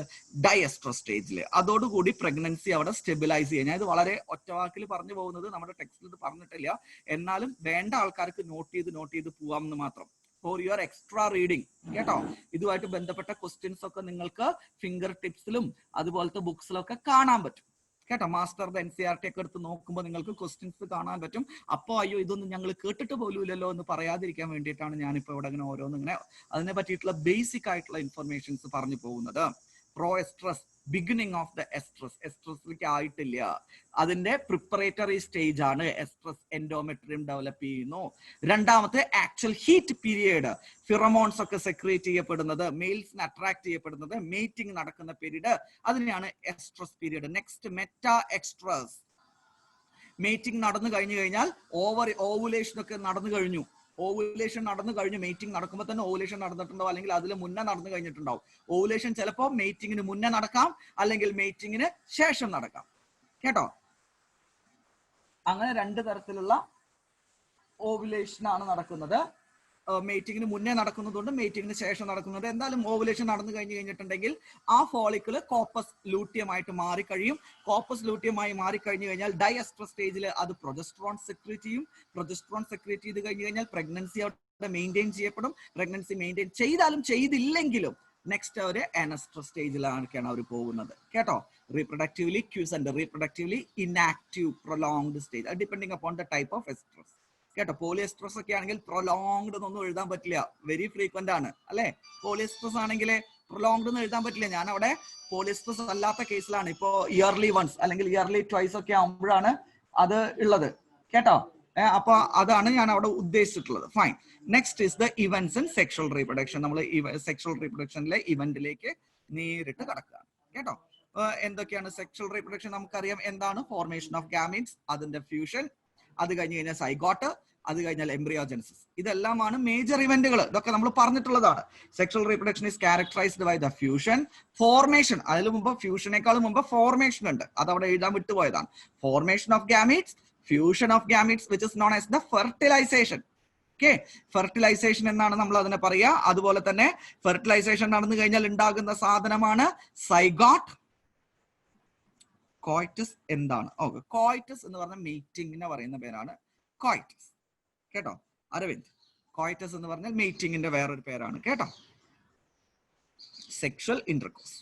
ഡയസ്ട്രസ് സ്റ്റേജിൽ. അതോടുകൂടി പ്രഗ്നൻസി അവിടെ സ്റ്റെബിലൈസ് ചെയ്യാം. ഞാൻ ഇത് വളരെ ഒറ്റവാക്കിൽ പറഞ്ഞു പോകുന്നത്, നമ്മുടെ ടെക്സ്റ്റിൽ ഇത് പറഞ്ഞിട്ടില്ല, എന്നാലും വേണ്ട ആൾക്കാർക്ക് നോട്ട് ചെയ്ത് പോവാമെന്ന് മാത്രം, ഫോർ യുവർ എക്സ്ട്രാ റീഡിങ് കേട്ടോ. ഇതുമായിട്ട് ബന്ധപ്പെട്ട ക്വസ്റ്റ്യൻസ് ഒക്കെ നിങ്ങൾക്ക് ഫിംഗർ ടിപ്സിലും അതുപോലത്തെ ബുക്സിലും ഒക്കെ കാണാൻ പറ്റും കേട്ടോ. മാസ്റ്ററുടെ NCERT ഒക്കെ എടുത്ത് നോക്കുമ്പോൾ നിങ്ങൾക്ക് ക്വസ്റ്റ്യൻസ് കാണാൻ പറ്റും. അപ്പോൾ അയ്യോ ഇതൊന്നും ഞങ്ങൾ കേട്ടിട്ട് പോലും ഇല്ലല്ലോ എന്ന് പറയാതിരിക്കാൻ വേണ്ടിയിട്ടാണ് ഞാനിപ്പോൾ ഇവിടെ ഇങ്ങനെ ഓരോന്നിങ്ങനെ അതിനെ പറ്റിയിട്ടുള്ള ബേസിക് ആയിട്ടുള്ള ഇൻഫർമേഷൻസ് പറഞ്ഞു പോകുന്നത്. പ്രോ എസ്ട്രസ്, ബിഗിനിങ് ഓഫ് ദ എസ്ട്രസ്, എസ്ട്രസിലേക്ക് ആയിട്ടില്ല, അതിന്റെ പ്രിപ്പറേറ്ററി സ്റ്റേജ് ആണ്. എസ്ട്രസ് എൻഡോമെട്രിയം ഡെവലപ്പ് ചെയ്യുന്നു. രണ്ടാമത്തെ ആക്ച്വൽ ഹീറ്റ് പീരിയഡ്, ഫിറമോൺസ് ഒക്കെ സെക്രിയേറ്റ് ചെയ്യപ്പെടുന്നത്, മെയിൽസിന് അട്രാക്ട് ചെയ്യപ്പെടുന്നത്, മീറ്റിംഗ് നടക്കുന്ന പീരീഡ്, അതിനെയാണ് എസ്ട്രസ് പീരിയഡ്. നെക്സ്റ്റ് മെറ്റാ എക്സ്ട്രസ്, മീറ്റിംഗ് നടന്നു കഴിഞ്ഞാൽ ഓവുലേഷൻ ഒക്കെ നടന്നു കഴിഞ്ഞു, ഓവുലേഷൻ നടന്നു കഴിഞ്ഞു, മീറ്റിംഗ് നടക്കുമ്പോൾ തന്നെ ഓവുലേഷൻ നടന്നിട്ടുണ്ടോ, അല്ലെങ്കിൽ അതിൽ മുന്നേ നടന്നു കഴിഞ്ഞിട്ടുണ്ടാവും. ഓവുലേഷൻ ചിലപ്പോൾ മീറ്റിംഗിന് മുന്നേ നടക്കാം, അല്ലെങ്കിൽ മീറ്റിംഗിന് ശേഷം നടക്കാം കേട്ടോ. അങ്ങനെ രണ്ട് തരത്തിലുള്ള ഓവുലേഷൻ ആണ് നടക്കുന്നത്. മീറ്റിംഗിന് മുന്നേ നടക്കുന്നതുകൊണ്ട് മീറ്റിംഗിന് ശേഷം നടക്കുന്നത്. എന്തായാലും ഓവുലേഷൻ നടന്നു കഴിഞ്ഞിട്ടുണ്ടെങ്കിൽ ആ ഫോളിക്കിള് കോപ്പസ് ലൂട്ടിയമായിട്ട് മാറിക്കഴിയും. കോപ്പസ് ലൂട്ടിയമായി മാറിക്കഴിഞ്ഞു കഴിഞ്ഞാൽ ഡയസ്ട്രസ് സ്റ്റേജിൽ അത് പ്രൊജസ്ട്രോൺ സെക്രീറ്റ് ചെയ്യും. പ്രൊജസ്ട്രോൺ സെക്രീറ്റ് ചെയ്ത് കഴിഞ്ഞു കഴിഞ്ഞാൽ പ്രഗ്നൻസി അവിടെ മെയിൻറ്റെയിൻ ചെയ്യപ്പെടും. പ്രഗ്നൻസി മെയിൻറ്റെയിൻ ചെയ്താലും ചെയ്തില്ലെങ്കിലും നെക്സ്റ്റ് അവർ അനസ്ട്രസ് സ്റ്റേജിലാണ് അവർ പോകുന്നത് കേട്ടോ. Reproductively quiescent, reproductively inactive, prolonged stage, depending upon the type of estrus കേട്ടോ. പോളിയെസ്ട്രസ് ഒക്കെ ആണെങ്കിൽ പ്രൊലോങ്ഡ് എന്നൊന്നും എഴുതാൻ പറ്റില്ല, വെരി ഫ്രീക്വന്റ് ആണ് അല്ലെ. പോളിയെസ്ട്രസ് ആണെങ്കിൽ പ്രൊലോങ്ഡ് എന്ന് എഴുതാൻ പറ്റില്ല. ഞാൻ അവിടെ പോളിയെസ്ട്രസ് അല്ലാത്ത കേസിലാണ്, ഇപ്പോ ഇയർലി വൺസ് അല്ലെങ്കിൽ ഇയർലി ട്വൈസ് ഒക്കെ ആകുമ്പോഴാണ് അത് ഉള്ളത് കേട്ടോ. അപ്പൊ അതാണ് ഞാൻ അവിടെ ഉദ്ദേശിച്ചിട്ടുള്ളത്. Fine. Next is the events in sexual reproduction. നമ്മൾ സെക്ഷൽ റീപ്രൊഡക്ഷനിലെ ഇവന്റിലേക്ക് നേരിട്ട് കടക്കുകയാണ് കേട്ടോ. എന്തൊക്കെയാണ് സെക്ഷൽ റീപ്രൊഡക്ഷൻ? നമുക്കറിയാം എന്താണ്. ഫോർമേഷൻ ഓഫ് ഗാമീറ്റ്സ്, അതിന്റെ ഫ്യൂഷൻ, അത് കഴിഞ്ഞ് കഴിഞ്ഞാൽ സൈഗോട്ട്, അത് കഴിഞ്ഞാൽ എംബ്രിയോജെനസിസ്. ഇതെല്ലാമാണ് മേജർ ഇവന്റുകൾ. ഇതൊക്കെ നമ്മൾ പറഞ്ഞിട്ടുള്ളതാണ്. Sexual reproduction is characterized by the fusion, formation. അതിന് മുമ്പ് ഫ്യൂഷനേക്കാളും മുമ്പ് ഫോർമേഷൻ ഉണ്ട്, അത് അവിടെ എഴുതാൻ വിട്ടുപോയതാണ്. Formation of gametes, fusion of gametes which is known as the fertilization. Okay, fertilization എന്നാണ് നമ്മൾ അതിനെ പറയുക. അതുപോലെ തന്നെ ഫെർട്ടിലൈസേഷൻ നടന്നു കഴിഞ്ഞാൽ ഉണ്ടാകുന്ന സാധനമാണ് സൈഗോട്ട്. കോയിറ്റസ് എന്താണ്? ഓക്കെ, കോയിറ്റസ് എന്ന് പറഞ്ഞ മീറ്റിംഗിനെ പറയുന്ന പേരാണ് കോയിറ്റസ് കേട്ടോ. അരവിന്ദ്, കോയിറ്റസ് എന്ന് പറഞ്ഞാൽ മീറ്റിംഗിന്റെ വേറൊരു പേരാണ് കേട്ടോ. Sexual intercourse.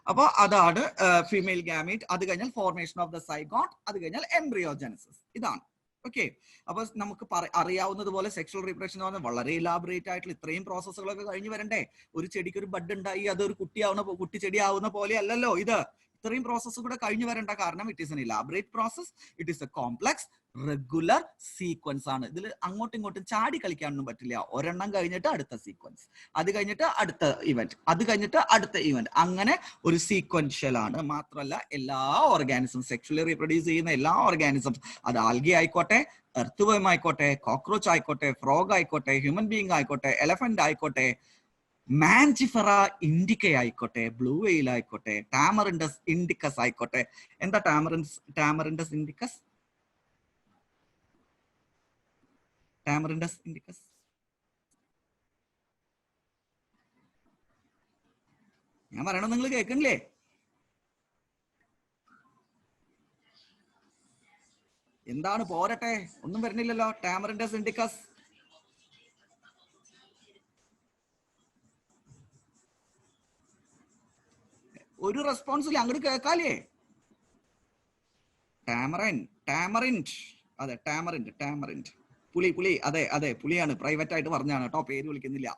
അപ്പൊ അതാണ് ഫീമെയിൽ ഗാമീറ്റ്. അത് കഴിഞ്ഞാൽ ഫോർമേഷൻ ഓഫ് ദ സൈഗോട്ട്, അത് കഴിഞ്ഞാൽ എംബ്രിയോജെനസിസ്. ഇതാണ് ഓക്കെ. അപ്പൊ നമുക്ക് അറിയാവുന്നത് പോലെ സെക്ഷൽ റീപ്രൊഡക്ഷൻ എന്ന് പറഞ്ഞാൽ വളരെ ഇലാബറേറ്റ് ആയിട്ടുള്ള ഇത്രയും പ്രോസസ്സുകളൊക്കെ കഴിഞ്ഞ് വരണ്ടേ. ഒരു ചെടിക്ക് ഒരു ബഡ് ഉണ്ടായി അതൊരു കുട്ടി ചെടി ആവുന്ന പോലെ അല്ലല്ലോ ഇത്. ഇത്രയും പ്രോസസ്സ് കൂടെ കഴിഞ്ഞു വരേണ്ട. കാരണം it is N elaborate process, it is A complex regular sequence ആണ്. ഇതിൽ അങ്ങോട്ടും ഇങ്ങോട്ടും ചാടി കളിക്കാനൊന്നും പറ്റില്ല. ഒരെണ്ണം കഴിഞ്ഞിട്ട് അടുത്ത സീക്വൻസ്, അത് കഴിഞ്ഞിട്ട് അടുത്ത ഇവന്റ്, അത് കഴിഞ്ഞിട്ട് അടുത്ത ഇവന്റ്, അങ്ങനെ ഒരു സീക്വൻഷ്യൽ ആണ്. മാത്രമല്ല എല്ലാ ഓർഗാനിസം, സെക്ഷലി റീപ്രൊഡ്യൂസ് ചെയ്യുന്ന എല്ലാ ഓർഗാനിസംസ്, അത് ആൽഗി ആയിക്കോട്ടെ, എർത്ത് വേം ആയിക്കോട്ടെ, കോക്രോച്ച് ആയിക്കോട്ടെ, ഫ്രോഗ് ആയിക്കോട്ടെ, ഹ്യൂമൻ ബീങ് ആയിക്കോട്ടെ, എലഫന്റ് ആയിക്കോട്ടെ, മാൻജിഫെറ ഇൻഡിക്ക ആയിക്കോട്ടെ, ബ്ലൂ വെയിൽ ആയിക്കോട്ടെ, ടാമറിൻഡസ് ഇൻഡിക്കസ് ആയിക്കോട്ടെ. എന്താ ടാമറിൻഡസ് ഇൻഡിക്കസ്? ടാമറിൻഡസ് ഇൻഡിക്കസ് ഞാൻ പറയണത് നിങ്ങൾ കേൾക്കണില്ലേ? എന്താണ് പോരട്ടെ, ഒന്നും വരുന്നില്ലല്ലോ. ടാമറിൻഡസ് ഇൻഡിക്കസ് ഒരു റെസ്പോൺസില്ല, അങ്ങോട്ട് കേൾക്കാലേ. ടാമറിൻഡ്, അതെ ടാമറിൻഡ്, പുളി, അതെ പുളിയാണ്. പ്രൈവറ്റ് ആയിട്ട് പറഞ്ഞാണ് കേട്ടോ, പേര് വിളിക്കുന്നില്ല.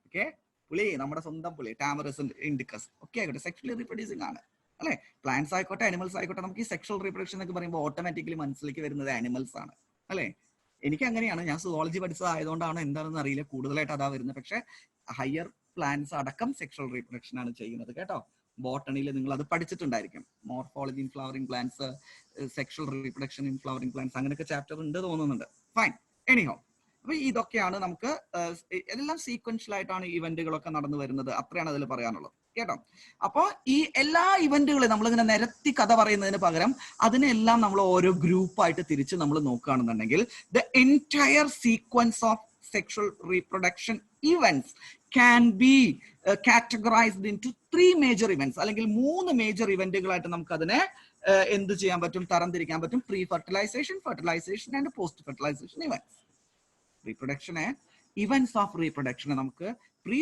ഓക്കെ, പുളി, നമ്മുടെ സ്വന്തം പുളി, ടാമറിസ് ഇൻഡിക്കസ്. ഓക്കെ ആയിക്കോട്ടെ, സെക്ഷലി റീപ്രൊഡ്യൂസിംഗ് ആണ് അല്ലെ. പ്ലാന്റ്സ് ആയിക്കോട്ടെ, അനിമൽസ് ആയിക്കോട്ടെ, നമുക്ക് ഈ സെക്ഷൽ റീപ്രൊഡക്ഷൻ എന്നൊക്കെ പറയുമ്പോൾ ഓട്ടോമാറ്റിക്കലി മനസ്സിലേക്ക് വരുന്നത് അനിമൽസ് ആണ് അല്ലെ. എനിക്ക് അങ്ങനെയാണ്, ഞാൻ സുവോളജി പഠിച്ചതായതുകൊണ്ടാണ് എന്താണെന്ന് അറിയില്ല, കൂടുതലായിട്ട് അതാ വരുന്നത്. പക്ഷെ ഹയർ പ്ലാന്റ്സ് അടക്കം സെക്ഷൽ റീപ്രൊഡക്ഷൻ ആണ് ചെയ്യുന്നത് കേട്ടോ. ബോട്ടണിയിൽ നിങ്ങൾ അത് പഠിച്ചിട്ടുണ്ടായിരിക്കും. Morphology in flowering plants, sexual reproduction in flowering plants, അങ്ങനെയൊക്കെ ചാപ്റ്റർ ഉണ്ട് തോന്നുന്നുണ്ട്. Fine, anyhow. അപ്പൊ ഇതൊക്കെയാണ് നമുക്ക് എല്ലാം സീക്വൻഷ്യൽ ആയിട്ടാണ് ഇവന്റുകളൊക്കെ നടന്നു വരുന്നത്. അത്രയാണ് അതിൽ പറയാനുള്ളത്. കേട്ടോ. അപ്പൊ ഈ എല്ലാ ഇവന്റുകളും നമ്മളിങ്ങനെ നിരത്തി കഥ പറയുന്നതിന് പകരം അതിനെല്ലാം നമ്മൾ ഓരോ ഗ്രൂപ്പായിട്ട് തിരിച്ച് നമ്മൾ നോക്കുകയാണെന്നുണ്ടെങ്കിൽ the entire sequence of sexual reproduction events can be categorised into 3 major events, അല്ലെങ്കിൽ 3 മേജർ ഇവന്റുകളായിട്ട് നമുക്ക് അതിനെ എന്ത് ചെയ്യാൻ പറ്റും, തരംതിരിക്കാൻ പറ്റും. Pre fertilisation, fertilisation and post fertilization events. റീപ്രൊഡക്ഷനെ, ഇവന്റ്സ് ഓഫ് റീപ്രൊഡക്ഷനെ നമുക്ക് പ്രീ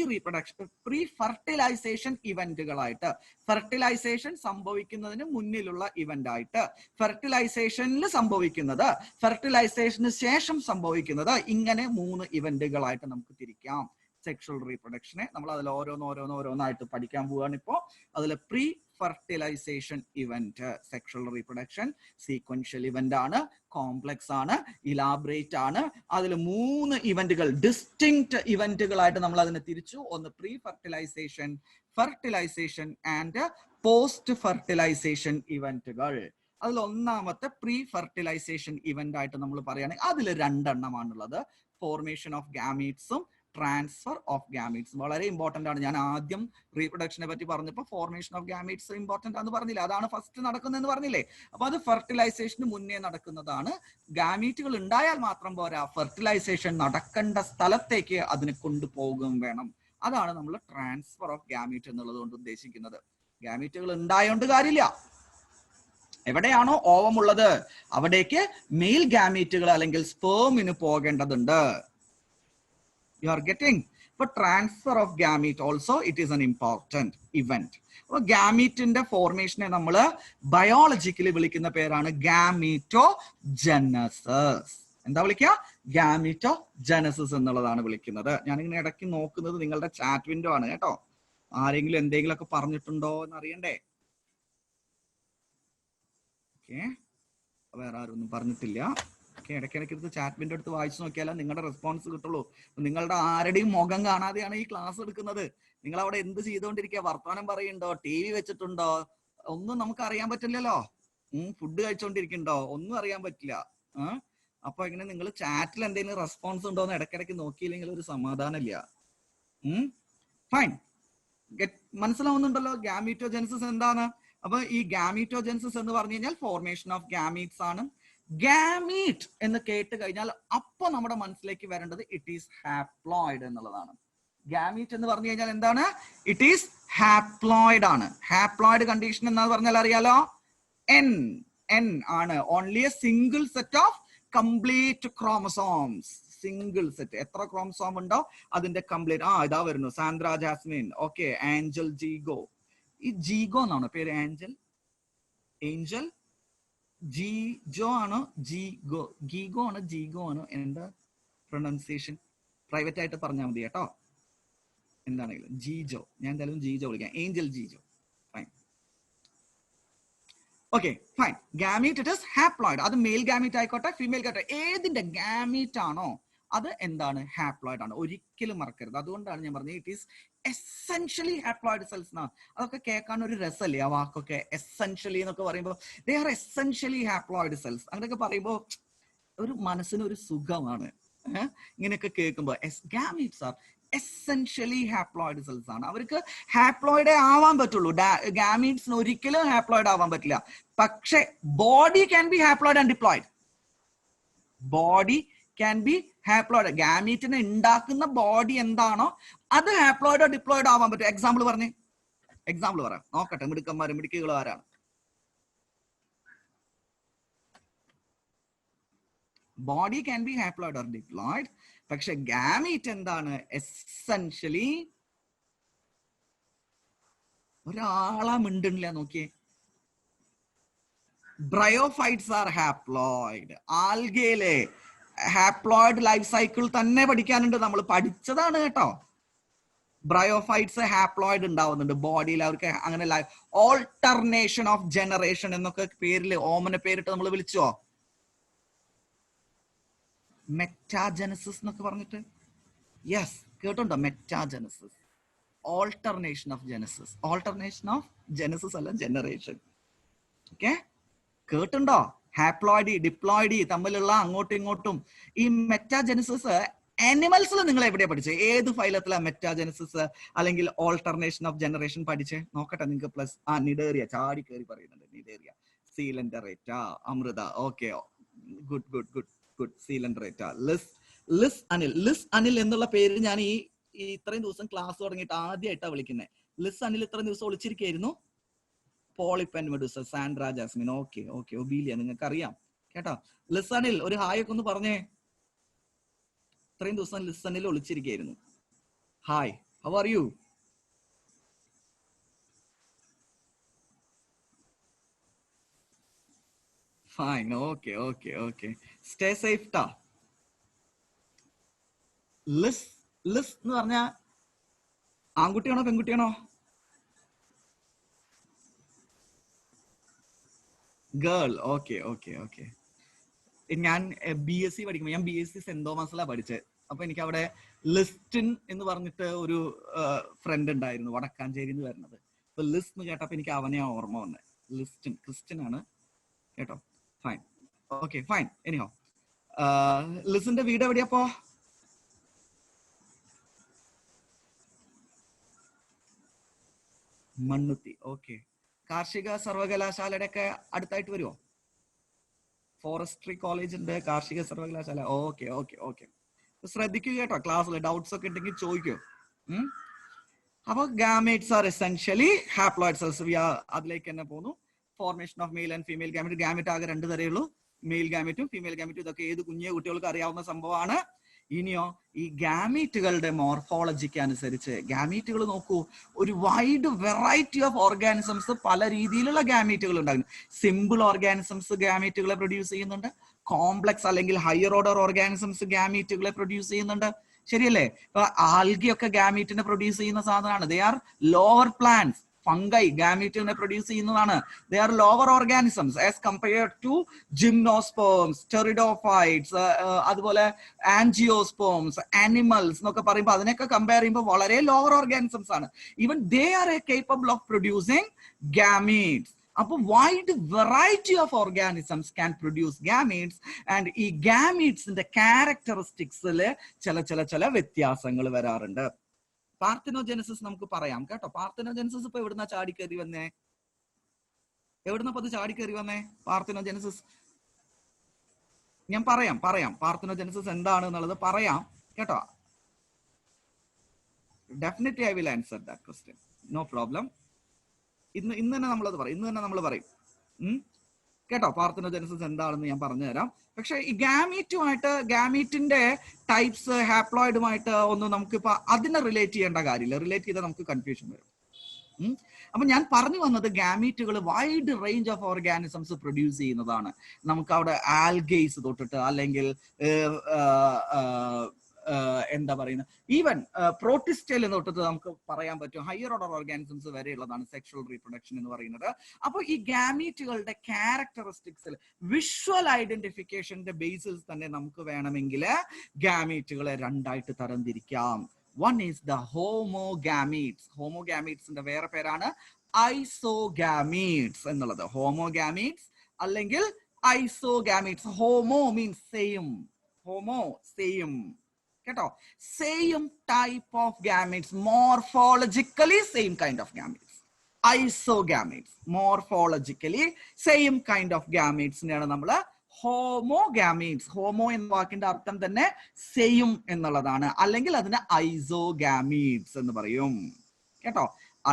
ഫെർട്ടിലൈസേഷൻ ഇവന്റുകളായിട്ട്, ഫെർട്ടിലൈസേഷൻ സംഭവിക്കുന്നതിന് മുന്നിലുള്ള ഇവന്റ് ആയിട്ട്, ഫെർട്ടിലൈസേഷനിൽ സംഭവിക്കുന്നത്, ഫെർട്ടിലൈസേഷന് ശേഷം സംഭവിക്കുന്നത്, ഇങ്ങനെ 3 ഇവന്റുകളായിട്ട് നമുക്ക് തിരിക്കാം സെക്ഷൽ റീപ്രൊഡക്ഷനെ. നമ്മൾ അതിൽ ഓരോന്നായിട്ട് പഠിക്കാൻ പോവുകയാണ് ഇപ്പോൾ. അതിൽ pre fertilisation event, sexual reproduction sequential event ആണ്, കോംപ്ലക്സ് ആണ്, ഇലാബറേറ്റ് ആണ്. അതിൽ 3 ഇവന്റുകൾ, ഡിസ്റ്റിങ്ക്റ്റ് ഇവന്റുകളായിട്ട് നമ്മൾ അതിനെ തിരിച്ചു. ഒന്ന് pre fertilisation, fertilisation and post fertilisation ഇവന്റുകൾ. അതിൽ ഒന്നാമത്തെ പ്രീ ഫെർട്ടിലൈസേഷൻ ഇവന്റ് ആയിട്ട് നമ്മൾ പറയുകയാണെങ്കിൽ അതിൽ 2 എണ്ണമാണുള്ളത്. ഫോർമേഷൻ ഓഫ് ഗാമീറ്റ്സും ട്രാൻസ്ഫർ ഓഫ് ഗാമീറ്റ്സ്. വളരെ ഇമ്പോർട്ടന്റ് ആണ്. ഞാൻ ആദ്യം റീപ്രൊഡക്ഷനെ പറ്റി പറഞ്ഞപ്പോൾ ഫോർമേഷൻ ഓഫ് ഗാമീറ്റ്സ് ഇമ്പോർട്ടന്റ് ആണെന്ന് പറഞ്ഞില്ല, അതാണ് ഫസ്റ്റ് നടക്കുന്നതെന്ന് പറഞ്ഞില്ലേ. അപ്പൊ അത് ഫെർട്ടിലൈസേഷന് മുന്നേ നടക്കുന്നതാണ്. ഗാമീറ്റുകൾ ഉണ്ടായാൽ മാത്രം പോരാ, ഫെർട്ടിലൈസേഷൻ നടക്കേണ്ട സ്ഥലത്തേക്ക് അതിനെ കൊണ്ടുപോകുകയും വേണം. അതാണ് നമ്മൾ ട്രാൻസ്ഫർ ഓഫ് ഗാമീറ്റ് എന്നുള്ളത് കൊണ്ട് ഉദ്ദേശിക്കുന്നത്. ഗാമീറ്റുകൾ ഉണ്ടായോണ്ട് കാര്യമില്ല, എവിടെയാണോ ഓവം ഉള്ളത് അവിടേക്ക് മെയിൽ ഗാമീറ്റുകൾ അല്ലെങ്കിൽ സ്പേമിന് പോകേണ്ടതുണ്ട്. You are getting? For transfer of gamete also it is an important event. അപ്പോൾ ഗാമീറ്റിന്റെ ഫോർമേഷനെ നമ്മൾ ബയോളജിക്കലി വിളിക്കുന്ന പേരാണ് ഗാമീറ്റോജെനസിസ്. എന്താ വിളിക്കുക? ഗാമീറ്റോജെനസിസ് എന്നുള്ളതാണ് വിളിക്കുന്നത്. ഞാനിങ്ങനെ ഇടയ്ക്ക് നോക്കുന്നത് നിങ്ങളുടെ ചാറ്റ് വിൻഡോ ആണ് കേട്ടോ. ആരെങ്കിലും എന്തെങ്കിലുമൊക്കെ പറഞ്ഞിട്ടുണ്ടോ എന്ന് അറിയണ്ടേ? ഓക്കെ, വേറെ ആരും ഒന്നും പറഞ്ഞിട്ടില്ല. ഇടയ്ക്കിടയ്ക്ക് എടുത്ത് ചാറ്റ് വിൻഡോ എടുത്ത് വായിച്ചു നോക്കിയാലേ നിങ്ങളുടെ റെസ്പോൺസ് കിട്ടുള്ളൂ. നിങ്ങളുടെ ആരുടെയും മുഖം കാണാതെയാണ് ഈ ക്ലാസ് എടുക്കുന്നത്. നിങ്ങൾ അവിടെ എന്ത് ചെയ്തുകൊണ്ടിരിക്കുക? വർത്തമാനം പറയുന്നുണ്ടോ? TV വെച്ചിട്ടുണ്ടോ? ഒന്നും നമുക്ക് അറിയാൻ പറ്റില്ലല്ലോ. ഫുഡ് കഴിച്ചോണ്ടിരിക്കുന്നുണ്ടോ? ഒന്നും അറിയാൻ പറ്റില്ല. അപ്പൊ ഇങ്ങനെ നിങ്ങൾ ചാറ്റിൽ എന്തെങ്കിലും റെസ്പോൺസ് ഉണ്ടോ എന്ന് ഇടയ്ക്കിടയ്ക്ക് നോക്കിയില്ലെങ്കിൽ ഒരു സമാധാനം ഇല്ല. ഫൈൻ, മനസ്സിലാവുന്നുണ്ടല്ലോ ഗാമീറ്റോജെനസിസ് എന്താണ്? അപ്പൊ ഈ ഗാമീറ്റോജെനസിസ് എന്ന് പറഞ്ഞു കഴിഞ്ഞാൽ ഫോർമേഷൻ ഓഫ് ഗാമീറ്റ്സ് ആണ്. ഗാമീറ്റ് എന്ന് കേട്ട് കഴിഞ്ഞാൽ അപ്പൊ നമ്മുടെ മനസ്സിലേക്ക് വരേണ്ടത് ഇറ്റ് ഈസ് ഹാപ്ലോയിഡ് എന്നുള്ളതാണ്. ഗാമീറ്റ് എന്ന് പറഞ്ഞു കഴിഞ്ഞാൽ എന്താണ്? ഇറ്റ് ഈസ് ഹാപ്ലോയിഡ് ആണ്. ഹാപ്ലോയിഡ് കണ്ടീഷൻ എന്ന് പറഞ്ഞാൽ അറിയാലോ, N ആണ്. Only A single set of complete chromosomes. Single set, എത്ര ക്രോമസോം ഉണ്ടോ അതിന്റെ കംപ്ലീറ്റ്. ഇതാ വരുന്നു സാന്ദ്ര ജാസ്മിൻ. ഓക്കെ, ആഞ്ചൽ ജീഗോ. ഈ ജീഗോ എന്നാണോ പേര്? ഏഞ്ചൽ ജീജോ ആണോ? ജീഗോ, ഗീഗോ ആണോ ജീഗോ ആണോ? എന്താ പ്രൊനൗൺസിയേഷൻ? പ്രൈവറ്റ് ആയിട്ട് പറഞ്ഞാൽ മതി കേട്ടോ. എന്താണെങ്കിലും ജീജോ, ഞാൻ എന്തായാലും ജീജോ വിളിക്കാം. Angel Jijo. Fine, okay fine. Gamete it is haploid. അത് മെയിൽ ഗാമീറ്റ് ആയിക്കോട്ടെ ഫീമെയിൽ ആയിക്കോട്ടെ, ഏതിന്റെ ഗാമീറ്റ് ആണോ അത് എന്താണ്? ഹാപ്ലോയിഡ് ആണ്. ഒരിക്കലും മറക്കരുത്. അതുകൊണ്ടാണ് ഞാൻ പറഞ്ഞത് it is essentially haploid cells എന്നാണ്. അതൊക്കെ കേൾക്കാൻ ഒരു രസമല്ലേ ആ വാക്കൊക്കെ? എസെൻഷ്യലി എന്നൊക്കെ പറയുമ്പോൾ they are essentially haploid cells. അങ്ങനെയൊക്കെ പറയുമ്പോൾ ഒരു മനസ്സിന് ഒരു സുഖമാണ് ഇങ്ങനെയൊക്കെ കേൾക്കുമ്പോൾ. Gametes R essentially haploid cells ആണ്. അവർക്ക് ഹാപ്ലോയിഡേ ആവാൻ പറ്റുള്ളൂ. ഗാമീറ്റ്സിന് ഒരിക്കലും ഹാപ്ലോയിഡ് ആവാൻ പറ്റില്ല. പക്ഷെ body can be haploid and diploid. Body can be haploid. ഗാമീറ്റിനെ ഉണ്ടാക്കുന്ന ബോഡി എന്താണോ അത് ഹാപ്ലോയിഡോ ഡിപ്ലോയിഡോ ആവാൻ പറ്റും. എക്സാമ്പിൾ പറഞ്ഞേ, എക്സാമ്പിൾ പറയാം നോക്കട്ടെ. മിടുക്കന്മാരും മിടുക്കികളും ആരാണ്? Body can be haploid or diploid. പക്ഷെ ഗാമീറ്റ് എന്താണ്? എസെൻഷ്യലി ഒരാളാ മിണ്ടുന്നില്ല. നോക്കിയേ, ബ്രയോഫൈറ്റ്സ് ആർ ഹാപ്ലോയിഡ്. ആൽഗയിലെ ഹാപ്ലോയിഡ് ലൈഫ് സൈക്കിൾ തന്നെ പഠിക്കാനുണ്ട്. നമ്മൾ പഠിച്ചതാണ് കേട്ടോ. ബ്രയോഫൈറ്റ്സ് ഹാപ്ലോയിഡ് ഉണ്ടാവുന്നുണ്ട് ബോഡിയിൽ. അവർക്ക് അങ്ങനെ ഓൾട്ടർനേഷൻ ഓഫ് ജനറേഷൻ എന്നൊക്കെ പേരിൽ ഓമന പേരിട്ട് നമ്മൾ വിളിച്ചോ? മെറ്റാജനസിസ് എന്നൊക്കെ പറഞ്ഞിട്ട്. യെസ്, കേട്ടുണ്ടോ? Metagenesis, alternation of genesis. Alternation of genesis അല്ല ജനറേഷൻ. ഓക്കെ, കേട്ടുണ്ടോ? ഹാപ്ലോയിഡ് ഡിപ്ലോയിഡ് തമ്മിലുള്ള അങ്ങോട്ടും ഇങ്ങോട്ടും. ഈ മെറ്റാജനസിസ് ആനിമൽസിൽ നിങ്ങൾ എവിടെയാ പഠിച്ചത്? ഏത് ഫൈലത്തിലാണ് മെറ്റാജനസിസ് അല്ലെങ്കിൽ ഓൾട്ടർനേഷൻ ഓഫ് ജനറേഷൻ പഠിച്ചേ? നോക്കട്ടെ നിങ്ങൾക്ക് പ്ലസ്. നിഡേറിയ ചാടി കയറി പറയുന്നുണ്ട്. Cnidaria, coelenterata, Amritha. Okay, good good good good. Coelenterata. Liz Anil. Liz Anil എന്നുള്ള പേര് ഞാൻ ഈ ഇത്രയും ദിവസം ക്ലാസ് തുടങ്ങിയിട്ട് ആദ്യമായിട്ടാണ് വിളിക്കുന്നത്. ലിസ് അനിൽ ഇത്രയും ദിവസം ഒളിച്ചിരിക്കുകയായിരുന്നു. Polyp and medusa, Sandra Jasmine. Okay okay. Obelia, നിങ്ങൾക്ക് അറിയാം കേട്ടോ. ലിസ് അനിൽ ഒരു ഹായ് ഒക്കെ ഒന്ന് പറഞ്ഞേ. ഇത്രയും ദിവസം ലിസ് അനിൽ ഒളിച്ചിരിക്കുകയായിരുന്നു. Hi, how are you? Fine. Okay okay okay. Stay safe ടാ. ലിസ് എന്ന് പറഞ്ഞ ആൺകുട്ടിയാണോ പെൺകുട്ടിയാണോ? ഗേൾ. Okay okay okay. ഞാൻ BSc പഠിക്കുമ്പോൾ, ഞാൻ BSc സെന്റ് തോമസിലാണ് പഠിച്ചത്. അപ്പൊ എനിക്ക് അവിടെ ലിസ്റ്റിൻ എന്ന് പറഞ്ഞിട്ട് ഒരു ഫ്രണ്ട് ഉണ്ടായിരുന്നു, വടക്കാഞ്ചേരി എന്ന് വരുന്നത്. അപ്പൊ ലിസ്റ്റ് എന്ന് കേട്ടപ്പോ എനിക്ക് അവനെ ഓർമ്മ വന്നത്. ലിസ്റ്റിൻ ക്രിസ്ത്യൻ ആണ് കേട്ടോ. ഫൈൻ. Okay fine. എനിഹോ, ലിസിന്റെ വീട് എവിടെയാപ്പോ? മണ്ണുത്തി. ഓക്കെ. കാർഷിക സർവകലാശാലയുടെ ഒക്കെ അടുത്തായിട്ട് വരുമോ? ഫോറസ്ട്രി കോളേജ് ഉണ്ട്, കാർഷിക സർവകലാശാല. Okay okay okay. ശ്രദ്ധിക്കുക കേട്ടോ, ക്ലാസ്സിൽ ഡൗട്ട്സ് ഒക്കെ ഉണ്ടെങ്കിൽ ചോദിക്കൂ. അപ്പൊ gametes are essentially haploid cells. അതിലേക്ക് തന്നെ പോകുന്നു. Formation of male and female gamete. Gamete ആകെ 2 തരേ ഉള്ളൂ, മെയിൽ ഗാമറ്റും ഫീമെയിൽ ഗാമറ്റും. ഇതൊക്കെ ഏത് കുഞ്ഞു കുട്ടികൾക്ക് അറിയാവുന്ന സംഭവമാണ്. ഇനിയോ, ഈ ഗാമീറ്റുകളുടെ മോർഫോളജിക്ക് അനുസരിച്ച് ഗാമീറ്റുകൾ നോക്കൂ, ഒരു വൈഡ് വെറൈറ്റി ഓഫ് ഓർഗാനിസംസ്, പല രീതിയിലുള്ള ഗാമീറ്റുകൾ ഉണ്ടാകുന്നു. സിമ്പിൾ ഓർഗാനിസംസ് ഗാമീറ്റുകളെ പ്രൊഡ്യൂസ് ചെയ്യുന്നുണ്ട്. കോംപ്ലക്സ് അല്ലെങ്കിൽ ഹയർ ഓർഡർ ഓർഗാനിസംസ് ഗാമീറ്റുകളെ പ്രൊഡ്യൂസ് ചെയ്യുന്നുണ്ട്. ശരിയല്ലേ? ഇപ്പൊ ആൽഗിയൊക്കെ ഗാമീറ്റിനെ പ്രൊഡ്യൂസ് ചെയ്യുന്ന സാധനമാണ്. They are lower plants. Fungi ഗാമീറ്റിനെ പ്രൊഡ്യൂസ് ചെയ്യുന്നതാണ്. They are lower organisms as compared to gymnosperms, pteridophytes, അതുപോലെ ആൻജിയോസ്പേംസ്, ആനിമൽസ് എന്നൊക്കെ പറയുമ്പോൾ അതിനൊക്കെ കമ്പയർ ചെയ്യുമ്പോൾ വളരെ ലോവർ ഓർഗാനിസംസ് ആണ്. Even they are capable of producing gametes. അപ്പൊ wide variety of organisms can produce gametes. And ഈ ഗാമീറ്റ്സിന്റെ ക്യാരക്ടറിസ്റ്റിക്സിൽ ചില വ്യത്യാസങ്ങൾ വരാറുണ്ട്. പാർത്തിനോജെനസിസ് നമുക്ക് പറയാം കേട്ടോ. പാർത്തിനോജെനസിസ് ഇപ്പൊ എവിടുന്ന ചാടിക്കയറി വന്നേ? എവിടുന്നപ്പോ അത് ചാടിക്കയറി വന്നേ പാർത്തിനോജെനസിസ്? ഞാൻ പറയാം പാർത്തിനോജെനസിസ് എന്താണ് എന്നുള്ളത് പറയാം കേട്ടോ. Definitely I will answer that question, no problem. ഇന്ന് തന്നെ നമ്മളത് പറയും, ഇന്ന് തന്നെ നമ്മൾ പറയും കേട്ടോ. പാർത്തിനോജെനസിസ് എന്താണെന്ന് ഞാൻ പറഞ്ഞു തരാം. പക്ഷെ ഈ ഗാമീറ്റിന്റെ ടൈപ്സ് ഹാപ്ലോയിഡുമായിട്ട് ഒന്നും നമുക്കിപ്പോ അതിനെ റിലേറ്റ് ചെയ്യേണ്ട കാര്യമില്ല. റിലേറ്റ് ചെയ്താൽ നമുക്ക് കൺഫ്യൂഷൻ വരും. അപ്പൊ ഞാൻ പറഞ്ഞു വന്നത് ഗാമീറ്റുകൾ wide range of organisms produce ചെയ്യുന്നതാണ്. നമുക്ക് അവിടെ ആൽഗേസ് തൊട്ടിട്ട് അല്ലെങ്കിൽ എന്താ പറയുന്നത്, ഈവൻ പ്രോട്ടിസ്റ്റയിൽ തൊട്ടിട്ട് നമുക്ക് പറയാൻ പറ്റും ഹയർ ഓർഡർ ഓർഗാനിസംസ് വരെയുള്ളതാണ് സെക്ഷൽ റീപ്രൊഡക്ഷൻ എന്ന് പറയുന്നത്. അപ്പോൾ ഈ ഗാമീറ്റുകളുടെ ക്യാരക്ടറിസ്റ്റിക്സിൽ വിഷ്വൽ ഐഡന്റിഫിക്കേഷന്റെ ബേസിൽ തന്നെ നമുക്ക് വേണമെങ്കിൽ ഗാമീറ്റുകളെ 2ആയിട്ട് തരംതിരിക്കാം. One is the homogametes. ഹോമോഗാമീറ്റ്സിന്റെ വേറെ പേരാണ് ഐസോഗാമീറ്റ്സ് എന്നുള്ളത്. ഹോമോഗാമീറ്റ്സ് അല്ലെങ്കിൽ isogametes. Homo means same, homo same കേട്ടോ. Same type of gametes, morphologically same kind of gametes. Isogametes morphologically same kind of ഗാമീറ്റ്സിനെയാണ് നമ്മൾ ഹോമോഗാമീറ്റ്സ്. ഹോമോ എന്ന വാക്കിന്റെ അർത്ഥം തന്നെ സെയിം എന്നുള്ളതാണ്, അല്ലെങ്കിൽ അതിന് ഐസോഗാമീറ്റ്സ് എന്ന് പറയും കേട്ടോ.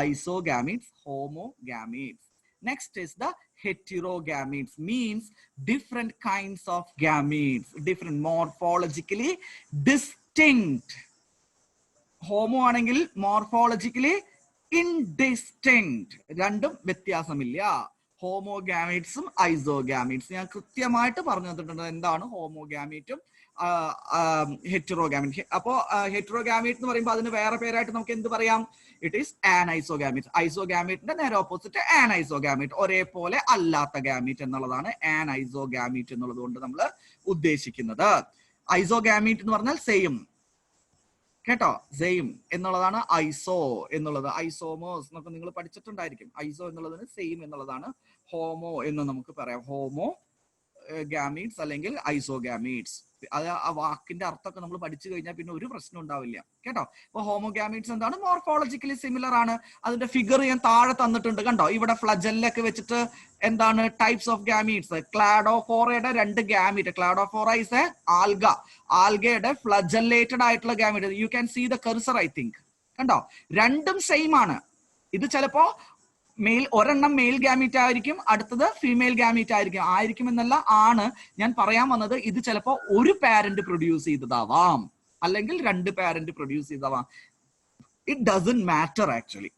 ഐസോഗാമീറ്റ്സ്, ഹോമോഗാമീറ്റ്സ്. Next is the heterogametes, means different kinds of gametes, different morphologically distinct. Homo ആണെങ്കിൽ morphologically indistinct, രണ്ടും വ്യത്യാസമില്ല. ഹോമോഗാമീറ്റ്സും ഐസോഗാമീറ്റ്സും ഞാൻ കൃത്യമായിട്ട് പറഞ്ഞു തന്നിട്ടുണ്ട് എന്താണ് ഹോമോഗാമീറ്റും ഹെറ്ററോഗാമീറ്റ്. അപ്പോ ഹെറ്ററോഗാമീറ്റ് എന്ന് പറയുമ്പോൾ അതിന് വേറെ പേരായിട്ട് നമുക്ക് എന്ത് പറയാം? It is ആനൈസോഗാമീറ്റ്. ഐസോഗാമീറ്റിന്റെ നേരെ ഓപ്പോസിറ്റ് ആനൈസോഗാമീറ്റ്, ഒരേപോലെ അല്ലാത്ത ഗാമീറ്റ് എന്നുള്ളതാണ് ആനൈസോഗാമീറ്റ് എന്നുള്ളത് കൊണ്ട് നമ്മൾ ഉദ്ദേശിക്കുന്നത്. ഐസോഗാമീറ്റ് എന്ന് പറഞ്ഞാൽ സെയിം കേട്ടോ, സെയിം എന്നുള്ളതാണ് ഐസോ എന്നുള്ളത്. ഐസോമോസ് എന്നൊക്കെ നിങ്ങൾ പഠിച്ചിട്ടുണ്ടായിരിക്കും. ഐസോ എന്നുള്ളതിന് സെയിം എന്നുള്ളതാണ്. ഹോമോ എന്ന് നമുക്ക് പറയാം, ഹോമോ ഗാമീറ്റ്സ് അല്ലെങ്കിൽ ഐസോഗാമീറ്റ്സ് അത് ആ വാക്കിന്റെ അർത്ഥമൊക്കെ നമ്മൾ പഠിച്ചു കഴിഞ്ഞാൽ പിന്നെ ഒരു പ്രശ്നം ഉണ്ടാവില്ല കേട്ടോ. അപ്പൊ ഹോമോഗാമീറ്റ്സ് എന്താണ്? മോർഫോളജിക്കലി സിമിലർ ആണ്. അതിന്റെ ഫിഗർ ഞാൻ താഴെ തന്നിട്ടുണ്ട് കണ്ടോ. ഇവിടെ ഫ്ലജല്ലൊക്കെ വെച്ചിട്ട് എന്താണ് ടൈപ്സ് ഓഫ് ഗാമീറ്റ്സ്. ക്ലാഡോഫോറയുടെ 2 gamete. Cladophora is a alga. ആൽഗയുടെ ഫ്ലജല്ലേറ്റഡ് ആയിട്ടുള്ള gamete. You can see the cursor I think. കണ്ടോ, രണ്ടും സെയിം ആണ്. ഇത് ചിലപ്പോ ഒരെണ്ണം മെയിൽ ഗാമീറ്റ് ആയിരിക്കും, അടുത്തത് ഫീമെയിൽ ഗാമീറ്റ് ആയിരിക്കും എന്നല്ല ആണ് ഞാൻ പറയാൻ വന്നത്. ഇത് ചിലപ്പോ ഒരു പാരന്റ് പ്രൊഡ്യൂസ് ചെയ്തതാവാം, അല്ലെങ്കിൽ 2 പാരന്റ് പ്രൊഡ്യൂസ് ചെയ്തതാവാം. It doesn't matter actually.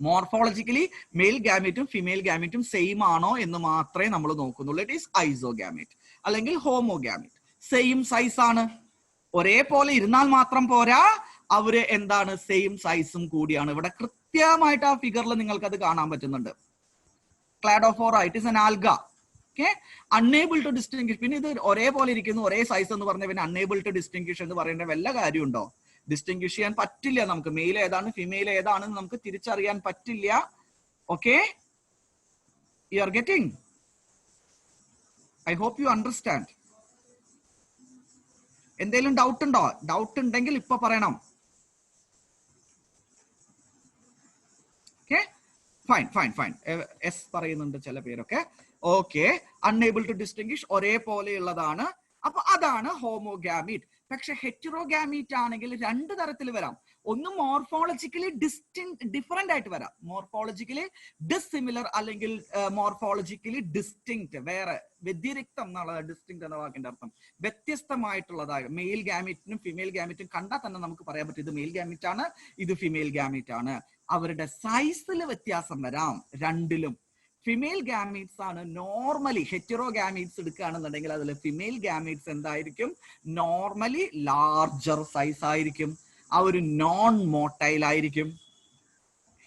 Morphologically male ഗാമീറ്റും ഫീമെയിൽ ഗാമീറ്റും സെയിം ആണോ എന്ന് മാത്രമേ നമ്മൾ നോക്കുന്നുള്ളൂ. ഇറ്റ് ഈസ് ഐസോഗാമീറ്റ് അല്ലെങ്കിൽ ഹോമോഗാമീറ്റ്. സെയിം സൈസ് ആണ്. ഒരേപോലെ ഇരുന്നാൽ മാത്രം പോരാ, അവര് എന്താണ് സെയിം സൈസും കൂടിയാണ്. ഇവിടെ കൃത്യമായിട്ട് ആ ഫിഗറിൽ നിങ്ങൾക്ക് അത് കാണാൻ പറ്റുന്നുണ്ട്. Cladophora it is an alga. Okay, unable to distinguish. പിന്നെ ഇത് ഒരേപോലെ ഇരിക്കുന്നു, ഒരേ സൈസ് എന്ന് പറഞ്ഞ പിന്നെ അൺഎബിൾ ടു ഡിസ്റ്റിംഗ്വിഷ് എന്ന് പറയേണ്ട വല്ല കാര്യമുണ്ടോ? ഡിസ്റ്റിംഗ്വിഷ് ചെയ്യാൻ പറ്റില്ല നമുക്ക്. മെയിൽ ഏതാണ് ഫീമെയിൽ ഏതാണെന്ന് നമുക്ക് തിരിച്ചറിയാൻ പറ്റില്ല. Okay, you are getting? I hope you understand. എന്തെങ്കിലും ഡൗട്ട് ഉണ്ടോ? ഡൗട്ട് ഉണ്ടെങ്കിൽ ഇപ്പൊ പറയണം. Okay, fine fine fine. Yes പറയുന്നുണ്ട് ചില പേരൊക്കെ. ഓക്കെ, അൺഎബിൾ ടു ഡിസ്റ്റിംഗ്വിഷ് ഒരേപോലെയുള്ളതാണ്. അപ്പൊ അതാണ് ഹോമോഗാമീറ്റ്. പക്ഷെ ഹെറ്ററോഗാമീറ്റ് ആണെങ്കിൽ 2 തരത്തിൽ വരാം. ഒന്ന് മോർഫോളജിക്കലി ഡിഫറെന്റ് ആയിട്ട് വരാം, മോർഫോളജിക്കലി ഡിസ്സിമിലർ അല്ലെങ്കിൽ മോർഫോളജിക്കലി ഡിസ്റ്റിങ്ക്ട്, വേറെ വ്യതിരിക്തം എന്നുള്ള ഡിസ്റ്റിങ്ക്ട് എന്ന വാക്കിന്റെ അർത്ഥം വ്യത്യസ്തമായിട്ടുള്ളതായ. മെയിൽ ഗാമീറ്റിനും ഫീമെയിൽ ഗാമീറ്റും കണ്ടാൽ തന്നെ നമുക്ക് പറയാൻ പറ്റും ഇത് മെയിൽ ഗാമീറ്റ് ആണ്, ഇത് ഫീമെയിൽ ഗാമീറ്റ് ആണ്. അവരുടെ സൈസിൽ വ്യത്യാസം വരാം രണ്ടിലും. ഫിമെയിൽ ഗാമീറ്റ്സ് ആണ് നോർമലി. ഹെറ്ററോ ഗാമീറ്റ്സ് എടുക്കുകയാണെന്നുണ്ടെങ്കിൽ അതിൽ ഫിമെയിൽ ഗാമീറ്റ്സ് എന്തായിരിക്കും? നോർമലി ലാർജർ സൈസ് ആയിരിക്കും. അവർ നോൺ മോട്ടൈൽ ആയിരിക്കും.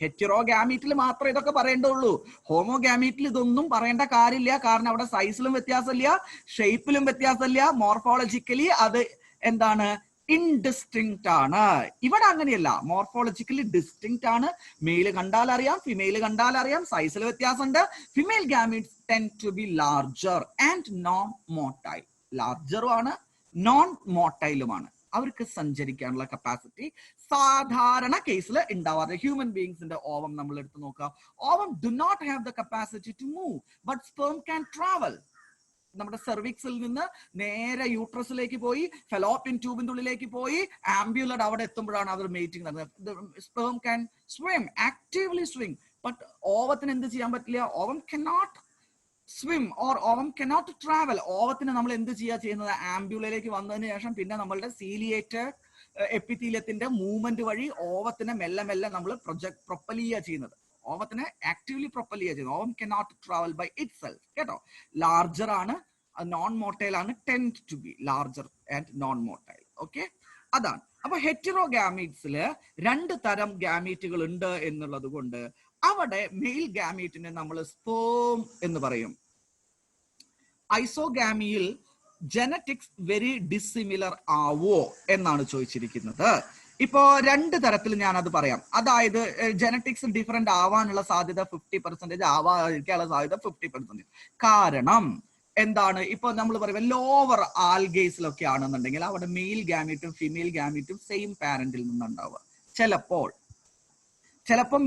ഹെറ്ററോ ഗാമീറ്റിൽ മാത്രമേ ഇതൊക്കെ പറയേണ്ടുള്ളൂ. ഹോമോ ഗാമീറ്റിൽ ഇതൊന്നും പറയേണ്ട കാര്യമില്ല. കാരണം അവിടെ സൈസിലും വ്യത്യാസമില്ല, ഷേപ്പിലും വ്യത്യാസമില്ല. മോർഫോളജിക്കലി അത് എന്താണ്? ഇൻഡിസ്റ്റിങ്ക്റ്റ് ആണ്. ഇവിടെ അങ്ങനെയല്ല, മോർഫോളജിക്കലി ഡിസ്റ്റിങ്ക്റ്റ് ആണ്. മെയില് കണ്ടാൽ അറിയാം, ഫിമെയില് കണ്ടാൽ അറിയാം, സൈസിൽ വ്യത്യാസമുണ്ട്. Female gametes tend to be larger and non motile. ലാർജറും ആണ്, നോൺ മോട്ടൈലുമാണ്. അവർക്ക് സഞ്ചരിക്കാനുള്ള കപ്പാസിറ്റി സാധാരണ കേസിൽ ഉണ്ടാവാറ്. ഹ്യൂമൻ ബീങ്സിന്റെ ഓവം നമ്മൾ എടുത്ത് നോക്കാം. Ovum do not have the capacity to move, but sperm can travel. നമ്മുടെ സെർവിക്സിൽ നിന്ന് നേരെ യൂട്രസിലേക്ക് പോയി, ഫെലോപ്പിയൻ ട്യൂബിന്റെ ഉള്ളിലേക്ക് പോയി, ആംബ്യുലർ അവിടെ എത്തുമ്പോഴാണ് അവർ മേറ്റിംഗ് നടന്നത്. Sperm can swim, actively swim. But ഓവത്തിന് എന്ത് ചെയ്യാൻ പറ്റില്ല? Ovum cannot swim or ovum cannot travel. ഓവത്തിന് നമ്മൾ എന്ത് ചെയ്യുന്നത്? ആംബ്യുലറിലേക്ക് വന്നതിന് ശേഷം പിന്നെ നമ്മളുടെ സീലിയേറ്റഡ് എപ്പിത്തീലിയത്തിന്റെ മൂവ്മെന്റ് വഴി ഓവത്തിനെ മെല്ലെ മെല്ലെ നമ്മൾ പ്രൊപ്പൽ ചെയ്യുന്നത്. ഓവത്തിനെ ആക്റ്റീവ്ലി പ്രൊപ്പൽ ചെയ്യുന്നത്. Ovum cannot travel by itself. കേട്ടോ, ലാർജർ ആണ്, നോൺ മോട്ടൈൽ ആണ്. Tend to be larger and non motile. Okay, അതാണ്. അപ്പൊ ഹെറ്ററോ ഗാമീറ്റ്സില് 2 തരം ഗാമീറ്റുകൾ ഉണ്ട് എന്നുള്ളത് കൊണ്ട് അവിടെ മെയിൽ ഗാമീറ്റിനെ നമ്മൾ സ്പേം എന്ന് പറയും. ഐസോഗാമിയിൽ ജനറ്റിക്സ് വെരി ഡിസിമിലർ ആവോ എന്നാണ് ചോദിച്ചിരിക്കുന്നത്. ഇപ്പോ 2 തരത്തിൽ ഞാൻ അത് പറയാം. അതായത് ജനറ്റിക്സ് ഡിഫറെന്റ് ആവാനുള്ള സാധ്യത 50%, ആവാതിരിക്കാനുള്ള സാധ്യത 50%. കാരണം എന്താണ്? ഇപ്പൊ നമ്മൾ പറയുമ്പോൾ ലോവർ ആൽഗേസിലൊക്കെ ആണെന്നുണ്ടെങ്കിൽ അവിടെ മെയിൽ ഗാമീറ്റും ഫീമെയിൽ ഗാമീറ്റും സെയിം പാരന്റിൽ നിന്നുണ്ടാവുക. ചിലപ്പോൾ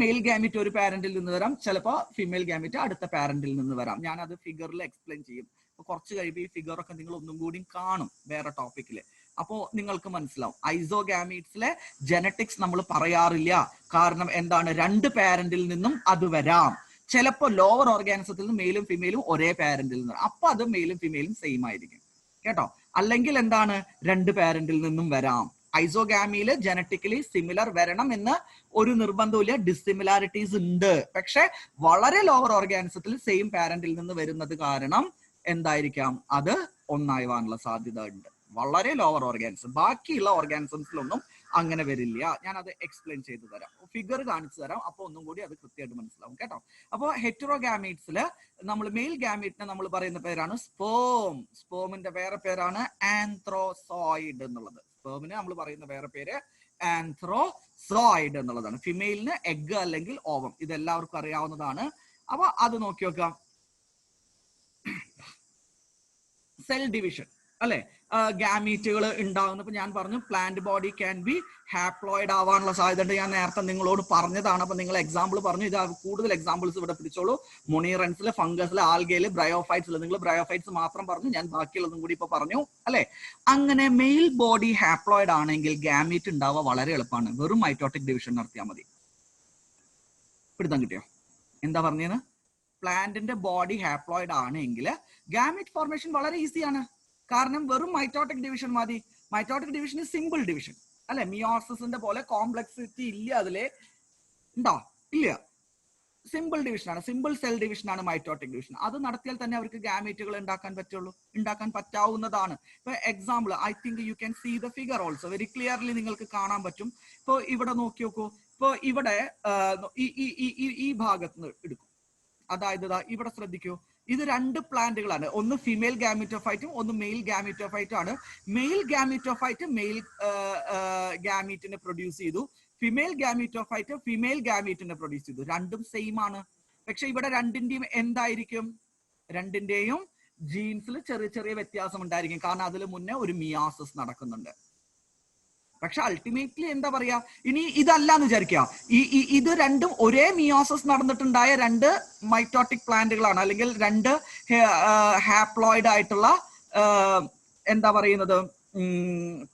മെയിൽ ഗാമീറ്റ് ഒരു പാരന്റിൽ നിന്ന് വരാം, ചിലപ്പോൾ ഫീമെയിൽ ഗാമീറ്റ് അടുത്ത പാരന്റിൽ നിന്ന് വരാം. ഞാൻ അത് ഫിഗറിൽ എക്സ്പ്ലെയിൻ ചെയ്യും. കുറച്ച് കഴിയുമ്പോൾ ഈ ഫിഗറൊക്കെ നിങ്ങൾ ഒന്നും കൂടി കാണും വേറെ ടോപ്പിക്കില്. അപ്പോ നിങ്ങൾക്ക് മനസ്സിലാവും. ഐസോഗാമീറ്റ്സിലെ ജനറ്റിക്സ് നമ്മൾ പറയാറില്ല. കാരണം എന്താണ്? 2 പാരന്റിൽ നിന്നും അത് വരാം. ചിലപ്പോൾ ലോവർ ഓർഗാനിസത്തിൽ നിന്ന് മെയിലും ഫീമെയിലും ഒരേ പാരന്റിൽ നിന്ന്, അപ്പൊ അത് മെയിലും ഫീമെയിലും സെയിം ആയിരിക്കും. കേട്ടോ, അല്ലെങ്കിൽ എന്താണ്? 2 പാരന്റിൽ നിന്നും വരാം. ഐസോഗാമിയില് ജനറ്റിക്കലി സിമിലർ വരണം എന്ന് ഒരു നിർബന്ധമില്ല. ഡിസിമിലാരിറ്റീസ് ഉണ്ട്. പക്ഷെ വളരെ ലോവർ ഓർഗാനിസത്തിൽ സെയിം പാരന്റിൽ നിന്ന് വരുന്നത് കാരണം എന്തായിരിക്കാം? അത് ഒന്നാവാനുള്ള സാധ്യത ഉണ്ട്. വളരെ ലോവർ ഓർഗാനിസം. ബാക്കിയുള്ള ഓർഗാനിസംസിലൊന്നും അങ്ങനെ വരില്ല. ഞാൻ അത് എക്സ്പ്ലെയിൻ ചെയ്തു തരാം, ഫിഗർ കാണിച്ചു തരാം. അപ്പൊ ഒന്നും കൂടി അത് കൃത്യമായിട്ട് മനസ്സിലാവും. കേട്ടോ, അപ്പൊ ഹെറ്ററോഗാമീറ്റ്സില് നമ്മൾ മെയിൽ ഗാമീറ്റിനെ നമ്മൾ പറയുന്ന പേരാണ് സ്പേം. സ്പേമിന്റെ വേറെ പേരാണ് ആന്ത്രോസോയിഡ് എന്നുള്ളത്. സ്പേമിന് നമ്മൾ പറയുന്ന വേറെ പേര് ആന്ത്രോസോയിഡ് എന്നുള്ളതാണ്. ഫിമെയിലിന് എഗ് അല്ലെങ്കിൽ ഓവം. ഇതെല്ലാവർക്കും അറിയാവുന്നതാണ്. അപ്പൊ അത് നോക്കി നോക്കാം. സെൽ ഡിവിഷൻ അല്ലെ ഗാമീറ്റുകൾ ഉണ്ടാകുന്ന. ഇപ്പൊ ഞാൻ പറഞ്ഞു plant body can be haploid ആവാനുള്ള സാധ്യത ഉണ്ട്. ഞാൻ നേരത്തെ നിങ്ങളോട് പറഞ്ഞതാണ്. അപ്പൊ നിങ്ങൾ എക്സാമ്പിൾ പറഞ്ഞു. ഇത് കൂടുതൽ എക്സാമ്പിൾസ് ഇവിടെ പിടിച്ചോളൂ. മൊണീറൻസിൽ, ഫംഗസിൽ, ആൽഗയിൽ, ബ്രയോഫൈറ്റ്സിൽ. നിങ്ങൾ ബ്രയോഫൈറ്റ്സ് മാത്രം പറഞ്ഞു, ഞാൻ ബാക്കിയുള്ളതും കൂടി ഇപ്പൊ പറഞ്ഞു അല്ലെ. അങ്ങനെ മെയിൽ ബോഡി ഹാപ്ലോയിഡ് ആണെങ്കിൽ ഗാമീറ്റ് ഉണ്ടാവുക വളരെ എളുപ്പമാണ്. വെറും മൈറ്റോട്ടിക് ഡിവിഷൻ നടത്തിയാൽ മതി. പിടുത്തം കിട്ടിയോ? എന്താ പറഞ്ഞത്? പ്ലാന്റിന്റെ ബോഡി ഹാപ്ലോയിഡ് ആണെങ്കിൽ ഗാമീറ്റ് ഫോർമേഷൻ വളരെ ഈസിയാണ്. കാരണം വെറും മൈറ്റോട്ടിക് ഡിവിഷൻ മതി. മൈറ്റോട്ടിക് ഡിവിഷൻ സിമ്പിൾ ഡിവിഷൻ അല്ലെ. മിയോസിന്റെ പോലെ കോംപ്ലക്സിറ്റി ഇല്ല. അതിലെ ഉണ്ടോ? ഇല്ല. സിമ്പിൾ ഡിവിഷനാണ്, സിമ്പിൾ സെൽ ഡിവിഷനാണ് മൈറ്റോട്ടിക് ഡിവിഷൻ. അത് നടത്തിയാൽ തന്നെ അവർക്ക് ഗാമീറ്റുകൾ ഉണ്ടാക്കാൻ പറ്റുള്ളൂ, ഉണ്ടാക്കാൻ പറ്റാവുന്നതാണ്. ഇപ്പൊ example, I think you can see the figure also very clearly. നിങ്ങൾക്ക് കാണാൻ പറ്റും. ഇപ്പൊ ഇവിടെ നോക്കി നോക്കൂ. ഇപ്പൊ ഇവിടെ ഈ ഭാഗത്ത് നിന്ന് എടുക്കും. അതായത് ഇവിടെ ശ്രദ്ധിക്കൂ, ഇത് രണ്ട് പ്ലാന്റുകളാണ്. ഒന്ന് ഫീമെയിൽ ഗാമീറ്റോഫൈറ്റും ഒന്ന് മെയിൽ ഗാമീറ്റോഫൈറ്റും ആണ്. മെയിൽ ഗാമീറ്റോഫൈറ്റ് മെയിൽ ഗാമീറ്റിനെ പ്രൊഡ്യൂസ് ചെയ്തു. ഫിമെയിൽ ഗാമീറ്റോഫൈറ്റ് ഫിമെയിൽ ഗാമീറ്റിനെ പ്രൊഡ്യൂസ് ചെയ്തു. രണ്ടും സെയിം ആണ്. പക്ഷെ ഇവിടെ രണ്ടിന്റെയും എന്തായിരിക്കും? രണ്ടിന്റെയും ജീൻസിൽ ചെറിയ ചെറിയ വ്യത്യാസം ഉണ്ടായിരിക്കും. കാരണം അതിൽ മുന്നേ ഒരു മിയോസിസ് നടക്കുന്നുണ്ട്. പക്ഷെ അൾട്ടിമേറ്റ്ലി എന്താ പറയാ, ഇനി ഇതല്ലാന്ന് വിചാരിക്കുക, ഇത് രണ്ടും ഒരേ മിയോസിസ് നടന്നിട്ടുണ്ടായ രണ്ട് മൈറ്റോട്ടിക് പ്ലാന്റുകളാണ്, അല്ലെങ്കിൽ രണ്ട് ഹാപ്ലോയിഡ് ആയിട്ടുള്ള എന്താ പറയുന്നത്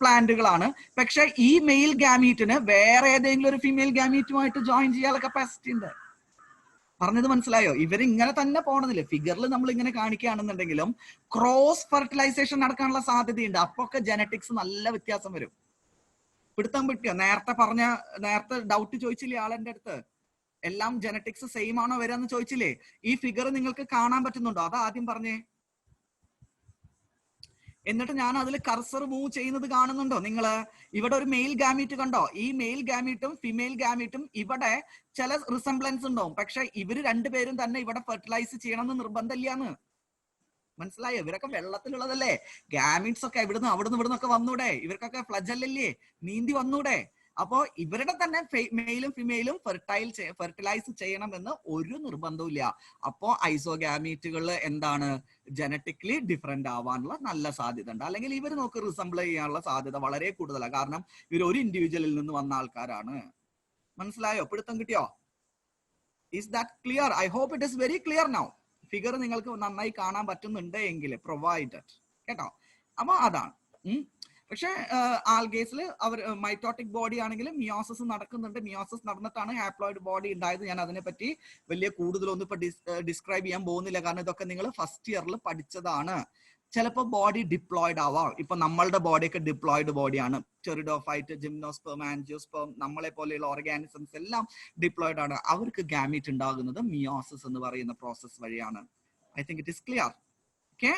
പ്ലാന്റുകളാണ്. പക്ഷെ ഈ മെയിൽ ഗാമീറ്റിന് വേറെ ഏതെങ്കിലും ഒരു ഫീമെയിൽ ഗാമീറ്റുമായിട്ട് ജോയിൻ ചെയ്യാനുള്ള കപ്പാസിറ്റി ഉണ്ട്. പറഞ്ഞത് മനസ്സിലായോ? ഇവരിങ്ങനെ തന്നെ പോണതില്ല. ഫിഗറിൽ നമ്മൾ ഇങ്ങനെ കാണിക്കുകയാണെന്നുണ്ടെങ്കിലും ക്രോസ് ഫെർട്ടിലൈസേഷൻ നടക്കാനുള്ള സാധ്യതയുണ്ട്. അപ്പൊ ഒക്കെ ജനറ്റിക്സ് നല്ല വ്യത്യാസം വരും. പിടുത്തം പറ്റിയോ? നേരത്തെ ഡൗട്ട് ചോദിച്ചില്ലേ ആളെന്റെ അടുത്ത്, എല്ലാം ജനറ്റിക്സ് സെയിം ആണോ വരാന്ന് ചോദിച്ചില്ലേ? ഈ ഫിഗർ നിങ്ങൾക്ക് കാണാൻ പറ്റുന്നുണ്ടോ? അത് ആദ്യം പറഞ്ഞേ. എന്നിട്ട് ഞാൻ അതിൽ കർസർ മൂവ് ചെയ്യുന്നത് കാണുന്നുണ്ടോ നിങ്ങള്? ഇവിടെ ഒരു മെയിൽ ഗാമീറ്റ് കണ്ടോ? ഈ മെയിൽ ഗാമീറ്റും ഫിമെയിൽ ഗാമീറ്റും ഇവിടെ ചില റിസംബ്ലൻസ് ഉണ്ടാവും. പക്ഷെ ഇവര് രണ്ടുപേരും തന്നെ ഇവിടെ ഫെർട്ടിലൈസ് ചെയ്യണമെന്ന് നിർബന്ധമില്ലാന്ന്. മനസ്സിലായോ? ഇവരൊക്കെ വെള്ളത്തിലുള്ളതല്ലേ. ഗാമീറ്റ്സ് ഒക്കെ അവിടുന്ന് ഒക്കെ വന്നൂടെ? ഇവർക്കൊക്കെ ഫ്ലജല്ലല്ലേ, നീന്തി വന്നൂടെ? അപ്പോ ഇവരുടെ തന്നെ മെയിലും ഫിമെയിലും ഫെർട്ടിലൈസ് ചെയ്യണമെന്ന് ഒരു നിർബന്ധവും ഇല്ല. അപ്പോ ഐസോഗാമീറ്റുകളിൽ എന്താണ്, ജനറ്റിക്കലി ഡിഫറെന്റ് ആവാനുള്ള നല്ല സാധ്യത ഉണ്ട്. അല്ലെങ്കിൽ ഇവർ നോക്ക് റിസംബിൾ ചെയ്യാനുള്ള സാധ്യത വളരെ കൂടുതലാണ്. കാരണം ഇവർ ഒരു ഇൻഡിവിജ്വലിൽ നിന്ന് വന്ന ആൾക്കാരാണ്. മനസ്സിലായോ? പിടുത്തം കിട്ടിയോ? Is that clear? I hope it is very clear now. Figure നിങ്ങൾക്ക് നന്നായി കാണാൻ പറ്റുന്നുണ്ട് എങ്കിൽ പ്രൊവൈഡഡ്, കേട്ടോ. അപ്പൊ അതാണ്. പക്ഷെ ആൽഗേസിൽ അവർ മൈറ്റോട്ടിക് ബോഡി ആണെങ്കിലും മിയോസിസ് നടക്കുന്നുണ്ട്. മിയോസിസ് നടന്നിട്ടാണ് ഹാപ്ലോയിഡ് ബോഡി ഉണ്ടായത്. ഞാൻ അതിനെപ്പറ്റി വലിയ കൂടുതലൊന്നും ഇപ്പൊ ഡിസ്ക്രൈബ് ചെയ്യാൻ പോകുന്നില്ല. കാരണം ഇതൊക്കെ നിങ്ങൾ ഫസ്റ്റ് ഇയറിൽ പഠിച്ചതാണ്. ചിലപ്പോൾ ബോഡി ഡിപ്ലോയിഡ് ആവാം. ഇപ്പൊ നമ്മളുടെ ബോഡിയൊക്കെ ഡിപ്ലോയിഡ് ബോഡിയാണ്. ടെറിഡോഫൈറ്റ്, ജിംനോസ്പെർം, ആൻജിയോസ്പെർം, നമ്മളെ പോലെയുള്ള ഓർഗാനിസംസ് എല്ലാം ഡിപ്ലോയിഡ് ആണ്. അവർക്ക് ഗാമീറ്റ് ഉണ്ടാകുന്നത് മിയോസിസ് എന്ന് പറയുന്ന പ്രോസസ് വഴിയാണ്. I think it is clear. Okay.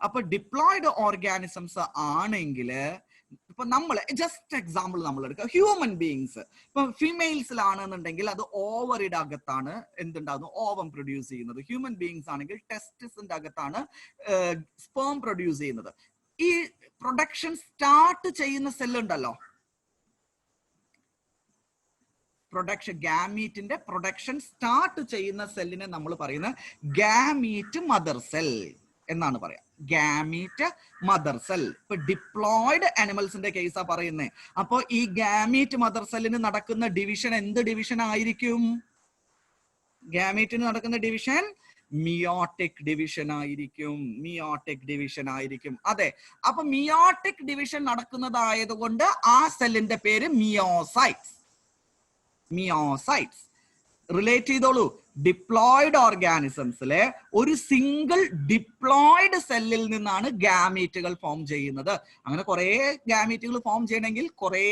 അപ്പൊ ഡിപ്ലോയിഡ് ഓർഗാനിസംസ് ആണെങ്കിൽ, ഇപ്പൊ നമ്മൾ ജസ്റ്റ് എക്സാമ്പിൾ നമ്മൾ എടുക്കുക, ഹ്യൂമൻ ബീയിങ്സ്. ഇപ്പൊ ഫീമെയിൽസിലാണെന്നുണ്ടെങ്കിൽ അത് ഓവറിയുടെ അകത്താണ് എന്തുണ്ടാകുന്നു, ഓവം പ്രൊഡ്യൂസ് ചെയ്യുന്നത്. ഹ്യൂമൻ ബീയിങ്സ് ആണെങ്കിൽ ടെസ്റ്റിസിന്റെ അകത്താണ് സ്പേം പ്രൊഡ്യൂസ് ചെയ്യുന്നത്. ഈ പ്രൊഡക്ഷൻ സ്റ്റാർട്ട് ചെയ്യുന്ന സെല്ലുണ്ടല്ലോ, ഗാമീറ്റിന്റെ പ്രൊഡക്ഷൻ സ്റ്റാർട്ട് ചെയ്യുന്ന സെല്ലിനെ നമ്മൾ പറയുന്നത് ഗാമീറ്റ് മദർ സെൽ എന്നാണ് പറയാം. Gamete mother cell. ഇപ്പൊ ഡിപ്ലോയിഡ് ആനിമൽസിന്റെ കേസാ പറയുന്നത്. അപ്പൊ ഈ ഗാമീറ്റ് മദർ സെല്ലിന് നടക്കുന്ന ഡിവിഷൻ എന്ത് ഡിവിഷൻ ആയിരിക്കും? ഗാമീറ്റിന് നടക്കുന്ന ഡിവിഷൻ മിയോട്ടിക് ഡിവിഷൻ ആയിരിക്കും. മിയോട്ടിക് ഡിവിഷൻ ആയിരിക്കും. അതെ. അപ്പൊ മിയോട്ടിക് ഡിവിഷൻ നടക്കുന്നതായതുകൊണ്ട് ആ സെല്ലിന്റെ പേര് മിയോസൈറ്റ്സ്. മിയോസൈറ്റ്സ് റിലേറ്റ് ചെയ്തോളൂ. ഡിപ്ലോയിഡ് ഓർഗാനിസംസിലെ ഒരു സിംഗിൾ ഡിപ്ലോയിഡ് സെല്ലിൽ നിന്നാണ് ഗാമീറ്റുകൾ ഫോം ചെയ്യുന്നത്. അങ്ങനെ കുറെ ഗാമീറ്റുകൾ ഫോം ചെയ്യണമെങ്കിൽ കുറെ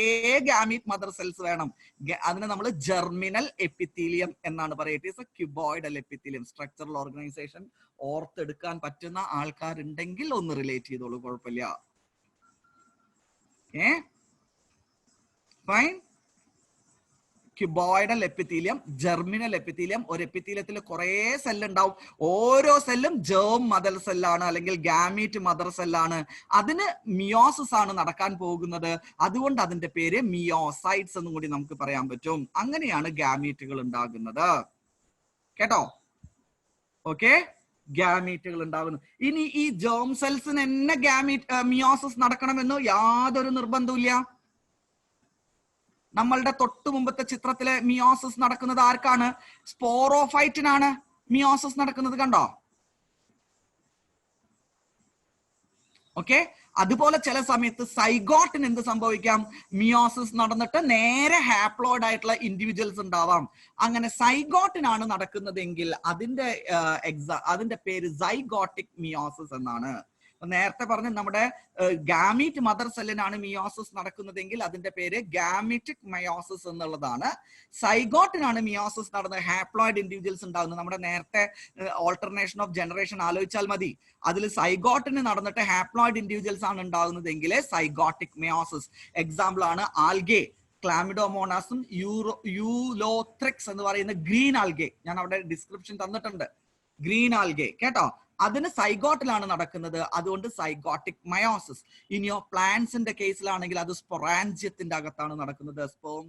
ഗാമീറ്റ് മദർ സെൽസ് വേണം. അതിന് നമ്മൾ ജെർമിനൽ എപ്പിത്തീലിയം എന്നാണ് പറയുക. It is A cuboidal epithelium. Structural organisation ഓർത്തെടുക്കാൻ പറ്റുന്ന ആൾക്കാരുണ്ടെങ്കിൽ ഒന്ന് റിലേറ്റ് ചെയ്തോളൂ, കുഴപ്പമില്ല. Fine. Cuboidal epithelium, germinal epithelium. ഒരു എപ്പിത്തീലിയത്തിൽ കുറെ സെല്ല് ഉണ്ടാവും. ഓരോ സെല്ലും ജേം മദർ സെല്ലാണ്, അല്ലെങ്കിൽ ഗാമീറ്റ് മദർ സെല്ലാണ്. അതിന് മിയോസിസ് ആണ് നടക്കാൻ പോകുന്നത്. അതുകൊണ്ട് അതിന്റെ പേര് മിയോസൈറ്റ്സ് എന്നും കൂടി നമുക്ക് പറയാൻ പറ്റും. അങ്ങനെയാണ് ഗാമീറ്റുകൾ ഉണ്ടാകുന്നത്, കേട്ടോ. ഓക്കെ, ഗാമീറ്റുകൾ ഉണ്ടാകുന്നു. ഇനി ഈ ജേം സെൽസിന് തന്നെ മിയോസിസ് നടക്കണമെന്ന് യാതൊരു നിർബന്ധമില്ല. നമ്മളുടെ തൊട്ടു മുമ്പത്തെ ചിത്രത്തിലെ മിയോസിസ് നടക്കുന്നത് ആർക്കാണ്? സ്പോറോഫൈറ്റിനാണ് മിയോസിസ് നടക്കുന്നത്, കണ്ടോ? ഓക്കെ. അതുപോലെ ചില സമയത്ത് സൈഗോട്ടിന് എന്ത് സംഭവിക്കാം? മിയോസിസ് നടന്നിട്ട് നേരെ ഹാപ്ലോയിഡ് ആയിട്ടുള്ള ഇൻഡിവിജ്വൽസ് ഉണ്ടാവാം. അങ്ങനെ സൈഗോട്ടിനാണ് നടക്കുന്നതെങ്കിൽ അതിന്റെ പേര് സൈഗോട്ടിക് മിയോസിസ് എന്നാണ്. നേരത്തെ പറഞ്ഞ നമ്മുടെ ഗാമീറ്റ് മദർ സെല്ലിനാണ് മിയോസിസ് നടക്കുന്നതെങ്കിൽ അതിന്റെ പേര് ഗാമീറ്റിക് മയോസിസ് എന്നുള്ളതാണ്. സൈഗോട്ടിനാണ് മിയോസിസ് നടന്നത്, ഹാപ്ലോയിഡ് ഇൻഡിവിജ്വൽസ് ഉണ്ടാകുന്നത്. നമ്മുടെ നേരത്തെ ഓൾട്ടർനേഷൻ ഓഫ് ജനറേഷൻ ആലോചിച്ചാൽ മതി. അതിൽ സൈഗോട്ടിന് നടന്നിട്ട് ഹാപ്ലോയിഡ് ഇൻഡിവിജ്വൽസ് ആണ് ഉണ്ടാകുന്നതെങ്കിൽ സൈഗോട്ടിക് മയോസിസ്. എക്സാമ്പിൾ ആണ് ആൽഗെ, ക്ലാമിഡോമോണാസും യൂലോത്രിക്സ് എന്ന് പറയുന്ന ഗ്രീൻ ആൽഗെ. ഞാൻ അവിടെ ഡിസ്ക്രിപ്ഷൻ തന്നിട്ടുണ്ട്. ഗ്രീൻ ആൽഗെ കേട്ടോ, അതിന് സൈഗോട്ടിലാണ് നടക്കുന്നത്. അതുകൊണ്ട് സൈഗോട്ടിക് മയോസിസ്. ഇനിയോ പ്ലാന്റ്സിന്റെ കേസിലാണെങ്കിൽ അത് സ്പൊറാൻജിയത്തിന്റെ അകത്താണ് നടക്കുന്നത്. സ്പോം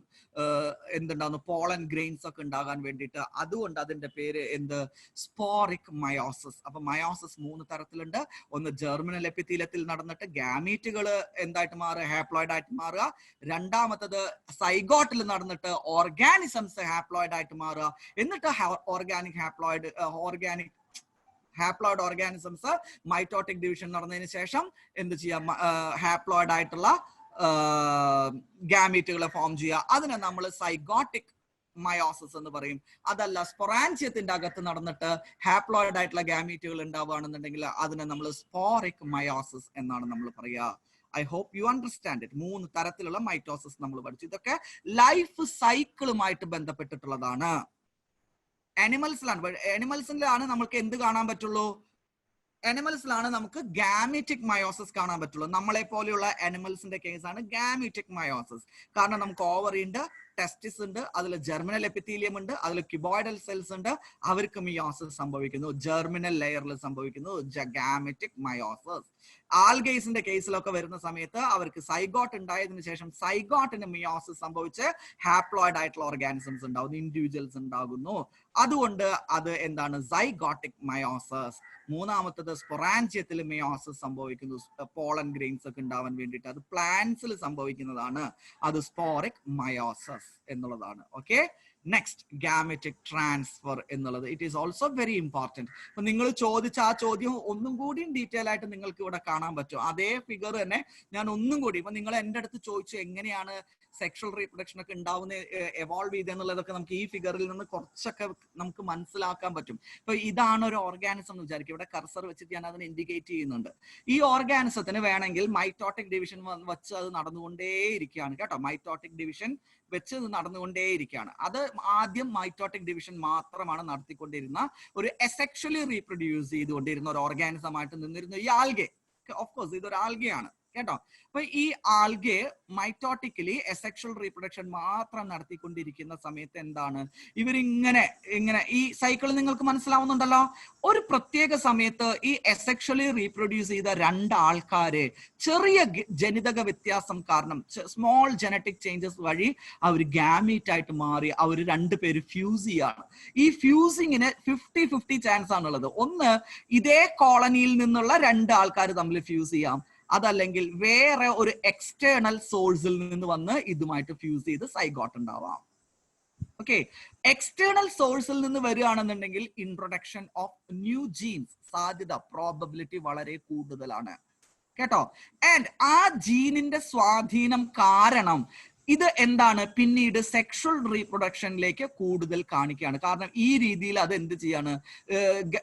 എന്തുണ്ടാകുന്നു, പോളൻ ഗ്രെയിൻസ് ഒക്കെ ഉണ്ടാകാൻ വേണ്ടിയിട്ട്. അതുകൊണ്ട് അതിന്റെ പേര് എന്ത്? സ്പോറിക് മയോസിസ്. അപ്പൊ മയോസിസ് 3 തരത്തിലുണ്ട്. ഒന്ന് ജെർമിനൽ എപ്പിത്തീലിയത്തിൽ നടന്നിട്ട് ഗാമീറ്റുകൾ എന്തായിട്ട് മാറുക? ഹാപ്ലോയിഡ് ആയിട്ട് മാറുക. രണ്ടാമത്തത് സൈഗോട്ടിൽ നടന്നിട്ട് ഓർഗാനിസംസ് ഹാപ്ലോയിഡ് ആയിട്ട് മാറുക. എന്നിട്ട് ഹാപ്ലോയിഡ് ഓർഗാനിസംസ് മൈറ്റോട്ടിക് ഡിവിഷൻ നടന്നതിന് ശേഷം എന്ത് ചെയ്യാം? ഹാപ്ലോയിഡ് ആയിട്ടുള്ള ഗാമീറ്റുകളെ ഫോം ചെയ്യുക. അതിനെ നമ്മൾ സൈഗോട്ടിക് മയോസിസ് എന്ന് പറയും. അതല്ല സ്പൊറാൻജിയത്തിന്റെ അകത്ത് നടന്നിട്ട് ഹാപ്ലോയിഡ് ആയിട്ടുള്ള ഗാമീറ്റുകൾ ഉണ്ടാവുകയാണെന്നുണ്ടെങ്കിൽ അതിനെ നമ്മൾ സ്പോറിക് മയോസിസ് എന്നാണ് നമ്മൾ പറയുക. I hope you understand it. 3 തരത്തിലുള്ള മൈറ്റോസിസ് നമ്മൾ പഠിച്ചു. ഇതൊക്കെ ലൈഫ് സൈക്കിളുമായിട്ട് ബന്ധപ്പെട്ടിട്ടുള്ളതാണ്. ആനിമൽസിലാണ് നമുക്ക് എന്ത് കാണാൻ പറ്റുള്ളൂ? ആനിമൽസിലാണ് നമുക്ക് ഗാമീറ്റിക് മയോസിസ് കാണാൻ പറ്റുള്ളൂ. നമ്മളെ പോലെയുള്ള ആനിമൽസിന്റെ കേസാണ് ഗാമീറ്റിക് മയോസിസ്. കാരണം നമുക്ക് ഓവറി ഉണ്ട്, ടെസ്റ്റിസ് ഉണ്ട്, അതിൽ ജെർമിനൽ എപ്പിത്തീലിയം ഉണ്ട്, അതിൽ ക്യൂബോയിഡൽ സെൽസ് ഉണ്ട്. അവർക്ക് മിയോസിസ് സംഭവിക്കുന്നു, ജെർമിനൽ ലെയറിൽ സംഭവിക്കുന്നു ഗാമീറ്റിക് മയോസിസ്. ആൽഗേസിന്റെ കേസിലൊക്കെ വരുന്ന സമയത്ത് അവർക്ക് സൈഗോട്ട് ഉണ്ടായതിനു ശേഷം സൈഗോട്ടിന് മിയോസിസ് സംഭവിച്ച് ഹാപ്ലോയിഡ് ആയിട്ടുള്ള ഓർഗാനിസംസ് ഉണ്ടാകുന്നു, ഇൻഡിവിജ്വൽസ് ഉണ്ടാകുന്നു. അതുകൊണ്ട് അത് എന്താണ്? Zygotic meiosis. മൂന്നാമത്തത് സ്പൊറാൻജിയത്തിൽ മിയോസിസ് സംഭവിക്കുന്നു, പോളൻ ഗ്രെയിൻസ് ഒക്കെ ഉണ്ടാവാൻ വേണ്ടിയിട്ട്. അത് പ്ലാന്റ്സിൽ സംഭവിക്കുന്നതാണ്. അത് സ്പോറിക് മയോസിസ് എന്നുള്ളതാണ്. ഓക്കെ. നെക്സ്റ്റ്, ഗാമറ്റിക് ട്രാൻസ്ഫർ എന്നുള്ളത്. It is also very important. അപ്പൊ നിങ്ങൾ ചോദിച്ച ആ ചോദ്യം ഒന്നും കൂടി ഡീറ്റെയിൽ ആയിട്ട് നിങ്ങൾക്ക് ഇവിടെ കാണാൻ പറ്റും. അതേ ഫിഗർ തന്നെ ഞാൻ ഒന്നും കൂടി, ഇപ്പൊ നിങ്ങൾ എൻ്റെ അടുത്ത് ചോദിച്ചു എങ്ങനെയാണ് സെക്ഷൽ റീപ്രൊഡക്ഷൻ ഒക്കെ ഉണ്ടാവുന്ന എവോൾവ് ചെയ്തെന്നുള്ളതൊക്കെ നമുക്ക് ഈ ഫിഗറിൽ നിന്ന് കുറച്ചൊക്കെ നമുക്ക് മനസ്സിലാക്കാൻ പറ്റും. ഇപ്പൊ ഇതാണ് ഒരു ഓർഗാനിസം എന്ന് വിചാരിക്കും. ഇവിടെ കർസർ വെച്ചിട്ട് ഞാൻ അതിനെ ഇൻഡിക്കേറ്റ് ചെയ്യുന്നുണ്ട്. ഈ ഓർഗാനിസത്തിന് വേണമെങ്കിൽ മൈറ്റോട്ടിക് ഡിവിഷൻ വെച്ച് അത് നടന്നുകൊണ്ടേയിരിക്കുകയാണ് കേട്ടോ. മൈറ്റോട്ടിക് ഡിവിഷൻ വെച്ച് നടന്നുകൊണ്ടേയിരിക്കുകയാണ്. അത് ആദ്യം മൈറ്റോട്ടിക് ഡിവിഷൻ മാത്രമാണ് നടത്തിക്കൊണ്ടിരുന്ന ഒരു അസെക്ഷലി റീപ്രൊഡ്യൂസ് ചെയ്തുകൊണ്ടിരുന്ന ഒരു ഓർഗാനിസം ആയിട്ട് നിന്നിരുന്ന ഈ ആൽഗെ. ഓഫ് കോഴ്സ് ഇതൊരു ആൽഗയാണ് കേട്ടോ. അപ്പൊ ഈ ആൽഗെ മൈറ്റോട്ടിക്കലി അസെക്ഷൽ റീപ്രൊഡക്ഷൻ മാത്രം നടത്തിക്കൊണ്ടിരിക്കുന്ന സമയത്ത് എന്താണ് ഇവരിങ്ങനെ ഈ സൈക്കിൾ നിങ്ങൾക്ക് മനസ്സിലാവുന്നുണ്ടല്ലോ. ഒരു പ്രത്യേക സമയത്ത് ഈ അസെക്ഷലി റീപ്രൊഡ്യൂസ് ചെയ്ത 2 ആൾക്കാരെ ചെറിയ ജനിതക വ്യത്യാസം കാരണം, സ്മോൾ ജനറ്റിക് ചേഞ്ചസ് വഴി അവർ ഗാമീറ്റ് ആയിട്ട് മാറി അവർ 2 പേര് ഫ്യൂസ് ചെയ്യാണ്. ഈ ഫ്യൂസിങ്ങിന് 50-50 ചാൻസ് ആണുള്ളത്. ഒന്ന്, ഇതേ കോളനിയിൽ നിന്നുള്ള 2 ആൾക്കാർ തമ്മിൽ ഫ്യൂസ് ചെയ്യാം. അതല്ലെങ്കിൽ വേറെ ഒരു എക്സ്റ്റേണൽ സോഴ്സിൽ നിന്ന് വന്ന് ഇതുമായിട്ട് ഫ്യൂസ് ചെയ്ത് സൈഗോട്ട് ഉണ്ടാവാം. ഓക്കെ. എക്സ്റ്റേണൽ സോഴ്സിൽ നിന്ന് വരികയാണെന്നുണ്ടെങ്കിൽ ഇൻട്രൊഡക്ഷൻ ഓഫ് ന്യൂ ജീൻസ് സാധ്യത, പ്രോബബിലിറ്റി വളരെ കൂടുതലാണ് കേട്ടോ. ആൻഡ് ആ ജീനിന്റെ സ്വാധീനം കാരണം ഇത് എന്താണ് പിന്നീട് സെക്ഷൽ റീപ്രൊഡക്ഷനിലേക്ക് കൂടുതൽ കാണിക്കുകയാണ്. കാരണം ഈ രീതിയിൽ അത് എന്ത് ചെയ്യാണ്,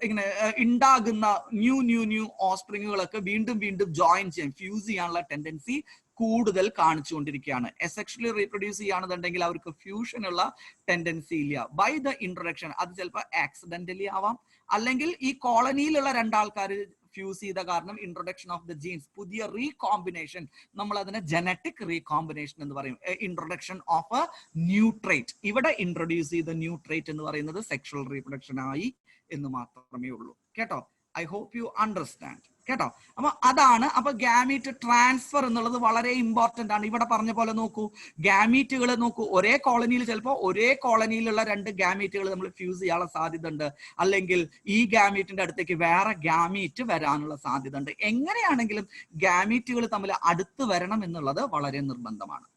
ഇങ്ങനെ ഉണ്ടാകുന്ന ന്യൂ ഓസ്പ്രിങ്ങുകളൊക്കെ വീണ്ടും ജോയിൻ ചെയ്യാൻ, ഫ്യൂസ് ചെയ്യാനുള്ള ടെൻഡൻസി കൂടുതൽ കാണിച്ചുകൊണ്ടിരിക്കുകയാണ്. എസെക്ഷലി റീപ്രൊഡ്യൂസ് ചെയ്യുകയാണെന്നുണ്ടെങ്കിൽ അവർക്ക് ഫ്യൂഷനുള്ള ടെൻഡൻസി ഇല്ല. ബൈ ദ ഇൻട്രൊഡക്ഷൻ, അത് ചിലപ്പോൾ ആക്സിഡന്റലി ആവാം, അല്ലെങ്കിൽ ഈ കോളനിയിലുള്ള 2 ആൾക്കാർ ഫ്യൂസ് ചെയ്ത കാരണം ഇൻട്രൊഡക്ഷൻ ഓഫ് ദ ജീൻസ്, പുതിയ റീകോമ്പിനേഷൻ, നമ്മൾ അതിനെ ജനറ്റിക് റീകോമ്പിനേഷൻ എന്ന് പറയും. Introduction of A new trait. ഇവിടെ ഇൻട്രൊഡ്യൂസ് ചെയ്ത ന്യൂ ട്രേറ്റ് എന്ന് പറയുന്നത് സെക്ഷൽ റീപ്രൊഡക്ഷൻ ആയി എന്ന് മാത്രമേ ഉള്ളൂ കേട്ടോ. ഐ ഹോപ്പ് യു അണ്ടർസ്റ്റാൻഡ് കേട്ടോ. അപ്പൊ അതാണ്. അപ്പൊ ഗാമീറ്റ് ട്രാൻസ്ഫർ എന്നുള്ളത് വളരെ ഇമ്പോർട്ടന്റ് ആണ്. ഇവിടെ പറഞ്ഞ പോലെ നോക്കൂ, ഗാമീറ്റുകൾ നോക്കൂ, ഒരേ കോളനിയിൽ ചിലപ്പോൾ ഒരേ കോളനിയിലുള്ള 2 ഗാമീറ്റുകൾ നമ്മൾ ഫ്യൂസ് ചെയ്യാനുള്ള സാധ്യത ഉണ്ട്. അല്ലെങ്കിൽ ഈ ഗാമീറ്റിന്റെ അടുത്തേക്ക് വേറെ ഗാമീറ്റ് വരാനുള്ള സാധ്യത ഉണ്ട്. എങ്ങനെയാണെങ്കിലും ഗാമീറ്റുകൾ തമ്മിൽ അടുത്ത് വരണം എന്നുള്ളത് വളരെ നിർബന്ധമാണ്.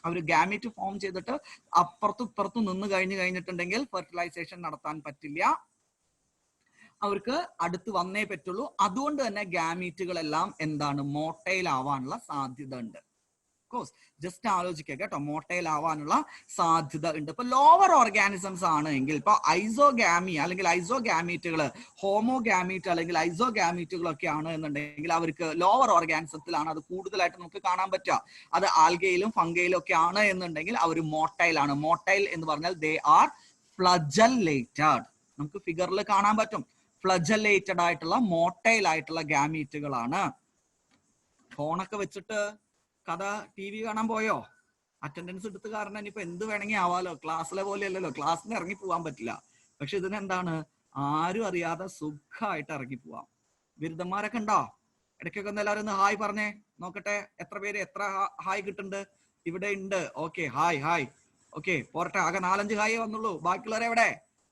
അവർ ഗാമീറ്റ് ഫോം ചെയ്തിട്ട് അപ്പുറത്തും ഇപ്പുറത്തും നിന്ന് കഴിഞ്ഞിട്ടുണ്ടെങ്കിൽ ഫെർട്ടിലൈസേഷൻ നടത്താൻ പറ്റില്ല. അവർക്ക് അടുത്ത് വന്നേ പറ്റുള്ളൂ. അതുകൊണ്ട് തന്നെ ഗാമീറ്റുകളെല്ലാം എന്താണ്, മോട്ടൈൽ ആവാനുള്ള സാധ്യത ഉണ്ട്. കോഴ്സ് ജസ്റ്റ് ആലോചിക്കുക കേട്ടോ, മോട്ടൈൽ ആവാനുള്ള സാധ്യത ഉണ്ട്. ഇപ്പൊ ലോവർ ഓർഗാനിസംസ് ആണ് എങ്കിൽ, ഇപ്പൊ ഐസോഗാമി അല്ലെങ്കിൽ ഐസോഗാമീറ്റുകൾ, ഹോമോഗാമീറ്റ് അല്ലെങ്കിൽ ഐസോഗാമീറ്റുകളൊക്കെ ആണ് എന്നുണ്ടെങ്കിൽ അവർക്ക് ലോവർ ഓർഗാനിസത്തിലാണ് അത് കൂടുതലായിട്ട് നമുക്ക് കാണാൻ പറ്റുക. അത് ആൽഗയിലും ഫംഗയിലും ഒക്കെ ആണ് എന്നുണ്ടെങ്കിൽ അവർ മോട്ടൈൽ ആണ്. മോട്ടൈൽ എന്ന് പറഞ്ഞാൽ ദേ ആർ ഫ്ലജല്ലേറ്റഡ്. നമുക്ക് ഫിഗറിൽ കാണാൻ പറ്റും. ഫ്ലജല്ലേറ്റഡ് ആയിട്ടുള്ള മോട്ടൈൽ ആയിട്ടുള്ള ഗാമീറ്റുകളാണ്. ഫോണൊക്കെ വെച്ചിട്ട് കഥ TV കാണാൻ പോയോ? അറ്റൻഡൻസ് എടുത്ത് കാരണം ഇനിയിപ്പോ എന്ത് വേണമെങ്കിൽ ആവാലോ. ക്ലാസ്സിലെ പോലെ അല്ലല്ലോ, ക്ലാസ്സിന് ഇറങ്ങി പോകാൻ പറ്റില്ല. പക്ഷെ ഇതിനെന്താണ്, ആരും അറിയാതെ സുഖമായിട്ട് ഇറങ്ങി പോവാം. ബിരുദന്മാരൊക്കെ ഉണ്ടോ? ഇടയ്ക്കൊക്കെ ഒന്ന് എല്ലാവരും ഒന്ന് ഹായ് പറഞ്ഞേ നോക്കട്ടെ. എത്ര പേര് എത്ര ഹായ് കിട്ടുന്നുണ്ട്? ഇവിടെ ഉണ്ട്. Okay, hi hi. ഓക്കെ, പോരട്ടെ. ആകെ 4-5 ഹായേ വന്നുള്ളൂ. ബാക്കിയുള്ളവരെ എവിടെ?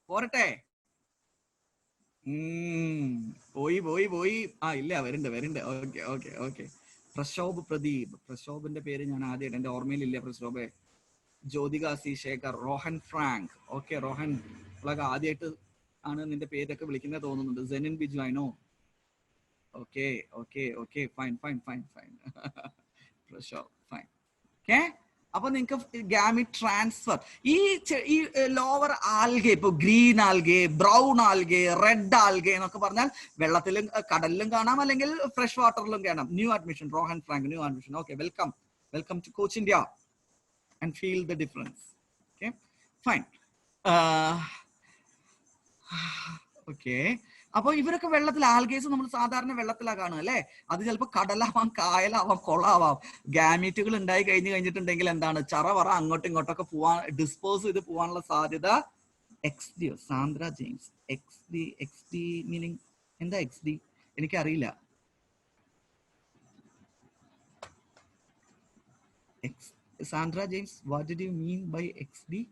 പോരട്ടെ. പോയി പോയി പോയി. ഇല്ല, വരുന്നുണ്ട്. Okay okay okay. Prashobh Pradeep, പ്രശോഭിന്റെ പേര് ഞാൻ ആദ്യമായിട്ട്, എന്റെ ഓർമ്മയിലില്ല പ്രശോഭെ. Jyothika C Shekhar, Rohan Frank. Okay Rohan, നമ്മളൊക്കെ ആദ്യമായിട്ട് ആണ് നിന്റെ പേരൊക്കെ വിളിക്കുന്നത് തോന്നുന്നുണ്ട്. Senin Biju, I know. Okay okay okay, fine fine fine fine. Prashobh fine. Okay, അപ്പൊ നിങ്ങൾക്ക് ഗാമീറ്റ് ട്രാൻസ്ഫർ ഈ ലോവർ ആൽഗെ, ഇപ്പൊ green algae, brown algae, red algae എന്നൊക്കെ പറഞ്ഞാൽ വെള്ളത്തിലും കടലിലും കാണാം, അല്ലെങ്കിൽ ഫ്രഷ് വാട്ടറിലും കാണാം. New admission Rohan Frank, new admission. Okay, welcome to Coach India and feel the difference. Okay fine. Okay, അപ്പൊ ഇവരൊക്കെ വെള്ളത്തിൽ, ആൽഗേസ് നമ്മൾ സാധാരണ വെള്ളത്തിലാണ് കാണുക അല്ലെ. അത് ചിലപ്പോൾ കടലാവാം, കായലാവാം, കൊളാവാം. ഗാമീറ്റുകൾ ഉണ്ടായി കഴിഞ്ഞിട്ടുണ്ടെങ്കിൽ എന്താണ്, ചറവറ അങ്ങോട്ടും ഇങ്ങോട്ടൊക്കെ പോവാൻ, ഡിസ്പോസ് ചെയ്ത് പോകാനുള്ള സാധ്യത. XD, Sandra James. XD meaning എന്താ? XD എനിക്കറിയില്ല. Sandra James, what did you mean by XD?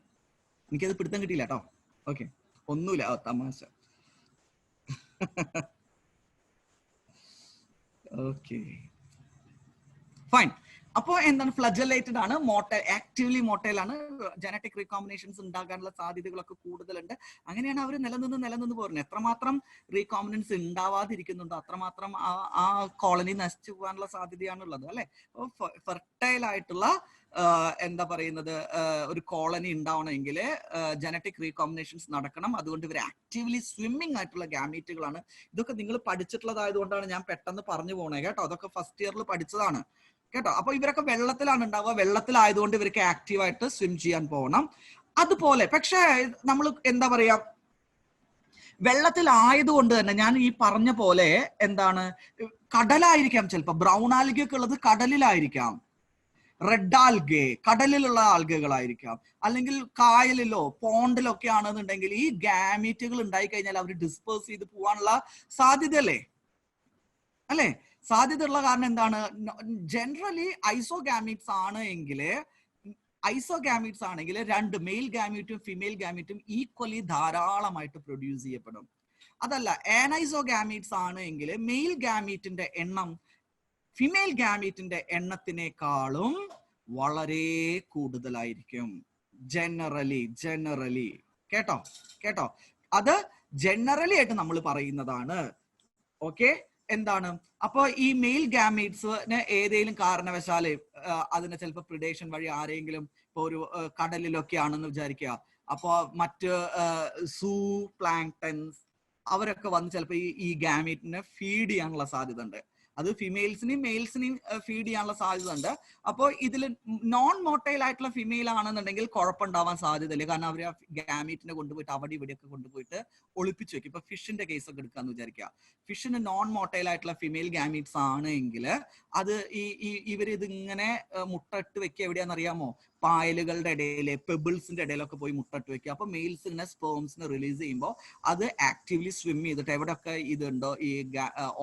എനിക്കത് പിടുത്തം കിട്ടിയില്ല കേട്ടോ. ഓക്കെ, ഒന്നുമില്ല, തമാശ. Okay fine. അപ്പോ എന്താണ്, ഫ്ലജലേറ്റഡ് ആണ്, ആക്റ്റീവ്ലി മോട്ടൈൽ ആണ്. ജനറ്റിക് റീകോമ്പിനേഷൻസ് ഉണ്ടാകാനുള്ള സാധ്യതകളൊക്കെ കൂടുതലുണ്ട്. അങ്ങനെയാണ് അവർ നിലനിന്ന് പോരുന്നത്. എത്രമാത്രം റീകോമ്പിനൻസ് ഉണ്ടാവാതിരിക്കുന്നുണ്ടോ അത്രമാത്രം ആ കോളനി നശിച്ചു പോകാനുള്ള സാധ്യതയാണുള്ളത് അല്ലെ. ഫെർട്ടൈൽ ആയിട്ടുള്ള എന്താ പറയുന്നത്, ഒരു കോളനി ഉണ്ടാവണമെങ്കിൽ ജനറ്റിക് റീകോമ്പിനേഷൻസ് നടക്കണം. അതുകൊണ്ട് ഇവർ ആക്റ്റീവ്ലി സ്വിമ്മിങ് ആയിട്ടുള്ള ഗാമീറ്റുകളാണ്. ഇതൊക്കെ നിങ്ങൾ പഠിച്ചിട്ടുള്ളതായതുകൊണ്ടാണ് ഞാൻ പെട്ടെന്ന് പറഞ്ഞു പോണേ കേട്ടോ. അതൊക്കെ ഫസ്റ്റ് ഇയറിൽ പഠിച്ചതാണ് കേട്ടോ. അപ്പൊ ഇവരൊക്കെ വെള്ളത്തിലാണ് ഉണ്ടാവുക. വെള്ളത്തിലായതുകൊണ്ട് ഇവർക്ക് ആക്റ്റീവായിട്ട് സ്വിം ചെയ്യാൻ പോകണം. അതുപോലെ പക്ഷേ നമ്മൾ എന്താ പറയാ, വെള്ളത്തിലായതുകൊണ്ട് തന്നെ ഞാൻ ഈ പറഞ്ഞ പോലെ എന്താണ്, കടലായിരിക്കാം ചിലപ്പോൾ. ബ്രൗൺ ആൽഗയൊക്കെ ഉള്ളത് കടലിലായിരിക്കാം. Red algae കടലിലുള്ള ആൽഗകളായിരിക്കാം. അല്ലെങ്കിൽ കായലിലോ പോണ്ടിലോ ഒക്കെ ആണെന്നുണ്ടെങ്കിൽ ഈ ഗാമീറ്റുകൾ ഉണ്ടായി കഴിഞ്ഞാൽ അവർ ഡിസ്പേഴ്സ് ചെയ്ത് പോകാനുള്ള സാധ്യത അല്ലേ. സാധ്യത ഉള്ള കാരണം എന്താണ്, ജനറലി ഐസോഗാമീറ്റ്സ് ആണെങ്കിൽ 2 മെയിൽ ഗാമീറ്റും ഫീമെയിൽ ഗാമീറ്റും ഈക്വലി ധാരാളമായിട്ട് പ്രൊഡ്യൂസ് ചെയ്യപ്പെടും. അതല്ല ആനൈസോഗാമീറ്റ്സ് ആണ് എങ്കിൽ മെയിൽ ഗാമീറ്റിന്റെ എണ്ണം ഫീമെയിൽ ഗാമീറ്റിന്റെ എണ്ണത്തിനേക്കാളും വളരെ കൂടുതലായിരിക്കും. ജനറലി കേട്ടോ, അത് ജനറലി ആയിട്ട് നമ്മൾ പറയുന്നതാണ്. ഓക്കെ, എന്താണ്, അപ്പൊ ഈ മെയിൽ ഗാമീറ്റ്സിന് ഏതെങ്കിലും കാരണവശാല് അതിനെ ചിലപ്പോൾ പ്രിഡേഷൻ വഴി ആരെങ്കിലും, ഇപ്പൊ ഒരു കടലിലൊക്കെ ആണെന്ന് വിചാരിക്കുക, അപ്പൊ മറ്റ് സൂ പ്ലാങ്ക്ടൻസ് അവരൊക്കെ വന്ന് ചിലപ്പോൾ ഈ ഗാമീറ്റിനെ ഫീഡ് ചെയ്യാനുള്ള സാധ്യത ഉണ്ട്. അത് ഫിമെയിൽസിനെയും മെയിൽസിനെയും ഫീഡ് ചെയ്യാനുള്ള സാധ്യത ഉണ്ട്. അപ്പോൾ ഇതിൽ നോൺ മോട്ടൈൽ ആയിട്ടുള്ള ഫിമെയിൽ ആണെന്നുണ്ടെങ്കിൽ കുഴപ്പമുണ്ടാവാൻ സാധ്യതയില്ല. കാരണം അവർ ആ ഗാമീറ്റിനെ കൊണ്ടുപോയിട്ട് അവിടെ ഇവിടെയൊക്കെ കൊണ്ടുപോയിട്ട് ഒളിപ്പിച്ചു വെക്കും. ഇപ്പൊ ഫിഷിന്റെ കേസ് ഒക്കെ എടുക്കാന്ന് വിചാരിക്കുക. ഫിഷിന് നോൺ മോട്ടൈൽ ആയിട്ടുള്ള ഫിമെയിൽ ഗാമീറ്റ്സ് ആണ് എങ്കിൽ അത് ഇവർ ഇതിങ്ങനെ മുട്ടയിട്ട് വെക്കുക എവിടെയാണെന്ന് അറിയാമോ? പായലുകളുടെ ഇടയിൽ, പെബിൾസിന്റെ ഇടയിലൊക്കെ പോയി മുട്ടയിട്ട് വെക്കുക. അപ്പൊ മെയിൽസ് ഇങ്ങനെ സ്പേംസിനെ റിലീസ് ചെയ്യുമ്പോൾ അത് ആക്റ്റീവ്ലി സ്വിം ചെയ്തിട്ട് എവിടെയൊക്കെ ഇതുണ്ടോ, ഈ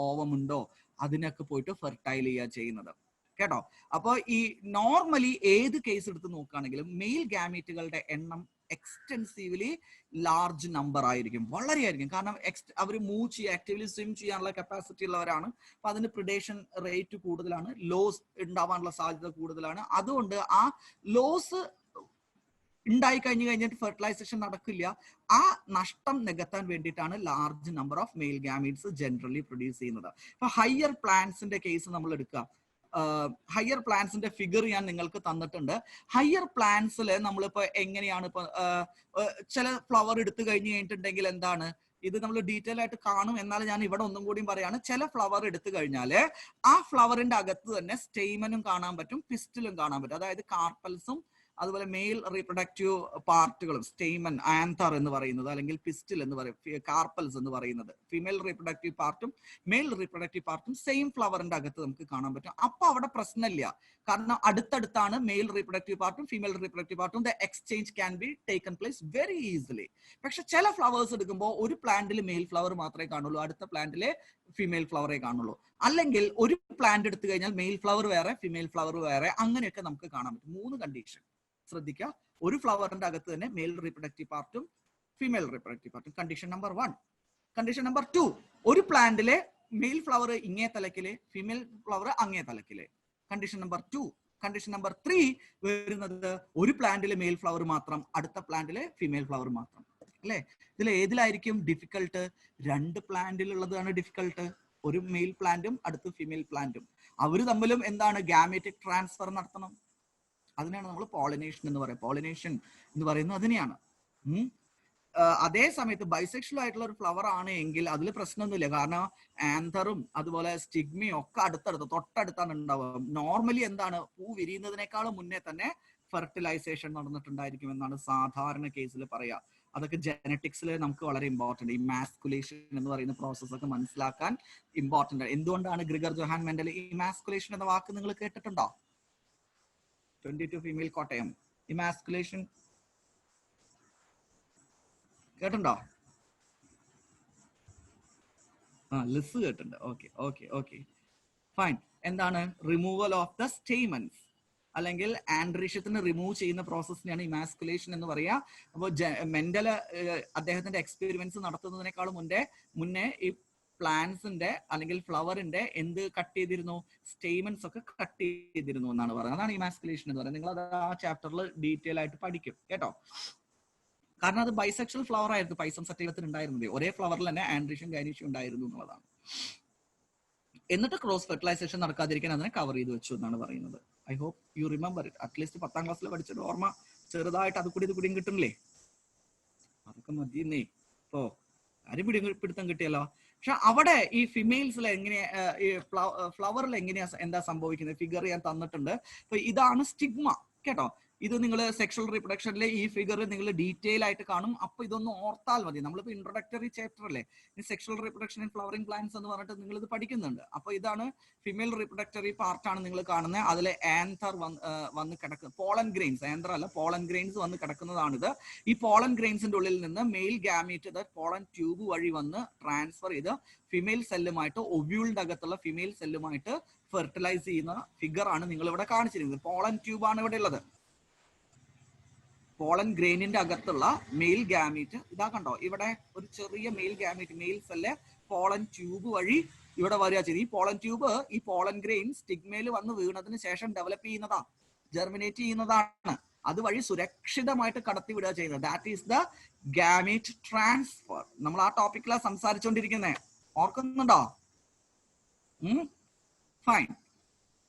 ഓവം ഉണ്ടോ അതിനൊക്കെ പോയിട്ട് ഫെർട്ടൈൽ ചെയ്യുക ചെയ്യുന്നത് കേട്ടോ. അപ്പോൾ ഈ നോർമലി ഏത് കേസ് എടുത്ത് നോക്കുകയാണെങ്കിലും മെയിൽ ഗാമീറ്റുകളുടെ എണ്ണം എക്സ്റ്റെൻസീവ്ലി ലാർജ് നമ്പർ ആയിരിക്കും, വളരെ ആയിരിക്കും. കാരണം അവർ മൂവ് ചെയ്യുക, ആക്റ്റീവ്ലി സ്വിം ചെയ്യാനുള്ള കപ്പാസിറ്റി ഉള്ളവരാണ്. അപ്പൊ അതിന് പ്രിഡേഷൻ റേറ്റ് കൂടുതലാണ്, ലോസ് ഉണ്ടാവാനുള്ള സാധ്യത കൂടുതലാണ്. അതുകൊണ്ട് ആ ലോസ് ഉണ്ടായി കഴിഞ്ഞിട്ട് ഫെർട്ടിലൈസേഷൻ നടക്കില്ല. ആ നഷ്ടം നികത്താൻ വേണ്ടിയിട്ടാണ് large number of male gametes generally produce ചെയ്യുന്നത്. ഇപ്പൊ ഹയർ പ്ലാന്റ്സിന്റെ കേസ് നമ്മൾ എടുക്കുക. ഹയർ പ്ലാന്റ്സിന്റെ ഫിഗർ ഞാൻ നിങ്ങൾക്ക് തന്നിട്ടുണ്ട്. ഹയർ പ്ലാന്റ്സിൽ നമ്മളിപ്പോ എങ്ങനെയാണ് ഇപ്പൊ ചില ഫ്ലവർ എടുത്തു കഴിഞ്ഞിട്ടുണ്ടെങ്കിൽ എന്താണ് ഇത് നമ്മൾ ഡീറ്റെയിൽ ആയിട്ട് കാണും. എന്നാൽ ഞാൻ ഇവിടെ ഒന്നും കൂടി പറയാണ്. ചില ഫ്ലവർ എടുത്തു കഴിഞ്ഞാല് ആ ഫ്ലവറിന്റെ അകത്ത് തന്നെ സ്റ്റെയ്മനും കാണാൻ പറ്റും, പിസ്റ്റലും കാണാൻ പറ്റും. അതായത് കാർപ്പൽസും അതുപോലെ മെയിൽ റീപ്രൊഡക്റ്റീവ് പാർട്ടുകളും, സ്റ്റെയ്മൻ, ആന്തർ എന്ന് പറയുന്നത്, അല്ലെങ്കിൽ പിസ്റ്റിൽ എന്ന് പറയും, കാർപ്പൽസ് എന്ന് പറയുന്നത്, ഫീമെയിൽ റീപ്രൊഡക്റ്റീവ് പാർട്ടും മെയിൽ റീപ്രൊഡക്റ്റീവ് പാർട്ടും സെയിം ഫ്ലവറിന്റെ അകത്ത് നമുക്ക് കാണാൻ പറ്റും. അപ്പൊ അവിടെ പ്രശ്നമില്ല, കാരണം അടുത്തടുത്താണ് മെയിൽ റീപ്രൊഡക്റ്റീവ് പാർട്ടും ഫീമെയിൽ റീപ്രൊഡക്റ്റീവ് പാർട്ടും. The exchange can be taken place very easily. പക്ഷെ ചില ഫ്ലവേഴ്സ് എടുക്കുമ്പോൾ ഒരു പ്ലാന്റിൽ മെയിൽ ഫ്ലവർ മാത്രമേ കാണുള്ളൂ, അടുത്ത പ്ലാന്റിലെ ഫീമെയിൽ ഫ്ലവറേ കാണുള്ളൂ. അല്ലെങ്കിൽ ഒരു പ്ലാന്റ് എടുത്തു കഴിഞ്ഞാൽ മെയിൽ ഫ്ലവർ വേറെ ഫീമെയിൽ ഫ്ലവർ വേറെ, അങ്ങനെയൊക്കെ നമുക്ക് കാണാൻ പറ്റും. 3 കണ്ടീഷൻ ശ്രദ്ധിക്കുക. ഒരു ഫ്ലവറിന്റെ അകത്ത് തന്നെ മെയിൽ റീപ്രൊഡക്റ്റീവ് പാർട്ടും ഫീമെയിൽ റീപ്രൊഡക്റ്റീവ് പാർട്ടും. Condition number 1. കണ്ടീഷൻ നമ്പർ 2, ഒരു പ്ലാന്റിലെ മെയിൽ ഫ്ലവർ ഇങ്ങേ തലക്കില്, ഫീമെയിൽ ഫ്ലവർ അങ്ങേ തലക്കില്. Condition number 2. കണ്ടീഷൻ നമ്പർ 3 വരുന്നത് ഒരു പ്ലാന്റിലെ മെയിൽ ഫ്ലവർ മാത്രം, അടുത്ത പ്ലാന്റിലെ ഫീമെയിൽ ഫ്ലവർ മാത്രം. അല്ലെ? ഇതിൽ ഏതിലായിരിക്കും ഡിഫിക്കൽട്ട്? 2 പ്ലാന്റിലുള്ളതാണ് ഡിഫിക്കൽട്ട്. ഒരു മെയിൽ പ്ലാന്റും അടുത്ത ഫീമെയിൽ പ്ലാന്റും, അവർ തമ്മിലും എന്താണ് ഗാമെറ്റിക് ട്രാൻസ്ഫർ നടത്തണം. അതിനാണ് നമ്മൾ പോളിനേഷൻ എന്ന് പറയുന്നത്. പോളിനേഷൻ എന്ന് പറയുന്നത് അതിനെയാണ്. അതേ സമയത്ത് ബൈസെക്ഷൽ ആയിട്ടുള്ള ഒരു ഫ്ലവർ ആണ് എങ്കിൽ അതിൽ പ്രശ്നമൊന്നുമില്ല. കാരണം ആന്തറും അതുപോലെ സ്റ്റിഗ്മയും ഒക്കെ തൊട്ടടുത്താണ് ഉണ്ടാവുക. നോർമലി എന്താണ്, പൂ വിരിയുന്നതിനേക്കാളും മുന്നേ തന്നെ ഫെർട്ടിലൈസേഷൻ നടന്നിട്ടുണ്ടായിരിക്കും എന്നാണ് സാധാരണ കേസിൽ പറയാ. അതൊക്കെ ജനറ്റിക്സിൽ നമുക്ക് വളരെ ഇമ്പോർട്ടന്റ്. ഈ മാസ്കുലേഷൻ എന്ന് പറയുന്ന പ്രോസസ് ഒക്കെ മനസ്സിലാക്കാൻ ഇമ്പോർട്ടന്റ്. എന്തുകൊണ്ടാണ് ഗ്രിഗർ ജോഹാൻ മെൻഡൽ ഈ മാസ്കുലേഷൻ എന്ന വാക്ക് നിങ്ങൾ കേട്ടിട്ടുണ്ടോ? 22 ഫീമെയിൽ കോട്ടയം, ഇമാസ്കുലേഷൻ കേട്ടുണ്ടോ? ലിസ് കേട്ടുണ്ട്. Okay fine. എന്താണ്? റിമൂവൽ ഓഫ് ദ സ്റ്റേമൻസ് അല്ലെങ്കിൽ ആൻഡ്രീഷ്യത്തിന് റിമൂവ് ചെയ്യുന്ന പ്രോസസ്സിനെയാണ് ഇമാസ്കുലേഷൻ എന്ന് പറയാ. അപ്പോൾ മെൻഡല് അദ്ദേഹത്തിന്റെ എക്സ്പെരിമെന്റ്സ് നടത്തുന്നതിനേക്കാളും മുന്നേ ഈ പ്ലാന്റ്സിന്റെ അല്ലെങ്കിൽ ഫ്ലവറിന്റെ എന്ത് കട്ട് ചെയ്തിരുന്നു? സ്റ്റേമൻസ് ഒക്കെ കട്ട് ചെയ്തിരുന്നു എന്നാണ് പറയുന്നത്. അതാണ് ഇമാസ്കുലേഷൻ എന്ന് പറയുന്നത്. നിങ്ങൾ അത് ആ ചാപ്റ്ററിൽ ഡീറ്റെയിൽ ആയിട്ട് പഠിക്കും കേട്ടോ. കാരണം അത് ബൈസെക്ഷൽ ഫ്ലവർ ആയിരുന്നു പൈസം സറ്റൈലത്തിൽ ഉണ്ടായിരുന്നത്. ഒരേ ഫ്ലവറിൽ തന്നെ ആൻഡ്രീഷ്യം ഗൈനീഷ്യം ഉണ്ടായിരുന്നു എന്നുള്ളതാണ്. എന്നിട്ട് ക്രോസ് ഫെർട്ടിലൈസേഷൻ നടക്കാതിരിക്കാൻ അതിനെ കവർ ചെയ്ത് വെച്ചു എന്നാണ് പറയുന്നത്. I hope you remember it. At least 10ാം ക്ലാസ്സിൽ പഠിച്ചൊരു ഓർമ്മ ചെറുതായിട്ട് അത് കൂടിയും കിട്ടുന്നില്ലേ? അതൊക്കെ മതിയെന്നേ. ഇപ്പോ കാര്യം പിടുത്തം കിട്ടിയല്ലോ. പക്ഷെ അവിടെ ഈ ഫിമെയിൽസിൽ എങ്ങനെയാ, ഈ ഫ്ലവറിൽ എങ്ങനെയാ എന്താ സംഭവിക്കുന്നത്? ഫിഗർ ഞാൻ തന്നിട്ടുണ്ട്. അപ്പൊ ഇതാണ് സ്റ്റിഗ്മ കേട്ടോ. ഇത് നിങ്ങൾ സെക്ഷൽ റീപ്രൊഡക്ഷനിലെ ഈ ഫിഗർ നിങ്ങൾ ഡീറ്റെയിൽ ആയിട്ട് കാണും. അപ്പൊ ഇതൊന്ന് ഓർത്താൽ മതി. നമ്മളിപ്പോ ഇൻട്രൊഡക്ടറി ചാപ്റ്റർ അല്ലേ, ഈ sexual reproduction in flowering plants എന്ന് പറഞ്ഞിട്ട് നിങ്ങൾ ഇത് പഠിക്കുന്നുണ്ട്. അപ്പൊ ഇതാണ് ഫിമെയിൽ റീപ്രൊഡക്ടറി പാർട്ടാണ് നിങ്ങൾ കാണുന്നത്. അതിലെ ആന്തർ വന്ന് കിടക്കുന്ന പോളൻ ഗ്രെയിൻസ്, ആന്തർ അല്ല പോളൻ ഗ്രെയിൻസ് വന്ന് കിടക്കുന്നതാണിത്. ഈ പോളൻ ഗ്രെയിൻസിന്റെ ഉള്ളിൽ നിന്ന് മെയിൽ ഗാമീറ്റ് പോളൻ ട്യൂബ് വഴി വന്ന് ട്രാൻസ്ഫർ ചെയ്ത് ഫിമെയിൽ സെല്ലുമായിട്ട്, ഒവ്യൂളിന്റെ അകത്തുള്ള ഫിമെയിൽ സെല്ലുമായിട്ട് ഫെർട്ടിലൈസ് ചെയ്യുന്ന ഫിഗർ ആണ് നിങ്ങൾ ഇവിടെ കാണിച്ചിരിക്കുന്നത്. പോളൻ ട്യൂബ് ആണ് ഇവിടെ ഉള്ളത്. പോളൻ ഗ്രെയിനിന്റെ അകത്തുള്ള മെയിൽ ഗാമീറ്റ് ഇതാ കണ്ടോ. ഇവിടെ ഒരു ചെറിയ male gamete, male cell pollen tube വഴി ഇവിടെ വരിക ചെയ്ത്. ഈ പോളൻ ട്യൂബ് ഈ പോളൻ ഗ്രെയിൻ സ്റ്റിഗ്മയിൽ വന്ന് വീണതിന് ശേഷം ഡെവലപ്പ് ചെയ്യുന്നതാണ്, ജെർമിനേറ്റ് ചെയ്യുന്നതാണ്. അതുവഴി സുരക്ഷിതമായിട്ട് കടത്തിവിടുക ചെയ്യുന്നത്. That is the gamete transfer. നമ്മൾ ആ ടോപ്പിക്കിലാണ് സംസാരിച്ചുകൊണ്ടിരിക്കുന്നത്. ഓർക്കുന്നുണ്ടോ? ഫൈൻ.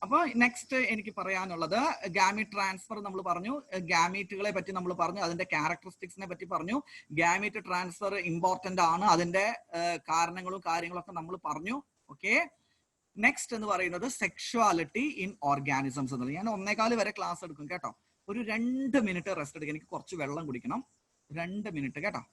അപ്പൊ നെക്സ്റ്റ് എനിക്ക് പറയാനുള്ളത് ഗാമീറ്റ് ട്രാൻസ്ഫർ നമ്മൾ പറഞ്ഞു, ഗാമീറ്റുകളെ പറ്റി നമ്മൾ പറഞ്ഞു, അതിന്റെ ക്യാരക്ടറിസ്റ്റിക്സിനെ പറ്റി പറഞ്ഞു. ഗാമീറ്റ് ട്രാൻസ്ഫർ ഇമ്പോർട്ടന്റ് ആണ്, അതിന്റെ കാരണങ്ങളും കാര്യങ്ങളൊക്കെ നമ്മൾ പറഞ്ഞു. ഓക്കെ, നെക്സ്റ്റ് എന്ന് പറയുന്നത് സെക്ഷുവാലിറ്റി ഇൻ ഓർഗാനിസംസ് എന്നുള്ളത്. ഞാൻ 1:15 വരെ ക്ലാസ് എടുക്കും കേട്ടോ. ഒരു 2 മിനിറ്റ് റെസ്റ്റ് എടുക്കുക. എനിക്ക് കുറച്ച് വെള്ളം കുടിക്കണം. 2 മിനിറ്റ് കേട്ടോ.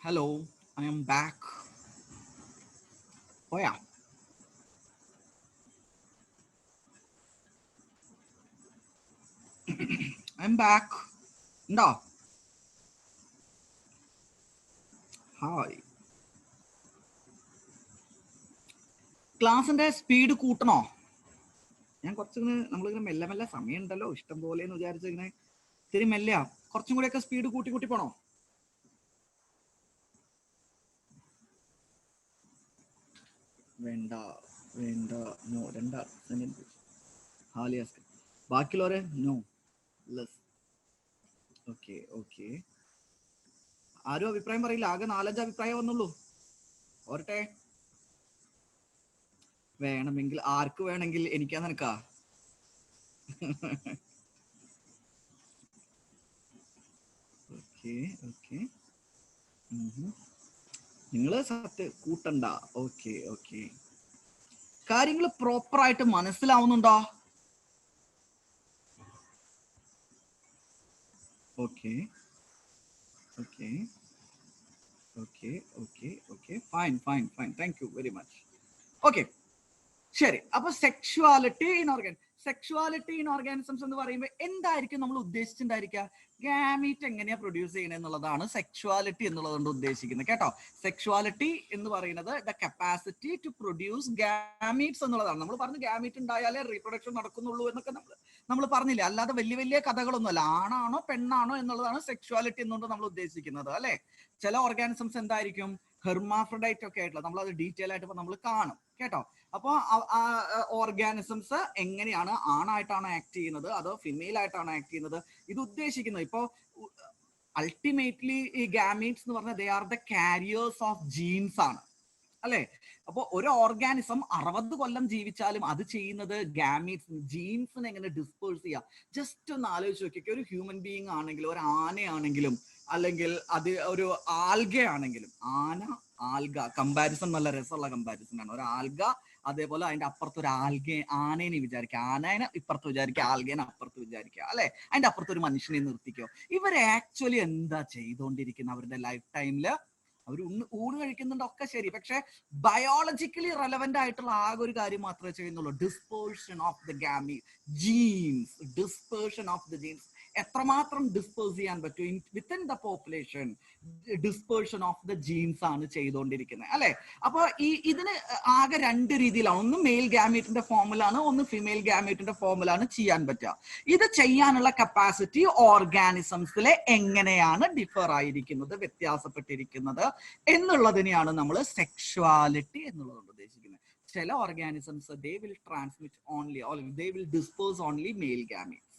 Hello, I am back. Oh yeah. I'm back. No. Hi. ക്ലാസിന്റെ സ്പീഡ് കൂട്ടണോ? ഞാൻ കുറച്ചിങ്ങനെ നമ്മളിങ്ങനെ മെല്ലെ മെല്ലെ സമയമുണ്ടല്ലോ ഇഷ്ടം പോലെ എന്ന് വിചാരിച്ച് ഇങ്ങനെ ഇത്തിരി മെല്ലെയാ. കുറച്ചും കൂടെയൊക്കെ സ്പീഡ് കൂട്ടി കൂട്ടി പോണോ? വേണ്ട വേണ്ട നോ. രണ്ടാ ഹാലിയാസ് ബാക്കിയുള്ളവരെ നോ ലെസ്. Okay okay. ആരും അഭിപ്രായം പറയില്ല. ആകെ 4-5 അഭിപ്രായം വന്നുള്ളൂ. ഓരട്ടെ. വേണമെങ്കിൽ ആർക്ക് വേണമെങ്കിൽ എനിക്കാ നിനക്കാ? Okay okay. നിങ്ങള് സത്യം കൂട്ടണ്ട. Okay okay. കാര്യങ്ങൾ പ്രോപ്പർ ആയിട്ട് മനസ്സിലാവുന്നുണ്ടോ? Okay okay okay okay okay. Fine fine fine. Thank you very much. Okay ശരി. അപ്പൊ സെക്ഷുവാലിറ്റി ഇൻ ഓർഗാനിസംസ് എന്ന് പറയുമ്പോൾ എന്തായിരിക്കും നമ്മൾ ഉദ്ദേശിച്ചിട്ടുണ്ടായിരിക്കുക? ഗാമീറ്റ് എങ്ങനെയാ പ്രൊഡ്യൂസ് ചെയ്യണത് എന്നുള്ളതാണ് സെക്ഷുവാലിറ്റി എന്നുള്ളതുകൊണ്ട് ഉദ്ദേശിക്കുന്നത് കേട്ടോ. സെക്ഷുവാലിറ്റി എന്ന് പറയുന്നത് the capacity to produce gametes എന്നുള്ളതാണ്. നമ്മൾ പറഞ്ഞു ഗാമീറ്റ് ഉണ്ടായാലേ റീപ്രൊഡക്ഷൻ നടക്കുന്നുള്ളൂ എന്നൊക്കെ നമ്മൾ പറഞ്ഞില്ലേ. അല്ലാതെ വലിയ വലിയ കഥകളൊന്നുമല്ല. ആണാണോ പെണ്ണാണോ എന്നുള്ളതാണ് സെക്ഷുവാലിറ്റി എന്നുകൊണ്ട് നമ്മൾ ഉദ്ദേശിക്കുന്നത് അല്ലെ. ചില ഓർഗാനിസംസ് എന്തായിരിക്കും ഹെർമാഫ്രഡൈറ്റ് ഒക്കെ ആയിട്ടുള്ള, നമ്മൾ അത് ഡീറ്റെയിൽ ആയിട്ട് നമ്മൾ കാണും കേട്ടോ. അപ്പൊ ഓർഗാനിസംസ് എങ്ങനെയാണ്, ആണായിട്ടാണ് ആക്ട് ചെയ്യുന്നത് അതോ ഫിമെയിൽ ആയിട്ടാണ് ആക്ട് ചെയ്യുന്നത്, ഇത് ഉദ്ദേശിക്കുന്നത്. ഇപ്പൊ അൾട്ടിമേറ്റ്ലി ഈ ഗാമീറ്റ്സ് എന്ന് പറഞ്ഞാൽ they are the carriers of genes ആണ് അല്ലെ. അപ്പൊ ഒരു ഓർഗാനിസം 60 കൊല്ലം ജീവിച്ചാലും അത് ചെയ്യുന്നത് ഗാമീറ്റ്സ് ജീൻസിനെ എങ്ങനെ ഡിസ്പേഴ്സ് ചെയ്യാം. ജസ്റ്റ് ഒന്ന് ആലോചിച്ച് നോക്കിയൊക്കെ. ഒരു ഹ്യൂമൻ ബീയിങ് ആണെങ്കിലും ഒരു ആനയാണെങ്കിലും അല്ലെങ്കിൽ അത് ഒരു ആൽഗ ആണെങ്കിലും, ആൽഗ കമ്പാരിസൺ നല്ല രസമുള്ള കമ്പാരിസൺ ആണ്. ഒരു ആൽഗ, അതേപോലെ അതിന്റെ അപ്പുറത്ത് ഒരു ആനേനെ വിചാരിക്കുക, ആനേനെ ഇപ്പുറത്ത് വിചാരിക്കുക, ആൽഗേനെ അപ്പുറത്ത് വിചാരിക്കുക അല്ലെ. അതിന്റെ അപ്പുറത്ത് ഒരു മനുഷ്യനെ നിർത്തിക്കോ. ഇവർ ആക്ച്വലി എന്താ ചെയ്തുകൊണ്ടിരിക്കുന്നത് അവരുടെ ലൈഫ് ടൈമില്? അവർ ഊണ് കഴിക്കുന്നുണ്ട് ഒക്കെ ശരി, പക്ഷെ ബയോളജിക്കലി റെലവെന്റ് ആയിട്ടുള്ള ആകെ ഒരു കാര്യം മാത്രമേ ചെയ്യുന്നുള്ളൂ. Dispersion of the jeans. Dispersion of the jeans എത്രമാത്രം ഡിസ്പേഴ്സ് ചെയ്യാൻ പറ്റും within the population, dispersion of the jeans ആണ് ചെയ്തുകൊണ്ടിരിക്കുന്നത് അല്ലെ. അപ്പൊ ഇതിന് ആകെ 2 രീതിയിലാണ്. ഒന്ന് മെയിൽ ഗാമീറ്റിന്റെ ഫോമിലാണ്, ഒന്ന് ഫിമെയിൽ ഗാമീറ്റിന്റെ ഫോമിലാണ് ചെയ്യാൻ പറ്റുക. ഇത് ചെയ്യാനുള്ള കപ്പാസിറ്റി ഓർഗാനിസംസിലെ എങ്ങനെയാണ് ഡിഫർ ആയിരിക്കുന്നത്, വ്യത്യാസപ്പെട്ടിരിക്കുന്നത് എന്നുള്ളതിനെയാണ് നമ്മൾ സെക്ഷുവാലിറ്റി എന്നുള്ളതുകൊണ്ട് ഉദ്ദേശിക്കുന്നത്. ചില organisms they will transmit only or they will disperse only male gametes.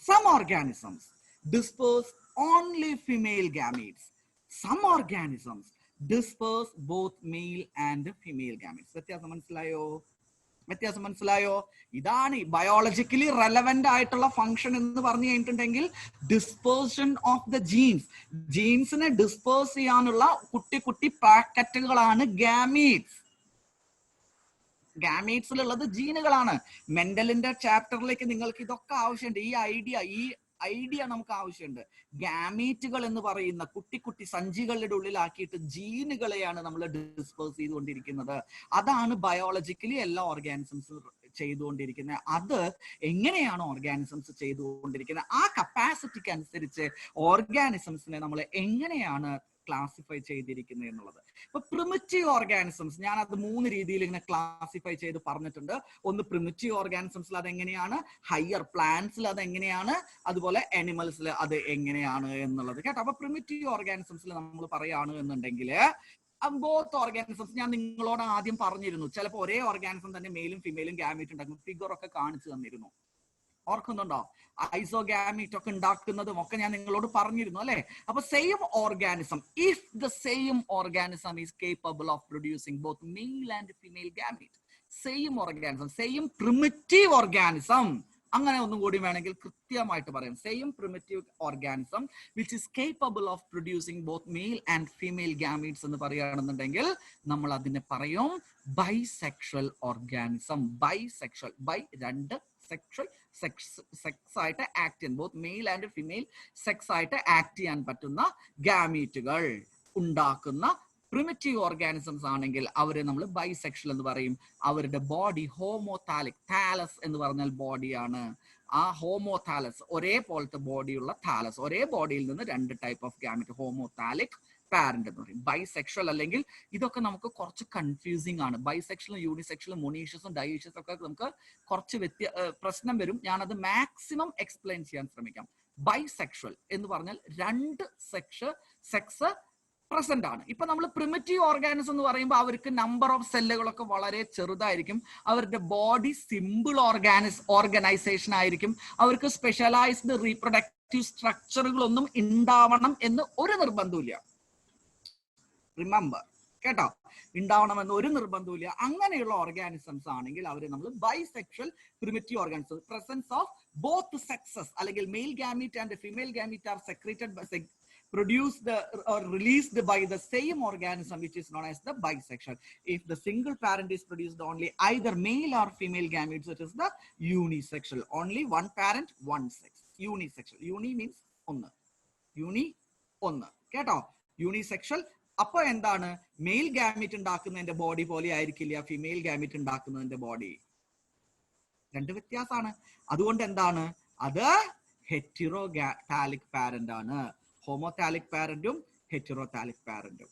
Some organisms disperse only female gametes. Some organisms disperse both male and female gametes. വ്യത്യാസം മനസ്സിലായോ? ഇതാണ് ബയോളജിക്കലി റെലവെന്റ് ആയിട്ടുള്ള ഫംഗ്ഷൻ എന്ന് പറഞ്ഞു കഴിഞ്ഞിട്ടുണ്ടെങ്കിൽ ഡിസ്പേർഷൻ ഓഫ് ദ ജീൻസ്. ജീൻസിനെ disperse ചെയ്യാനുള്ള കുട്ടി കുട്ടി പാക്കറ്റുകളാണ് ഗാമീറ്റ്സ്. ഗാമീറ്റ്സിലുള്ളത് ജീനുകളാണ്. മെന്റലിന്റെ ചാപ്റ്ററിലേക്ക് നിങ്ങൾക്ക് ഇതൊക്കെ ആവശ്യമുണ്ട്. ഈ ഐഡിയ നമുക്ക് ആവശ്യമുണ്ട്. ഗാമീറ്റുകൾ എന്ന് പറയുന്ന കുട്ടി കുട്ടി സഞ്ചികളുടെ ഉള്ളിലാക്കിയിട്ട് ജീനുകളെയാണ് നമ്മൾ ഡിസ്പേഴ്സ് ചെയ്തുകൊണ്ടിരിക്കുന്നത്. അതാണ് ബയോളജിക്കലി എല്ലാ ഓർഗാനിസംസും ചെയ്തുകൊണ്ടിരിക്കുന്നത്. അത് എങ്ങനെയാണ് ഓർഗാനിസംസ് ചെയ്തുകൊണ്ടിരിക്കുന്നത്, ആ കപ്പാസിറ്റിക്ക് അനുസരിച്ച് ഓർഗാനിസംസിനെ നമ്മൾ എങ്ങനെയാണ് ക്ലാസിഫൈ ചെയ്തിരിക്കുന്നത് എന്നുള്ളത്. ഇപ്പൊ പ്രിമിറ്റീവ് ഓർഗാനിസംസ് ഞാൻ അത് 3 രീതിയിൽ ഇങ്ങനെ ക്ലാസിഫൈ ചെയ്ത് പറഞ്ഞിട്ടുണ്ട്. ഒന്ന് പ്രിമിറ്റീവ് ഓർഗാനിസംസിൽ അതെങ്ങനെയാണ്, ഹയർ പ്ലാന്റ്സിൽ അതെങ്ങനെയാണ്, അതുപോലെ അനിമൽസിൽ അത് എങ്ങനെയാണ് എന്നുള്ളത് കേട്ടോ. അപ്പൊ പ്രിമിറ്റീവ് ഓർഗാനിസംസിൽ നമ്മൾ പറയുകയാണ് എന്നുണ്ടെങ്കിൽ ബോത്ത് ഓർഗാനിസംസ് ഞാൻ നിങ്ങളോട് ആദ്യം പറഞ്ഞിരുന്നു. ചിലപ്പോൾ ഒരേ ഓർഗാനിസം തന്നെ മെയിലും ഫിമെയിലും ഗാമീറ്റ് ഉണ്ടാക്കും. ഫിഗർ ഒക്കെ കാണിച്ചു തന്നിരുന്നു, ഓർക്കുന്നുണ്ടോ? ഐസോഗാമീറ്റ് ഒക്കെ ഉണ്ടാക്കുന്നതും ഒക്കെ ഞാൻ നിങ്ങളോട് പറഞ്ഞിരുന്നു അല്ലെ. അപ്പൊ same organism, if the same organism is capable of producing both male and female gamete, same organism, same primitive organism, അങ്ങനെ ഒന്നും കൂടി വേണമെങ്കിൽ കൃത്യമായിട്ട് പറയാം, same primitive organism which is capable of producing both male and female gametes എന്ന് പറയുകയാണെന്നുണ്ടെങ്കിൽ നമ്മൾ അതിനെ പറയും bisexual organism. Bisexual, by 2 bisexual sex ആയിട്ട് ആക്ട് ചെയ്യാൻ, both male and female sex ആയിട്ട് ആക്ട് ചെയ്യാൻ പറ്റുന്ന ഗാമീറ്റുകൾ ഉണ്ടാക്കുന്ന പ്രിമിറ്റീവ് ഓർഗാനിസംസ് ആണെങ്കിൽ അവരെ നമ്മൾ ബൈസെക്ഷൽ എന്ന് പറയും. അവരുടെ ബോഡി ഹോമോതാലിക്, താലസ് എന്ന് പറഞ്ഞാൽ ബോഡിയാണ്. ആ ഹോമോതാലസ്, ഒരേപോലത്തെ ബോഡിയുള്ള താലസ്, ഒരേ ബോഡിയിൽ നിന്ന് 2 ടൈപ്പ് ഓഫ് ഗാമീറ്റ്, ഹോമോതാലിക് പാരന്റ് എന്ന് പറയും. ബൈസെക്ഷൽ അല്ലെങ്കിൽ ഇതൊക്കെ നമുക്ക് കുറച്ച് കൺഫ്യൂസിങ് ആണ്. ബൈസെക്ഷലും യൂണിസെക്ഷലും മൊണീഷ്യസും ഡൈഷ്യസും ഒക്കെ നമുക്ക് കുറച്ച് പ്രശ്നം വരും. ഞാനത് മാക്സിമം എക്സ്പ്ലെയിൻ ചെയ്യാൻ ശ്രമിക്കാം. ബൈസെക്ഷൽ എന്ന് പറഞ്ഞാൽ 2 സെക്സ് പ്രസന്റ് ആണ്. ഇപ്പൊ നമ്മൾ പ്രിമിറ്റീവ് ഓർഗാനിസം എന്ന് പറയുമ്പോൾ അവർക്ക് നമ്പർ ഓഫ് സെല്ലുകളൊക്കെ വളരെ ചെറുതായിരിക്കും. അവരുടെ ബോഡി സിമ്പിൾ ഓർഗനൈസേഷൻ ആയിരിക്കും. അവർക്ക് സ്പെഷ്യലൈസ്ഡ് റീപ്രൊഡക്റ്റീവ് സ്ട്രക്ചറുകളൊന്നും ഉണ്ടാവണം എന്ന് ഒരു നിർബന്ധമില്ല. റിമെമ്പർ കേട്ടോ, ഉണ്ടാവണമെന്ന് ഒരു നിർബന്ധമില്ല. അങ്ങനെയുള്ള ഓർഗാനിസംസ് ആണെങ്കിൽ അവരെ നമ്മൾ bisexual primitive organism. Presence of both sexes അല്ലെങ്കിൽ male gamete and female gamete are secreted produced or released by the same organism, which is known as the bisexual. If the single parent is produced only either male or female gametes, it is the unisexual. Only one parent, one sex. Unisexual. Uni means ഒന്ന്. Uni ഒന്ന്. കേട്ടോ? Unisexual. അപ്പൊ എന്താണ്? Mail gamete ഉണ്ടാക്കുന്നതിന്റെ body പോലെ ആയിരിക്കില്ല female gamete ഉണ്ടാക്കുന്നതിന്റെ body. 2 വ്യത്യാസമാണ്. അതുകൊണ്ട് എന്താണ്? അത് ഹെറ്ററോടാലിക് പാരന്റ് ആണ്. ഹോമോതാലിക് പാരന്റും ഹെറ്ററോതാലിക് പാരന്റും.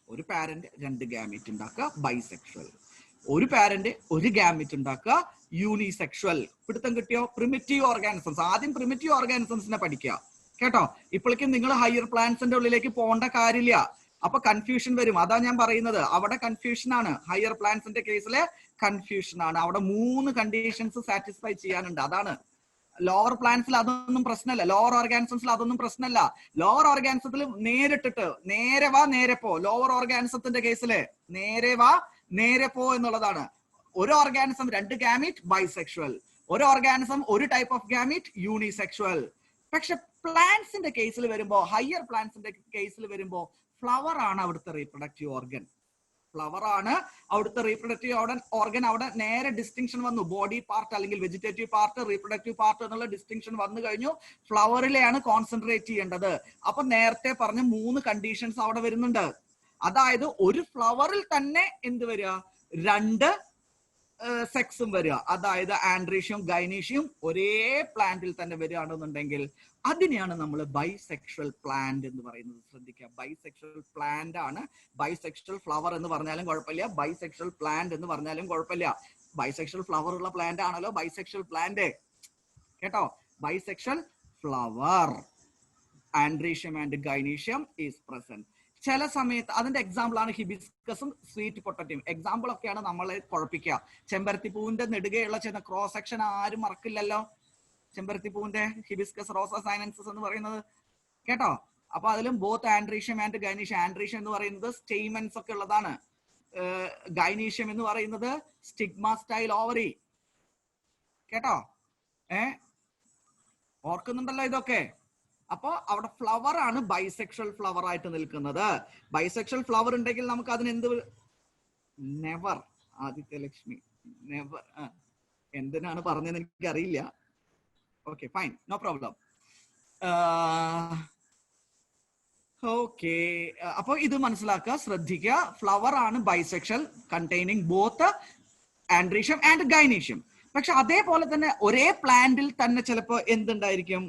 ഒരു പാരന്റ് 2 ഗാമീറ്റ് ഉണ്ടാക്കുക, ബൈസെക്ഷൽ. ഒരു പാരന്റ് 1 ഗാമീറ്റ് ഉണ്ടാക്കുക, യൂണിസെക്ഷൽ. പിടുത്തം കിട്ടിയോ? Primitive organisms. ആദ്യം പ്രിമിറ്റീവ് ഓർഗാനിസംസിനെ പഠിക്കുക കേട്ടോ. ഇപ്പോഴേക്കും നിങ്ങൾ ഹയർ പ്ലാന്റ്സിന്റെ ഉള്ളിലേക്ക് പോകേണ്ട കാര്യമില്ല. അപ്പൊ കൺഫ്യൂഷൻ വരും. അതാ ഞാൻ പറയുന്നത്. അവിടെ കൺഫ്യൂഷൻ ആണ്. ഹയർ പ്ലാന്റ്സിന്റെ കേസില് കൺഫ്യൂഷൻ ആണ്. അവിടെ 3 കണ്ടീഷൻസ് സാറ്റിസ്ഫൈ ചെയ്യാനുണ്ട്. അതാണ്. ലോവർ പ്ലാന്റ്സിൽ അതൊന്നും പ്രശ്നമല്ല. ലോവർ ഓർഗാനിസംസിൽ അതൊന്നും പ്രശ്നമല്ല. ലോവർ ഓർഗാനിസത്തിൽ നേരിട്ടിട്ട് നേരെ വാ നേരെ പോ. ലോവർ ഓർഗാനിസത്തിന്റെ കേസില് നേരെ വാ നേരെ പോ എന്നുള്ളതാണ്. ഒരു ഓർഗാനിസം 2 ഗാമീറ്റ്, ബൈസെക്ഷൽ. ഒരു organism 1 type of gamete, unisexual. പക്ഷെ പ്ലാന്റ്സിന്റെ കേസിൽ വരുമ്പോ, ഹയർ പ്ലാന്റ്സിന്റെ കേസിൽ വരുമ്പോ ഫ്ലവർ ആണ് അവിടുത്തെ റീപ്രൊഡക്റ്റീവ് ഓർഗൻ. ഫ്ലവർ ആണ് അവിടുത്തെ റീപ്രൊഡക്റ്റീവ് ഓർഗൻ. അവിടെ നേരെ ഡിസ്റ്റിങ്ഷൻ വന്നു. ബോഡി പാർട്ട് അല്ലെങ്കിൽ വെജിറ്റേറ്റീവ് പാർട്ട്, റീപ്രൊഡക്റ്റീവ് പാർട്ട് എന്നുള്ള ഡിസ്റ്റിങ്ഷൻ വന്നു കഴിഞ്ഞു. ഫ്ലവറിലെയാണ് കോൺസെൻട്രേറ്റ് ചെയ്യേണ്ടത്. അപ്പൊ നേരത്തെ പറഞ്ഞ 3 കണ്ടീഷൻസ് അവിടെ വരുന്നുണ്ട്. അതായത് ഒരു ഫ്ലവറിൽ തന്നെ എന്ത് വരിക? 2 സെക്സും വരിക. അതായത് ആൻഡ്രീഷ്യയും ഗൈനീഷ്യയും ഒരേ പ്ലാന്റിൽ തന്നെ വരികയാണെന്നുണ്ടെങ്കിൽ അതിനെയാണ് നമ്മൾ ബൈസെക്ഷൽ പ്ലാന്റ് എന്ന് പറയുന്നത്. ശ്രദ്ധിക്കുക, ബൈസെക്ഷൽ പ്ലാന്റ് ആണ്. ബൈസെക്ഷൽ ഫ്ലവർ എന്ന് പറഞ്ഞാലും കുഴപ്പമില്ല, ബൈസെക്ഷൽ പ്ലാന്റ് എന്ന് പറഞ്ഞാലും കുഴപ്പമില്ല. ബൈസെക്ഷൽ ഫ്ലവർ ഉള്ള പ്ലാന്റ് ആണല്ലോ ബൈസെക്ഷൽ പ്ലാന്റ്. കേട്ടോ, bisexual flower, androecium and gynoecium is present. ചില സമയത്ത് അതിന്റെ എക്സാമ്പിൾ ആണ് ഹിബിസ്കസും സ്വീറ്റ് പൊട്ടറ്റയും. എക്സാമ്പിൾ ഒക്കെയാണ് നമ്മളെ കുഴപ്പിക്കുക. ചെമ്പരത്തിപ്പൂവിന്റെ നെടുകയുള്ള ചില ക്രോസ് സെക്ഷൻ ആരും മറക്കില്ലല്ലോ. ചെമ്പരത്തിപ്പൂവിന്റെ ഹിബിസ്കസ് റോസ സൈനൻസസ് എന്ന് പറയുന്നത് കേട്ടോ. അപ്പൊ അതിലും both androecium and gynoecium. Androecium എന്ന് പറയുന്നത് സ്റ്റെയ്മൻസ് ഒക്കെ ഉള്ളതാണ്. ഗൈനീഷ്യം എന്ന് പറയുന്നത് സ്റ്റിഗ്മ സ്റ്റൈൽ ഓവറി. കേട്ടോ, ഓർക്കുന്നുണ്ടല്ലോ ഇതൊക്കെ. അപ്പൊ അവിടെ ഫ്ലവർ ആണ് ബൈസെക്ഷൽ ഫ്ലവർ ആയിട്ട് നിൽക്കുന്നത്. ബൈസെക്ഷൽ ഫ്ലവർ ഉണ്ടെങ്കിൽ നമുക്ക് അതിന് എന്ത്? നെവർ. ആദിത്യലക്ഷ്മി നെവർ എന്തിനാണ് പറഞ്ഞതെന്ന് എനിക്ക് അറിയില്ല. Okay, fine, no problem. Okay, അപ്പൊ ഇത് മനസ്സിലാക്കുക, ശ്രദ്ധിക്കുക. ഫ്ലവർ ആണ് bisexual, containing both androecium and gynoecium. പക്ഷെ അതേപോലെ തന്നെ ഒരേ പ്ലാന്റിൽ തന്നെ ചിലപ്പോ എന്തുണ്ടായിരിക്കും?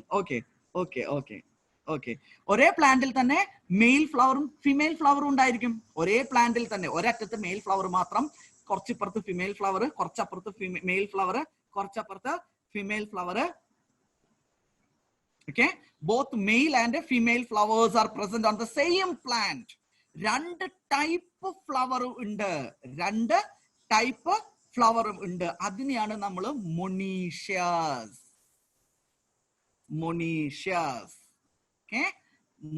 ഒരേ പ്ലാന്റിൽ തന്നെ മെയിൽ ഫ്ലവറും ഫിമെയിൽ ഫ്ലവറും ഉണ്ടായിരിക്കും. ഒരേ പ്ലാന്റിൽ തന്നെ ഒരറ്റത്ത് മെയിൽ ഫ്ലവർ മാത്രം, കുറച്ചിപ്പുറത്ത് ഫിമെയിൽ ഫ്ലവർ, കുറച്ചപ്പുറത്ത് മെയിൽ ഫ്ലവർ, കുറച്ചപ്പുറത്ത് female flower. Okay, both male and female flowers are present on the same plant. 2 type flower ഉണ്ട്. 2 ടൈപ്പ് ഫ്ലവറും ഉണ്ട്. അതിനെയാണ് നമ്മൾ മൊണീഷ്യസ്.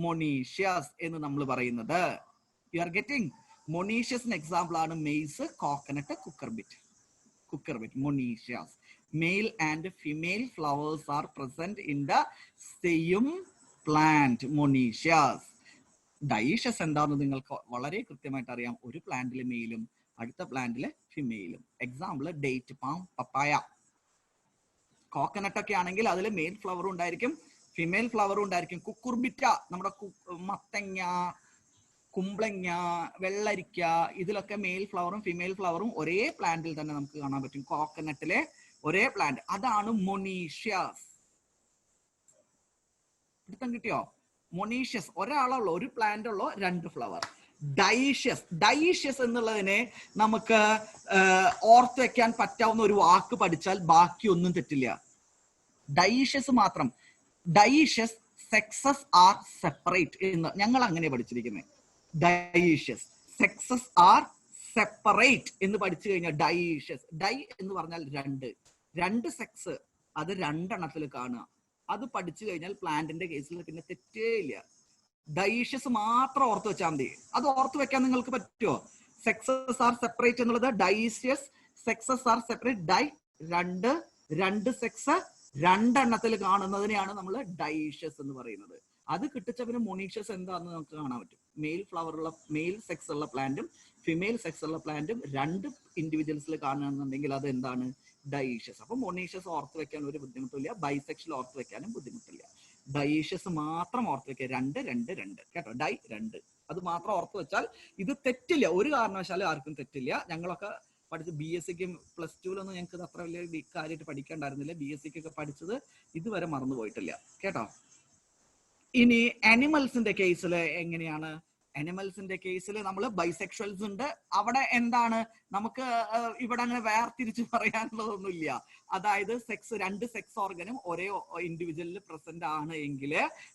മൊണീഷ്യസ് എന്ന് നമ്മൾ പറയുന്നത്. You are getting? മൊണീഷ്യസിന് എക്സാമ്പിൾ ആണ് maize, coconut, cucurbit. Monoecious. Male and female flowers are present in the same plant. Monoecious. Dioecious എന്താണെന്ന് നിങ്ങൾക്ക് വളരെ കൃത്യമായിട്ട് അറിയാം. ഒരു പ്ലാന്റിലെ മെയിലും അടുത്ത പ്ലാന്റിലെ ഫിമെയിലും. എക്സാമ്പിൾ ഡേറ്റ് പാം, പപ്പായ. കോക്കനട്ട് ഒക്കെ ആണെങ്കിൽ അതിൽ മെയിൽ ഫ്ലവറും ഉണ്ടായിരിക്കും, ഫിമെയിൽ ഫ്ലവറും ഉണ്ടായിരിക്കും. കുക്കുർബിറ്റ, നമ്മുടെ മത്തങ്ങ, കുമ്പളങ്ങ, വെള്ളരിക്ക, ഇതിലൊക്കെ മെയിൽ ഫ്ലവറും ഫിമെയിൽ ഫ്ലവറും ഒരേ പ്ലാന്റിൽ തന്നെ നമുക്ക് കാണാൻ പറ്റും. കോക്കനട്ടിലെ ഒരേ പ്ലാന്റ്, അതാണ് മൊണീഷ്യസ്. പിടുത്തം കിട്ടിയോ? മൊണീഷ്യസ് ഒരാളുള്ള, ഒരു പ്ലാന്റ് ഉള്ള 2 ഫ്ലവർ. ഡൈഷ്യസ്, ഡൈഷ്യസ് എന്നുള്ളതിനെ നമുക്ക് ഓർത്ത് വെക്കാൻ പറ്റാവുന്ന ഒരു വാക്ക് പഠിച്ചാൽ ബാക്കി ഒന്നും തെറ്റില്ല. ഡൈഷ്യസ് മാത്രം. ഡൈഷ്യസ് സെക്സസ് ആർ സെപ്പറേറ്റ് എന്ന് ഞങ്ങൾ അങ്ങനെ പഠിച്ചിരിക്കുന്നത്. ഡൈഷ്യസ് സെക്സസ് ആർ സെപ്പറേറ്റ് എന്ന് പഠിച്ചു കഴിഞ്ഞാൽ ഡൈഷ്യസ്, ഡൈ എന്ന് പറഞ്ഞാൽ 2 സെക്സ്, അത് 2 എണ്ണത്തിൽ കാണുക. അത് പഠിച്ചു കഴിഞ്ഞാൽ പ്ലാന്റിന്റെ കേസിൽ പിന്നെ തെറ്റേ ഇല്ല. ഡൈഷ്യസ് മാത്രം ഓർത്ത് വെച്ചാൽ മതി. അത് ഓർത്ത് വെക്കാൻ നിങ്ങൾക്ക് പറ്റുമോ? സെക്സസ് ആർ സെപ്പറേറ്റ് എന്നുള്ളത് dioecious, sexes are separate, di 2 sex 2 എണ്ണത്തിൽ കാണുന്നതിനെയാണ് നമ്മൾ ഡൈഷ്യസ് എന്ന് പറയുന്നത്. അത് കിട്ടിച്ച പിന്നെ മൊണീഷ്യസ് എന്താണെന്ന് നമുക്ക് കാണാൻ പറ്റും. മെയിൽ ഫ്ലവറുള്ള, മെയിൽ സെക്സ് ഉള്ള പ്ലാന്റും ഫിമെയിൽ സെക്സ് ഉള്ള പ്ലാന്റും 2 ഇൻഡിവിജ്വൽസിൽ കാണുന്നുണ്ടെങ്കിൽ അത് എന്താണ്? ഡൈഷ്യസ്. അപ്പൊ മൊണീഷ്യസ് ഓർത്ത് വെക്കാൻ ഒരു ബുദ്ധിമുട്ടില്ല, ബൈസെക്ഷൽ ഓർത്ത് വെക്കാനും ബുദ്ധിമുട്ടില്ല. ഡൈഷ്യസ് മാത്രം ഓർത്ത് വെക്കുക. 2 കേട്ടോ, ഡൈ 2 അത് മാത്രം ഓർത്ത് വെച്ചാൽ ഇത് തെറ്റില്ല, ഒരു കാരണവശാലും ആർക്കും തെറ്റില്ല. ഞങ്ങളൊക്കെ പഠിച്ച് BSc +2 ഞങ്ങൾക്ക് ഇത് അത്ര വലിയ കാര്യമായിട്ട് പഠിക്കാണ്ടായിരുന്നില്ല. BSc ഒക്കെ പഠിച്ചത് ഇതുവരെ മറന്നു പോയിട്ടില്ല കേട്ടോ. ഇനി അനിമൽസിന്റെ കേസിൽ എങ്ങനെയാണ്? അനിമൽസിന്റെ കേസിൽ നമ്മൾ ബൈസെക്ഷൽസ് ഉണ്ട്. അവിടെ എന്താണ് നമുക്ക് ഇവിടെ അങ്ങനെ വേർതിരിച്ച് പറയാനുള്ളതൊന്നുമില്ല. അതായത് 2 സെക്സ് ഓർഗനും ഒരേ ഇൻഡിവിജ്വലിൽ പ്രസന്റ് ആണ് എങ്കിൽ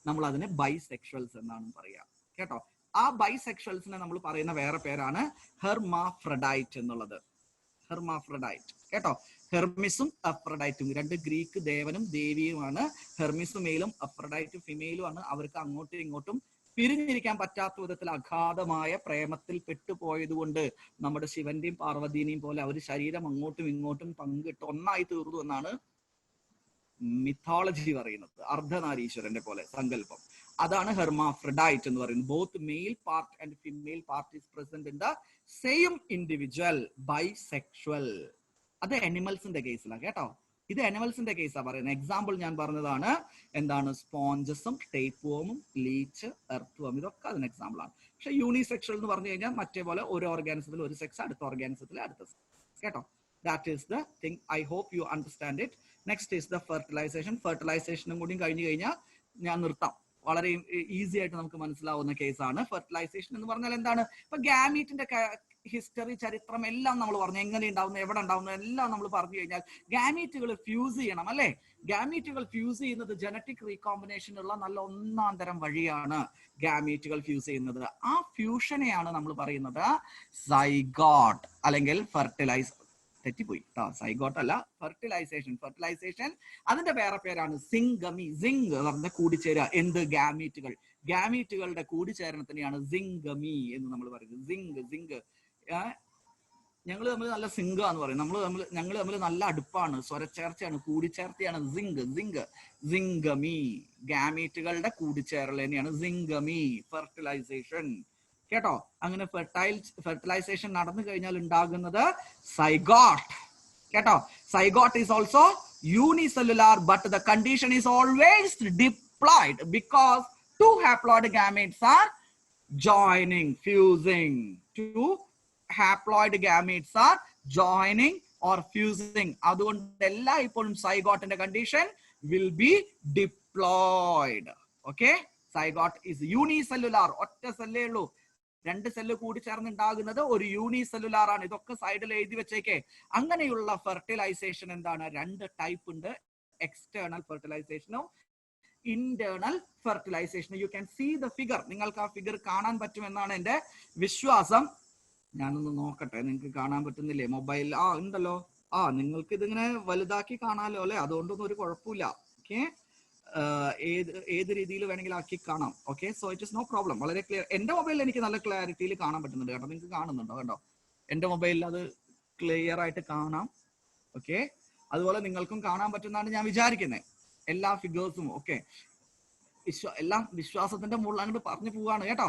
നമ്മൾ അതിനെ ബൈസെക്ഷൽസ് എന്നാണ് പറയാ കേട്ടോ. ആ ബൈസെക്ഷൽസിനെ നമ്മൾ പറയുന്ന വേറെ പേരാണ് ഹെർമാഫ്രഡൈറ്റ് എന്നുള്ളത്. ഹെർമാഫ്രഡൈറ്റ് കേട്ടോ. ഹെർമിസും അഫ്രഡൈറ്റും 2 ഗ്രീക്ക് ദേവനും ദേവിയുമാണ്. ഹെർമിസ് മെയിലും അഫ്രഡൈറ്റ് ഫിമെയിലും ആണ്. അവർക്ക് അങ്ങോട്ടും ഇങ്ങോട്ടും പിരിഞ്ഞിരിക്കാൻ പറ്റാത്ത വിധത്തിൽ അഗാധമായ പ്രേമത്തിൽ പെട്ടുപോയത് കൊണ്ട് നമ്മുടെ ശിവന്റെയും പാർവതീനെയും പോലെ അവർ ശരീരം അങ്ങോട്ടും ഇങ്ങോട്ടും പങ്കിട്ട് ഒന്നായി തീർന്നു എന്നാണ് മിത്തോളജി പറയുന്നത്. അർദ്ധനാരീശ്വരന്റെ പോലെ സങ്കല്പം. അതാണ് ഹെർമാഫ്രഡൈറ്റ് എന്ന് പറയുന്നത്. Both mail part and female part is present in the same individual, bisexual. അത് അനിമൽസിന്റെ കേസിലാണ് കേട്ടോ. ഇത് അനിമൽസിന്റെ കേസാണ് പറയുന്നത്. എക്സാമ്പിൾ ഞാൻ പറഞ്ഞതാണ്. എന്താണ്? സ്പോഞ്ചസും ടേപ്പ് വോമും ലീച്ച്, എർത്ത് വോം, ഇതൊക്കെ അതിന് എക്സാമ്പിൾ ആണ്. പക്ഷെ യൂണിസെക്ഷൽ എന്ന് പറഞ്ഞു കഴിഞ്ഞാൽ മറ്റേ പോലെ ഒരു ഓർഗാനിസത്തിൽ ഒരു സെക്സ്, അടുത്ത ഓർഗാനിസത്തിൽ അടുത്ത സെക്സ് കേട്ടോ. That is the thing. I hope you understand it. Next is the fertilization. ഫെർട്ടിലൈസേഷനും കൂടി കഴിഞ്ഞു കഴിഞ്ഞാൽ ഞാൻ നിർത്താം. വളരെ ഈസി ആയിട്ട് നമുക്ക് മനസ്സിലാവുന്ന കേസാണ്. ഫെർട്ടിലൈസേഷൻ എന്ന് പറഞ്ഞാൽ എന്താണ്? ഇപ്പൊ ഗാമീറ്റിന്റെ ഹിസ്റ്ററി, ചരിത്രം എല്ലാം നമ്മൾ പറഞ്ഞു. എങ്ങനെ ഉണ്ടാവുന്നു, എവിടെ ഉണ്ടാവുന്നു എല്ലാം നമ്മൾ പറഞ്ഞു കഴിഞ്ഞാൽ ഗാമീറ്റുകൾ ഫ്യൂസ് ചെയ്യണം അല്ലെ? ഗാമീറ്റുകൾ ഫ്യൂസ് ചെയ്യുന്നത് ജനറ്റിക് റീകോമ്പിനേഷനുള്ള നല്ല ഒന്നാം തരം വഴിയാണ് ഗാമീറ്റുകൾ ഫ്യൂസ് ചെയ്യുന്നത്. ആ ഫ്യൂഷനെയാണ് നമ്മൾ പറയുന്നത് സൈഗോട്ട് അല്ലെങ്കിൽ ഫെർട്ടിലൈസ്. തെറ്റിപ്പോയി കേട്ടോ, സൈഗോട്ട് അല്ല, ഫെർട്ടിലൈസേഷൻ. ഫെർട്ടിലൈസേഷൻ അതിന്റെ വേറെ പേരാണ് സിംഗമി. സിംഗ് പറഞ്ഞ കൂടിച്ചേരുക. എന്ത്? ഗാമീറ്റുകൾ. ഗാമീറ്റുകളുടെ കൂടിച്ചേരണത്തിനെയാണ് സിംഗമി എന്ന് നമ്മൾ പറയുന്നത്. സിംഗ് ഞങ്ങൾ തമ്മിൽ നല്ല സിംഗ എന്ന് പറയും. ഞങ്ങൾ തമ്മിൽ നല്ല അടുപ്പാണ്, സ്വരച്ചേർച്ചയാണ്, കൂടിച്ചേർച്ചയാണ്. സിംഗമി. ഗാമീറ്റുകളുടെ കൂടിച്ചേരൽ തന്നെയാണ് സിംഗമി, ഫെർട്ടിലൈസേഷൻ കേട്ടോ. അങ്ങനെ ഫെർട്ടിലൈസേഷൻ നടന്നു കഴിഞ്ഞാൽ ഉണ്ടാകുന്നത് സൈഗോട്ട് കേട്ടോ. Zygote is also unicellular, but the condition is always diploid because 2 haploid gametes are joining, fusing. 2 haploid gametes are joining or fusing. അതുകൊണ്ട് എല്ലായ്പ്പോഴും സൈഗോട്ടിന്റെ condition will be diploid. Okay? Zygote is unicellular. ഒറ്റ സെല്ലേ ഉള്ളൂ. 2 cell കൂടി ചേർന്നുണ്ടാകുന്നത് ഒരു unicellular ആണ്. ഇതൊക്കെ സൈഡിൽ എഴുതി വെച്ചേക്കെ. അങ്ങനെയുള്ള ഫെർട്ടിലൈസേഷൻ എന്താണ്? 2 ടൈപ്പ് ഉണ്ട്. എക്സ്റ്റേണൽ ഫെർട്ടിലൈസേഷനും internal fertilization. You can see the figure. നിങ്ങൾക്ക് ആ ഫിഗർ കാണാൻ പറ്റുമെന്നാണ് എന്റെ വിശ്വാസം. ഞാനൊന്ന് നോക്കട്ടെ, നിങ്ങൾക്ക് കാണാൻ പറ്റുന്നില്ലേ മൊബൈൽ? ഉണ്ടല്ലോ. നിങ്ങൾക്ക് ഇതിങ്ങനെ വലുതാക്കി കാണാലോ അല്ലെ? അതുകൊണ്ടൊന്നും ഒരു കുഴപ്പമില്ല. ഓക്കെ, ഏത് രീതിയിൽ വേണമെങ്കിലും ആക്കി കാണാം. Okay, so it is no problem. വളരെ ക്ലിയർ. എന്റെ മൊബൈലിൽ എനിക്ക് നല്ല ക്ലാരിറ്റിയിൽ കാണാൻ പറ്റുന്നുണ്ട് കേട്ടോ. നിങ്ങൾക്ക് കാണുന്നുണ്ടോ? കണ്ടോ, എന്റെ മൊബൈലിൽ അത് ക്ലിയർ ആയിട്ട് കാണാം. ഓക്കെ, അതുപോലെ നിങ്ങൾക്കും കാണാൻ പറ്റുന്നതാണ് ഞാൻ വിചാരിക്കുന്നത്. എല്ലാ ഫിഗേഴ്സും ഓക്കെ, എല്ലാം വിശ്വാസത്തിന്റെ മുകളിൽ അങ്ങോട്ട് പറഞ്ഞു പോവാണ് കേട്ടോ.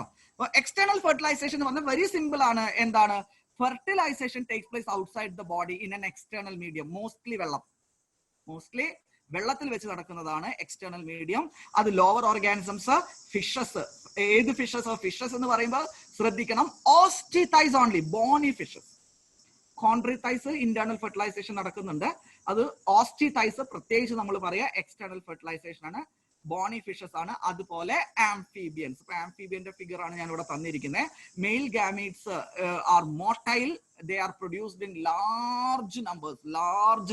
എക്സ്റ്റേണൽ ഫെർട്ടിലൈസേഷൻ എന്ന് പറഞ്ഞാൽ വെരി സിമ്പിൾ ആണ്. എന്താണ്? Fertilization takes place outside the body in an external medium. Mostly വെള്ളത്തിൽ വെച്ച് നടക്കുന്നതാണ് എക്സ്റ്റേണൽ മീഡിയം. അത് ലോവർ ഓർഗാനിസംസ്, ഫിഷസ്. ഏത് ഫിഷസ്? ഫിഷസ് എന്ന് പറയുമ്പോൾ ശ്രദ്ധിക്കണം, osteichthyes only, bony fishes. Chondrichthyes internal fertilization നടക്കുന്നുണ്ട്. അത് ഓസ്റ്റിതൈസ് പ്രത്യേകിച്ച് നമ്മൾ പറയാ എക്സ്റ്റേണൽ ഫെർട്ടിലൈസേഷൻ ആണ്. ബോണി ഫിഷസ് ആണ്. അതുപോലെ ആംഫീബിയൻസ്. ഇപ്പൊ ആംഫീബിയന്റെ ഫിഗർ ആണ് ഞാൻ ഇവിടെ തന്നിരിക്കുന്നത്. Male gametes are motile, they are produced in large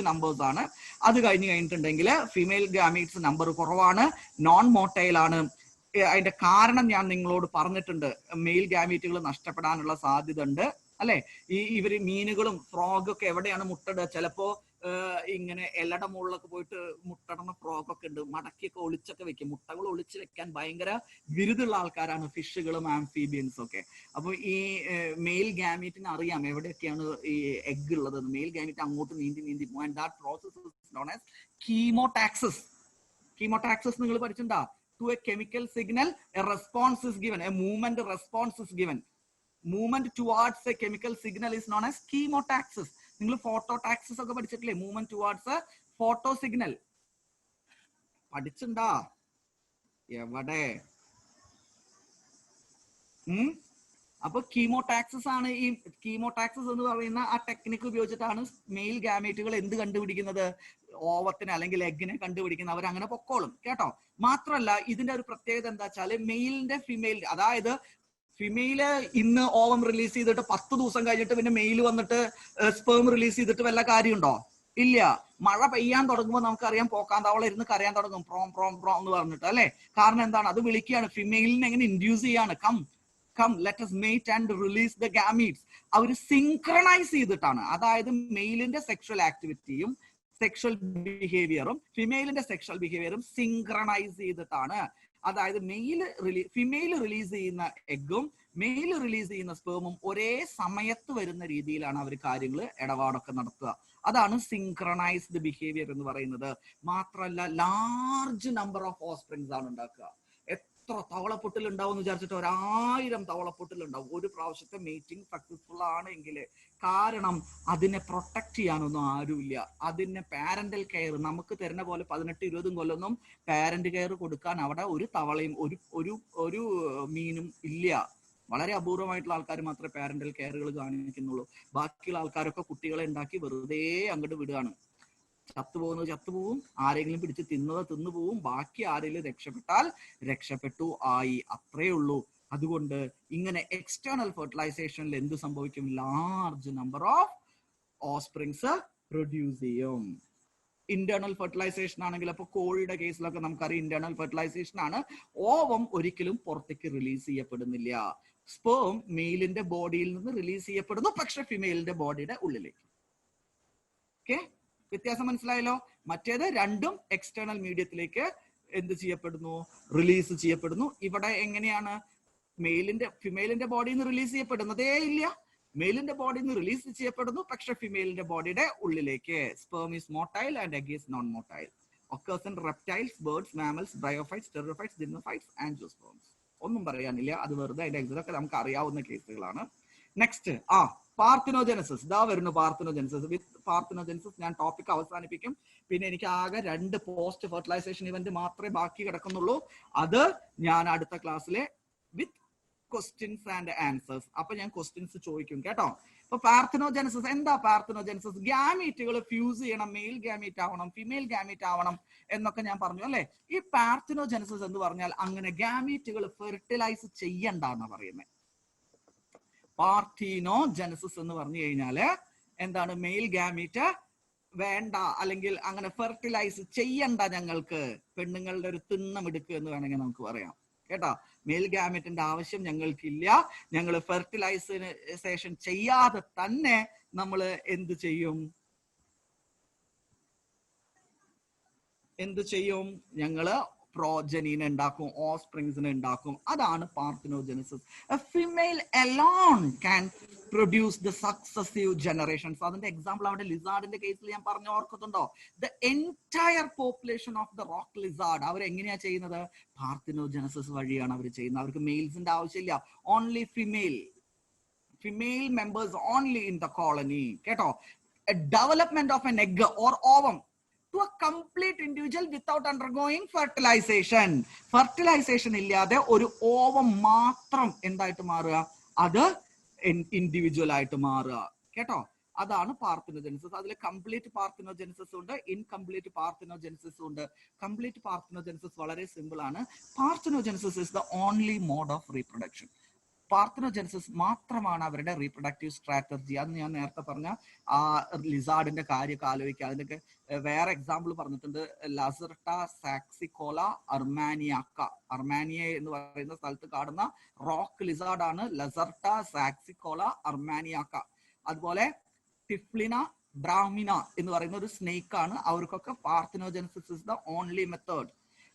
numbers ആണ്. അത് കഴിഞ്ഞിട്ടുണ്ടെങ്കിൽ ഫീമെയിൽ ഗാമീറ്റ്സ് നമ്പർ കുറവാണ്, നോൺ മോട്ടൈൽ ആണ്. അതിന്റെ കാരണം ഞാൻ നിങ്ങളോട് പറഞ്ഞിട്ടുണ്ട്, മെയിൽ ഗാമീറ്റുകൾ നഷ്ടപ്പെടാനുള്ള സാധ്യത ഉണ്ട് അല്ലെ. ഇവര് മീനുകളും ഫ്രോഗൊക്കെ എവിടെയാണ് മുട്ടടുക? ചിലപ്പോ ഇങ്ങനെ എല്ലയുടെ മുകളിലൊക്കെ പോയിട്ട് മുട്ടടുന്ന ഫ്രോഗൊക്കെ ഉണ്ട്, മടക്കിയൊക്കെ ഒളിച്ചൊക്കെ വെക്കും. മുട്ടകൾ ഒളിച്ചു വെക്കാൻ ഭയങ്കര വിരുദുള്ള ആൾക്കാരാണ് ഫിഷുകളും ആംഫീബിയൻസും ഒക്കെ. അപ്പൊ ഈ മെയിൽ ഗാമീറ്റിന് അറിയാം എവിടെയൊക്കെയാണ് ഈ എഗ് ഉള്ളത്. മെയിൽ ഗാമീറ്റ് അങ്ങോട്ട് നീന്തി പോകാൻ. That process is known as chemotaxis. Chemotaxis നിങ്ങൾ പഠിച്ചിട്ടുണ്ടോ? To a chemical signal, a response is given, a movement response is given. Movement towards a chemical signal is known as chemotaxis. നിങ്ങൾ phototaxis ഒക്കെ പഠിച്ചിട്ടില്ലേ? Movement towards photo signal പഠിച്ചിട്ടുണ്ടാ? എവിടെ? അപ്പൊ chemotaxis ആണ്. ഈ കീമോടാക്സിസ് എന്ന് പറയുന്ന ആ ടെക്നിക്ക് ഉപയോഗിച്ചിട്ടാണ് മെയിൽ ഗാമേറ്റുകൾ എന്ത് കണ്ടുപിടിക്കുന്നത്? ഓവത്തിനെ അല്ലെങ്കിൽ എഗ്ഗിനെ കണ്ടുപിടിക്കുന്നത്. അവർ അങ്ങനെ പൊക്കോളും കേട്ടോ. മാത്രമല്ല ഇതിന്റെ ഒരു പ്രത്യേകത എന്താ വെച്ചാല്, മെയിലിന്റെ ഫിമെയിലിന്റെ, അതായത് ഫിമെയില് ഇന്ന് ഓവം റിലീസ് ചെയ്തിട്ട് 10 ദിവസം കഴിഞ്ഞിട്ട് പിന്നെ മെയിൽ വന്നിട്ട് സ്പേം റിലീസ് ചെയ്തിട്ട് വല്ല കാര്യമുണ്ടോ? ഇല്ല. മഴ പെയ്യാൻ തുടങ്ങുമ്പോൾ നമുക്കറിയാം പോക്കാന്തവള ഇരുന്ന് കരയാൻ തുടങ്ങും, പ്രോം പ്രോം പ്രോം എന്ന് പറഞ്ഞിട്ട് അല്ലെ. കാരണം എന്താണ്? അത് വിളിക്കുകയാണ്, ഫിമെയിലിനെ എങ്ങനെ ഇൻഡ്യൂസ് ചെയ്യാണ്, come let us mate and release the gametes. അവർ സിങ്ക്രണൈസ് ചെയ്തിട്ടാണ്. അതായത് മെയിലിന്റെ സെക്ഷൽ ആക്ടിവിറ്റിയും സെക്ഷൽ ബിഹേവിയറും ഫിമെയിലിന്റെ സെക്ഷൽ ബിഹേവിയറും സിങ്ക്രണൈസ് ചെയ്തിട്ടാണ്. അതായത് ഫിമെയിൽ റിലീസ് ചെയ്യുന്ന എഗ്ഗും മെയിൽ റിലീസ് ചെയ്യുന്ന സ്പേമും ഒരേ സമയത്ത് വരുന്ന രീതിയിലാണ് അവർ കാര്യങ്ങൾ ഇടപാടൊക്കെ നടത്തുക. അതാണ് സിങ്ക്രണൈസ്ഡ് ബിഹേവിയർ എന്ന് പറയുന്നത്. മാത്രമല്ല ലാർജ് നമ്പർ ഓഫ് ഓഫ്സ്പ്രിങ്സ് ആണ് ഉണ്ടാക്കുക. എത്ര തവളപ്പൊട്ടിൽ ഉണ്ടാവും എന്ന് വിചാരിച്ചിട്ട് 1000 തവളപ്പൊട്ടിൽ ഉണ്ടാവും ഒരു പ്രാവശ്യത്തെ മീറ്റിംഗ് സക്സസ്ഫുൾ ആണെങ്കിൽ. കാരണം അതിനെ പ്രൊട്ടക്ട് ചെയ്യാനൊന്നും ആരുമില്ല. അതിനെ പാരന്റൽ കെയർ നമുക്ക് തരുന്ന പോലെ 18-20 കൊല്ലൊന്നും പാരന്റ് കെയർ കൊടുക്കാൻ അവിടെ ഒരു തവളയും ഒരു മീനും ഇല്ല. വളരെ അപൂർവമായിട്ടുള്ള ആൾക്കാർ മാത്രമേ പാരന്റൽ കെയറുകൾ കാണിക്കുന്നുള്ളൂ. ബാക്കിയുള്ള ആൾക്കാരൊക്കെ കുട്ടികളെ ഉണ്ടാക്കി വെറുതെ അങ്ങോട്ട് വിടുകയാണ്. ചത്തുപോകും, ആരെങ്കിലും പിടിച്ച് തിന്നു പോവും, ബാക്കി ആരെങ്കിലും രക്ഷപ്പെട്ടാൽ രക്ഷപ്പെട്ടു ആയി, അത്രേ ഉള്ളൂ. അതുകൊണ്ട് ഇങ്ങനെ എക്സ്റ്റേണൽ ഫെർട്ടിലൈസേഷനിൽ എന്ത് സംഭവിക്കും? Large number of offsprings produce ചെയ്യും. ഇന്റേണൽ ഫെർട്ടിലൈസേഷൻ ആണെങ്കിൽ, അപ്പൊ കോഴിയുടെ കേസിലൊക്കെ നമുക്കറിയാം ഇന്റേണൽ ഫെർട്ടിലൈസേഷൻ ആണ്. ഓവം ഒരിക്കലും പുറത്തേക്ക് റിലീസ് ചെയ്യപ്പെടുന്നില്ല. സ്പേം മെയിലിന്റെ ബോഡിയിൽ നിന്ന് റിലീസ് ചെയ്യപ്പെടുന്നു, പക്ഷെ ഫിമെയിലിന്റെ ബോഡിയുടെ ഉള്ളിലേക്ക്. ഓക്കെ, വ്യത്യാസം മനസ്സിലായല്ലോ? മറ്റേത് രണ്ടും എക്സ്റ്റേണൽ മീഡിയത്തിലേക്ക് എന്ത് ചെയ്യപ്പെടുന്നു? റിലീസ് ചെയ്യപ്പെടുന്നു. ഇവിടെ എങ്ങനെയാണ്? ഫിമെയിലിന്റെ ബോഡിയിൽ നിന്ന് റിലീസ് ചെയ്യപ്പെടുന്നതേ ഇല്ല. മെയിലിന്റെ ബോഡിയിൽ നിന്ന് റിലീസ് ചെയ്യപ്പെടുന്നു, പക്ഷെ ഫിമെയിലിന്റെ ബോഡിയുടെ ഉള്ളിലേക്ക്. Sperm is motile and egg is non motile. Occurs in reptiles, birds, mammals, bryophytes, pteridophytes, dinophytes, angiosperms. ഒന്നും പറയാനില്ല, അത് വെറുതെ അതിന്റെ ഇതൊക്കെ നമുക്ക് അറിയാവുന്ന കേസുകളാണ്. Next parthenogenesis. ഇതാ വരുന്നു പാർത്തിനോജെനസിസ്. വിത്ത് പാർത്തിനോജെനസിസ് ഞാൻ ടോപ്പിക് അവസാനിപ്പിക്കും. പിന്നെ എനിക്ക് ആകെ 2 പോസ്റ്റ് ഫെർട്ടിലൈസേഷൻ ഇവന്റ് മാത്രമേ ബാക്കി കിടക്കുന്നുള്ളൂ. അത് ഞാൻ അടുത്ത ക്ലാസ്സിലെ വിത്ത് ക്വസ്റ്റ്യൻസ് ആൻഡ് ആൻസേഴ്സ്. അപ്പൊ ഞാൻ ക്വസ്റ്റ്യൻസ് ചോദിക്കും കേട്ടോ. ഇപ്പൊ പാർത്തിനോജെനസിസ് എന്താ? പാർത്തിനോജെനസിസ് ഗ്യാമീറ്റുകൾ ഫ്യൂസ് ചെയ്യണം, മെയിൽ ഗ്യാമീറ്റ് ആവണം, ഫിമെയിൽ ഗ്യാമീറ്റ് ആവണം എന്നൊക്കെ ഞാൻ പറഞ്ഞു അല്ലെ. ഈ പാർത്തിനോജെനസിസ് എന്ന് പറഞ്ഞാൽ അങ്ങനെ ഗ്യാമീറ്റുകൾ ഫെർട്ടിലൈസ് ചെയ്യണ്ടെന്നാ പറയുന്നത്. പാർത്തിനോജെനസിസ് എന്ന് പറഞ്ഞു കഴിഞ്ഞാല് എന്താണ്? മെയിൽ ഗ്യാമീറ്റ് വേണ്ട, അല്ലെങ്കിൽ അങ്ങനെ ഫെർട്ടിലൈസ് ചെയ്യണ്ട, ഞങ്ങൾക്ക് പെണ്ണുങ്ങളുടെ ഒരു തിണ്ണം എടുക്കുക എന്ന് വേണമെങ്കിൽ നമുക്ക് പറയാം കേട്ടോ. മെയിൽ ഗാമറ്റിന്റെ ആവശ്യം ഞങ്ങൾക്കില്ല. ഞങ്ങൾ ഫെർട്ടിലൈസേഷൻ ചെയ്യാതെ തന്നെ നമ്മൾ എന്ത് ചെയ്യും? ഞങ്ങള് പ്രോജനീനെ ഉണ്ടാക്കും, ഓസ്പ്രിങ്സിനെ ഉണ്ടാക്കും. അതാണ് parthenogenesis. Female alone can produce the successive generations. അതിന്റെ എക്സാമ്പിൾ അവിടെ ലിസാർഡിന്റെ കേസിൽ ഞാൻ പറഞ്ഞു, ഓർക്കുന്നുണ്ടോ? The entire population of the rock lizard അവർ എങ്ങനെയാ ചെയ്യുന്നത്? പാർത്തിനോജെനസിസ് വഴിയാണ് അവർ ചെയ്യുന്നത്. അവർക്ക് മെയിൽസിന്റെ ആവശ്യമില്ല, only female members only in the colony കേട്ടോ. Development of an egg or ovum to a complete individual without undergoing fertilization. Fertilization ഇല്ലാതെ ഒരു ഓവം മാത്രം എന്തായിട്ട് മാറുക, അത് ഇൻഡിവിജ്വൽ ആയിട്ട് മാറുക. കേട്ടോ, അതാണ് പാർത്തിനോജെനിസിസ്. അതിൽ കംപ്ലീറ്റ് പാർത്തിനോജെനിസിസ് ഉണ്ട്, ഇൻകംപ്ലീറ്റ് പാർത്തിനോജെനിസിസ് ഉണ്ട്. കംപ്ലീറ്റ് പാർത്തിനോജെനിസിസ് വളരെ സിമ്പിൾ ആണ്. Parthenogenesis is the only mode of reproduction. Parthenogenesis മാത്രമാണ് അവരുടെ റീപ്രൊഡക്റ്റീവ് സ്ട്രാറ്റജി. അത് ഞാൻ നേരത്തെ പറഞ്ഞ ആ ലിസാർഡിന്റെ കാര്യമൊക്കെ ആലോചിക്കുക. അതിനൊക്കെ വേറെ എക്സാമ്പിൾ പറഞ്ഞിട്ടുണ്ട്. ലസർട്ട സാക്സിക്കോള അർമാനിയാക്ക. അർമാനിയ എന്ന് പറയുന്ന സ്ഥലത്ത് കാണുന്ന റോക്ക് ലിസാർഡ് ആണ് ലസർട്ട സാക്സിക്കോള അർമാനിയാക്ക. അതുപോലെ ടിഫ്ലിന ബ്രാഹ്മിന എന്ന് പറയുന്ന ഒരു സ്നേക്ക് ആണ്. അവർക്കൊക്കെ parthenogenesis is the only method.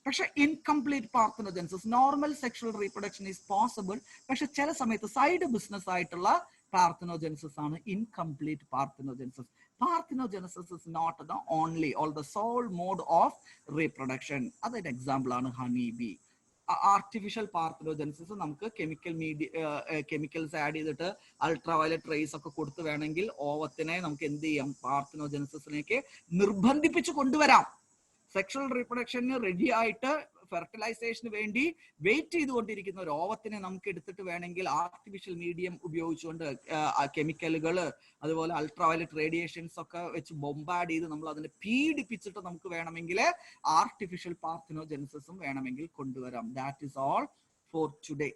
പക്ഷെ incomplete parthenogenesis, normal sexual reproduction is possible. പക്ഷെ ചില സമയത്ത് സൈഡ് ബിസിനസ് ആയിട്ടുള്ള പാർത്തിനോജെനിസിസ് ആണ് incomplete parthenogenesis. Parthenogenesis is not the only or the sole mode of reproduction. അതൊരു എക്സാമ്പിൾ ആണ് ഹണി ബി. ആർട്ടിഫിഷ്യൽ പാർത്തിനോജെനിസിസ് നമുക്ക് chemicals add ചെയ്തിട്ട് അൾട്രാവയലറ്റ് റേസ് ഒക്കെ കൊടുത്ത് വേണമെങ്കിൽ ഓവത്തിനെ നമുക്ക് എന്ത് ചെയ്യാം, പാർത്തിനോജെനിസിസിലേക്ക് നിർബന്ധിപ്പിച്ച് കൊണ്ടുവരാം. സെക്ഷൽ റീപ്രൊഡക്ഷന് റെഡി ആയിട്ട് ഫെർട്ടിലൈസേഷന് വേണ്ടി വെയിറ്റ് ചെയ്തുകൊണ്ടിരിക്കുന്ന ഒരു ഓവത്തിനെ നമുക്ക് എടുത്തിട്ട് വേണമെങ്കിൽ ആർട്ടിഫിഷ്യൽ മീഡിയം ഉപയോഗിച്ചുകൊണ്ട് കെമിക്കലുകൾ അതുപോലെ അൾട്രാവയലറ്റ് റേഡിയേഷൻസ് ഒക്കെ വെച്ച് ബൊംബാർഡ് ചെയ്ത് നമ്മൾ അതിനെ പീഡിപ്പിച്ചിട്ട് നമുക്ക് വേണമെങ്കിൽ ആർട്ടിഫിഷ്യൽ പാർത്തിനോജെനിസിസും വേണമെങ്കിൽ കൊണ്ടുവരാം. That is all for today.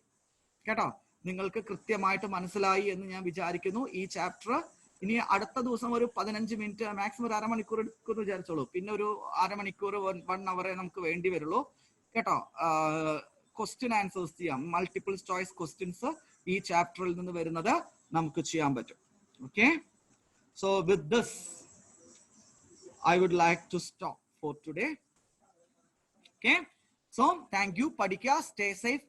കേട്ടോ, നിങ്ങൾക്ക് കൃത്യമായിട്ട് മനസ്സിലായി എന്ന് ഞാൻ വിചാരിക്കുന്നു ഈ ചാപ്റ്റർ. ഇനി അടുത്ത ദിവസം ഒരു 15 മിനിറ്റ്, മാക്സിമം ഒരു അരമണിക്കൂർ എടുക്കുമെന്ന് വിചാരിച്ചോളൂ. പിന്നെ ഒരു അരമണിക്കൂർ 1 hour നമുക്ക് വേണ്ടി വരുള്ളൂ. കേട്ടോ, ക്വസ്റ്റ്യൻ ആൻസേഴ്സ് ചെയ്യാം. മൾട്ടിപ്പിൾ ചോയ്സ് ക്വസ്റ്റ്യൻസ് ഈ ചാപ്റ്ററിൽ നിന്ന് വരുന്നത് നമുക്ക് ചെയ്യാൻ പറ്റും. Okay, so with this I would like to stop for today. Okay, so thank you. പഠിക്കുക, സ്റ്റേ സേഫ്.